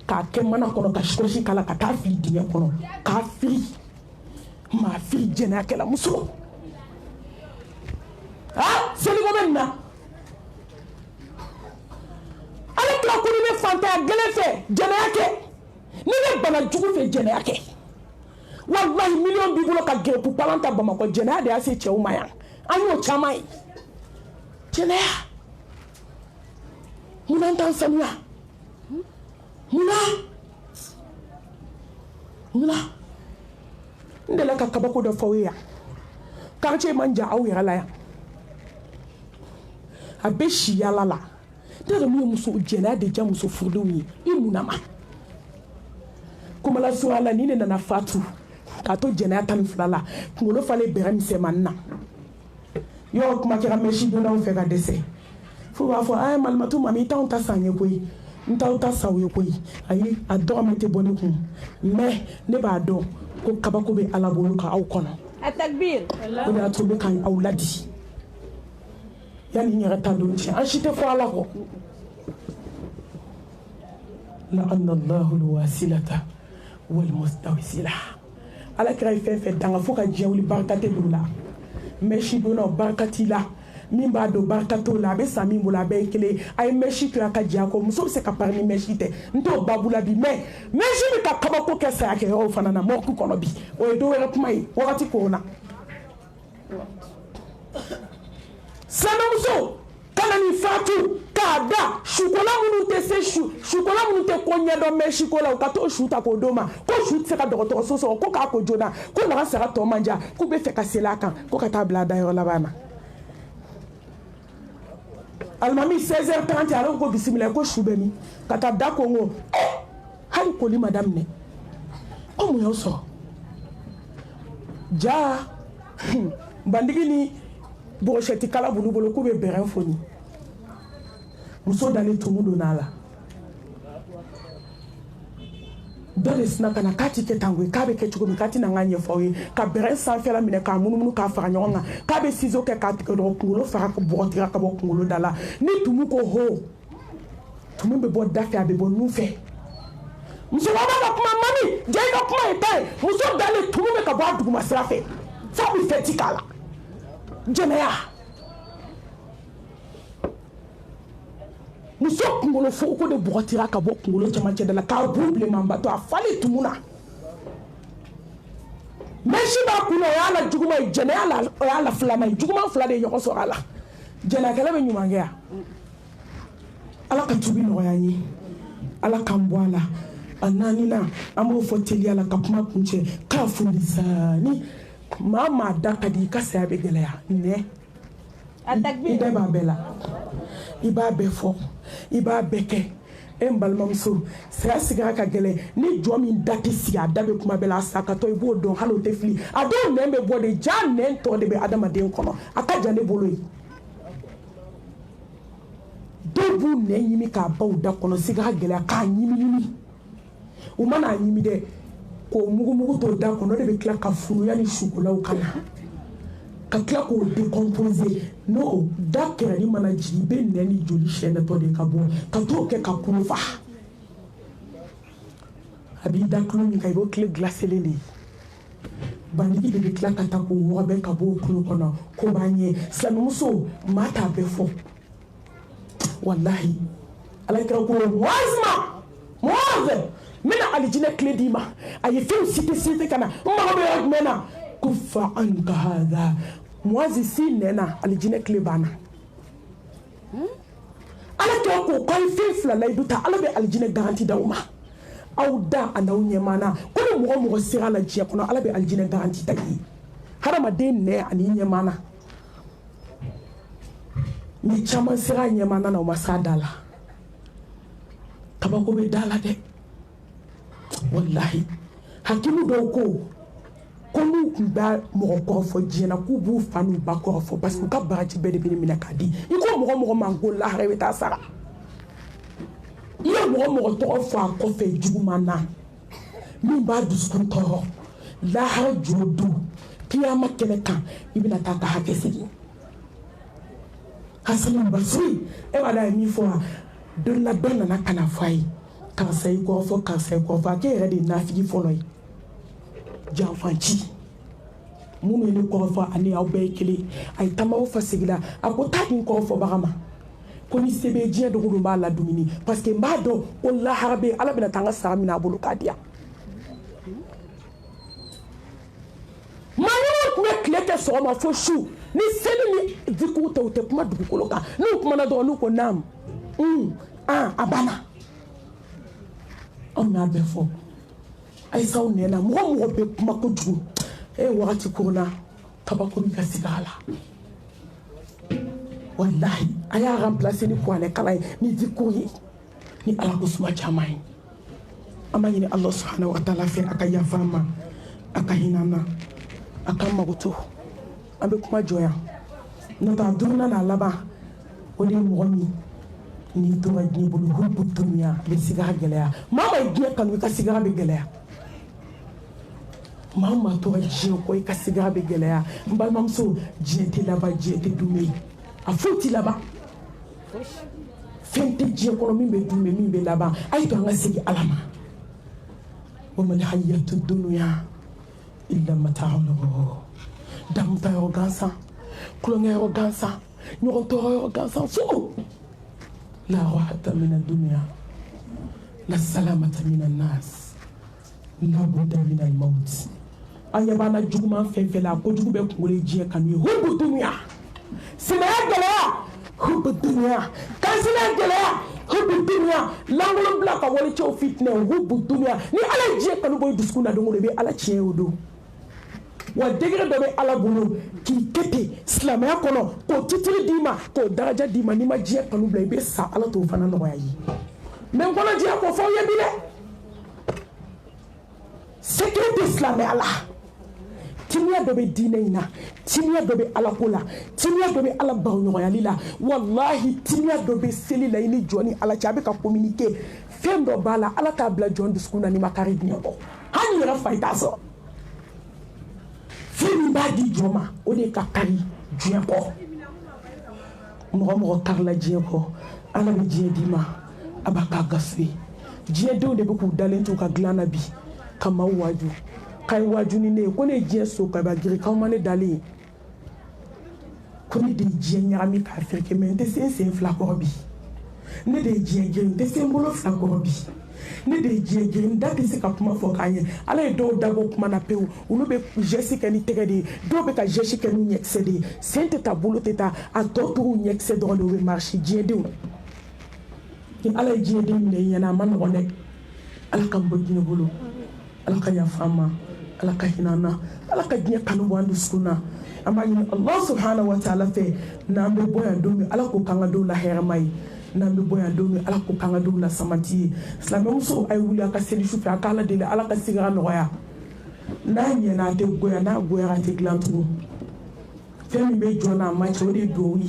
ka ke mana kono ka shikoshi kala ka ta fili dinya kono ka fili ma fili jena yake la muso ah seli ko benna ala kila ko ni fanta gele fe jena yake ni ne bana jugu fe jena yake wallahi million bi bolo ka gere pour palanta Bamako jena de ase che umaya anyo chamai jena muna Tanzania muna ndela ka kabako do fawiya kanche manja awu yala ya abeshi yala la dara mu muso jena de ja muso furduwi imunama kuma la suala ni ne na fatu ka to jena tan flala ngolo fale beram se manna yo kuma kira meshi do na fe ka dese fu ba fo ay malmatu mami ta on ta sanye koyi nta on ta sawo koyi ayi adoro mete boni kun mais ne ba do ko kabako be ala bolu ka aw kono التكبير ko da to be kan awladi yani nyara ta do ci anchite fo ala ko la anna allah alwasilata wal mustawisila ala kray fe danga fo ka jewli barkate dula meshi do no barkati la min ba do barkato la be sami mula be kele ay meshi to ka jako muso se ka parmi meshi te nto babula bi me meshi mi ka kabako ke sa ke o fana na mo ku kono bi o do wera kuma yi wakati ko na sana muso kana ni fatu kada shukola munu te se shukola munu te konya do meshi ko la ka to shuta ko doma ko shut se ka dogoto so ko ka ko jona ko na sera to manja ko be fe ka selaka ko ka tabla da yo la bana almami 16h30 alors ko bismillah ko shubemi kata da kongo hali ko li madame ne o mo yoso ja bandigi ni brochette kala bulu bolo ko be berin foni muso dale tumudo nala dole sina kana kati ke tangwe kabe ke chugo mikati na nganye foyi ka berin san fela mine ka munumunu ka fara nyonga kabe sizo ke kati ke do kungulo fara ko botira ka bo kungulo dala ni tumu ko ho tumu be bo dafi abe bo nufe muso baba kuma mami jey do kuma etai muso dale tumu be ka bo adugu masrafe fa bi fetikala jenea muso kungolo fo ko de botira ka bo kungolo chama chedala ka buble mamba to afali tumuna meshi ba kuno yala juguma jene yala flama juguma flade yoko so ala jena kala be nyuma ngea ala ka tubi no yanyi ala kambwala anani na amo foteli ala kapuma kunche ka fundisani mama daka di kasa be gelaya ne التكبير iba bela iba befo iba beke embalmamso sera sigara ka gele ni jomi dati si adabe kuma bela sakato ibo don halo tefli ado nembe bode jan nen to de be adama den kono aka jane boloyi dobu ne yimi ka baw da kono sigara gele ka yimi o mana yimi de ko mugu to da kono de be kla ka furu yani shukula kana ka kila ko décomposer no dakera ni mana jibe neni joli chaîne to de kabo ka to ke ka kufa abi daklu ni kay bo clé glacé leli bandi de kila ka ta ko wo be ka bo kulu kono ko banye slamuso mata be fo wallahi alakira ko wazma moze mina alijina clé dima ay fi cité kana ma be mena kufa anka hada mwazi si nena alijine klebana ala to ko koy fifla lay duta ala be alijine garanti dawma awda anawnya mana ko mo sira la jiya kono ala be alijine garanti tagi harama den ne ani nyemana ni chama sira nyemana na masadala tabako be dala de wallahi hakimu do ko n'u tun bɛ mɔgɔ kɔrɔ fɔ diɲɛ na k'u b'u fa n'u ba kɔrɔ fɔ parce que u ka baraji bɛɛ de bɛ minɛ k'a di i ko mɔgɔ man ko lahara i bɛ taa sara i ye mɔgɔ tɔgɔ fɔ a kɔfɛ juguman na min b'a dusukun tɔɔrɔ lahara juru don kiyama kɛnɛ kan i bɛna taa ka hakɛ segin Hassan Basri e b'a dɔn a ye min fɔ wa don la dɔ nana ka na fɔ a ye karisa i kɔrɔ fɔ karisa i kɔrɔ fɔ a k'e yɛrɛ de ye nafigi fɔlɔ ye janfanci minnu ye ne kɔrɔ fɔ ani aw bɛɛ ye kelen a ye tamaw fa segin a ko taa di n kɔrɔ fɔbaga ma ko ni se bɛ diɲɛ dogo don b'a la dumuni parce que n b'a dɔn ko lahara bɛ ala bɛna taa n ka sara minɛ a bolo k'a di yan maa minnu tun bɛ tile kɛ sɔgɔma fo su ni seli ni zikuru tɛ u tɛ kuma dugukolo kan n'u kumana dɔrɔn n'u ko naam a banna anw y'a bɛɛ fɔ ayisaw nɛna mɔgɔ bɛ kuma kojugu wagati kuruna kabakuru ka sigi a la wallahi a y'a remplacer ni kuranɛ kalan ye ni zikuru ye ni ala ko suma caman ye an b'a ɲini Allah subhanahu wa ta'ala fɛ a ka yafa an ma a ka hinɛ an na a ka mago to an bɛ kuma jɔ yan n'o tɛ a duurunan n'a laban o de ye mɔgɔ min n'i tora diɲɛ bolo hubu dunuya a bɛ sigara gɛlɛya maa ma ye diɲɛ kanu i ka sigara bɛ gɛlɛya maa ma tora diɲɛ kɔ i ka sigara bɛ gɛlɛya n balimamuso diɲɛ tɛ laban diɲɛ tɛ dunbe a foyi tɛ laban fɛn tɛ diɲɛ kɔnɔ min bɛ dunbe min bɛ laban a ye to an ka segin ala ma wa mal hayatu dunya illa mata'ul ghurur damuta yɔrɔ gansan kulonkɛ yɔrɔ gansan ɲɔgɔn tɔɔrɔ yɔrɔ gansan fo la rahata min ad-dunya la salamata min an-nas la budda min al-maut an ɲɛ b'an na juguman fɛn fɛn la ko jugu bɛ kunkolo diɲɛ kanu ye hubu dunya sinaya gɛlɛya hubu dunya kansinaya gɛlɛya hubu dunya lankolon bila ka walicɛw fitinɛ hubu dunya ni ala ye diɲɛ kanu bɔ i dusukun na don o don i bɛ ala tiɲɛ o don wa degré dɔ bɛ ala bolo k'i kɛ ten silamɛya kɔnɔ k'o titiri d'i ma k'o daraja d'i ma n'i ma diɲɛ kanu bila i bɛ sa ala t'o fana nɔgɔya ye mɛ n kɔnɔ diɲɛ ko fɔ aw ye bi dɛ secret tɛ silamɛya la timiya dɔ bɛ diinɛ in na timiya dɔ bɛ ala ko la timiya dɔ bɛ ala baɲɔgɔnyali la walahi timiya dɔ bɛ seli la i ni jɔn ni ala cɛ a bɛ ka communiquer fɛn dɔ b'a la ala t'a bila jɔn dusukun na n'i ma kari diɲɛ kɔ hali yɛrɛ fa i t'a sɔrɔ fɛn min b'a di jɔn ma o de ka kari diɲɛ kɔ mɔgɔ karila diɲɛ kɔ ala bɛ diɲɛ d'i ma a b'a k'a gafe diɲɛ denw de bɛ k'u dalen to u ka dilan na bi ka maaw waaju k'a ye waaju ni ne ye ko ne ye diɲɛ so ka ba giri k'aw ma ne dalen ko ne de ye diɲɛ ɲagami k'a fereke mɛ n tɛ se n sen fila kɔrɔ bi ne de ye diɲɛ girin n tɛ se n bolo fila kɔrɔ bi ne de ye diɲɛ girin n da tɛ se ka kuma fɔ k'a ɲɛ ala ye dɔw dabɔ kuma na pewu olu bɛ geste kɛ ni tɛgɛ de ye dɔw bɛ ka geste kɛ n'u ɲɛkisɛ de ye sen tɛ taa bolo tɛ taa a tɔ tora u ɲɛkisɛ dɔrɔn de u bɛ marcher diɲɛ denw ni ala ye diɲɛ den minɛ i ɲɛna a ma nɔgɔn dɛ ala k'an bɔ diɲɛ bolo ala ka yafa an ma ala ka hinɛ an na ala ka diɲɛ kanu bɔ an dusukun na an b'a ɲini Allah subhanahu wa ta'ala fɛ n'an bɛ bɔ yan don min ala k'o k'an ka don la hɛrɛma ye n'an bɛ bɔ yan don min ala k'o k'an ka don la samati ye silamɛmuso a ye wuli a ka seli su fɛ a k'ala deli ala ka sigara nɔgɔya n'a ɲɛna a tɛ goya n'a goyara a tɛ dilan tugun fɛn min bɛ jɔn na a ma cɛ o de ye duwawu ye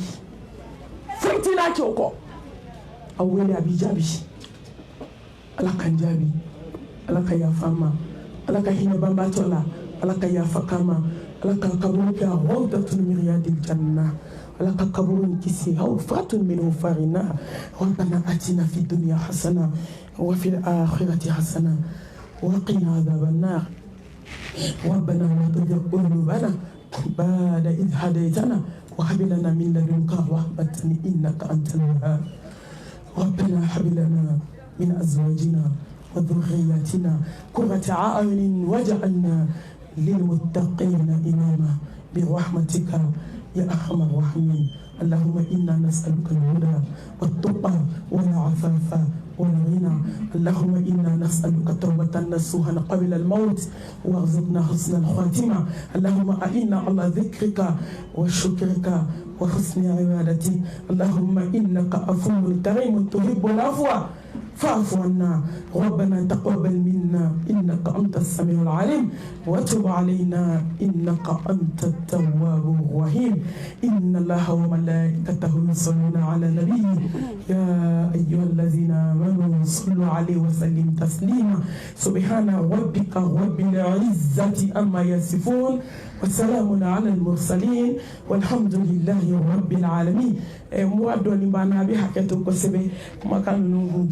fɛn t'i n'a cɛ o kɔ a wele a b'i jaabi ala k'an jaabi ala ka yafa an ma ala ka hinɛ banbatɔ la ala ka yafa k'an ma ala ka kaburu kɛ rawdatun min riyadil janna ala ka kaburu in kisi hawfatun min hufarina rabbana atina fid dunya hasana wa fil akhirati hasana wa qina adhaban nar ربنا لا تزغ قلوبنا بعد إذ هديتنا وهب لنا من لدنك رحمة إنك أنت الوهاب ربنا هب لنا من أزواجنا وذرياتنا قرة أعين واجعلنا للمتقين إماما برحمتك يا أرحم الراحمين اللهم إنا نسألك الهدى والتقى والعفاف والغنى اللهم إنا نسألك توبة نصوحا قبل الموت وارزقنا حسن الخاتمة اللهم أعنا على ذكرك وشكرك وحسن عبادتك اللهم إنك عفو كريم تحب العفو فاعف عنا ربنا تقبل منا إنك أنت السميع العليم وتب علينا إنك أنت التواب الرحيم إن الله وملائكته يصلون على النبي يا أيها الذين آمنوا صلوا عليه وسلم تسليما سبحان ربك رب العزة أما يصفون وسلام على المرسلين والحمد لله رب العالمين مو أدوني بانا بحكيتو كسبه كما كانوا نقول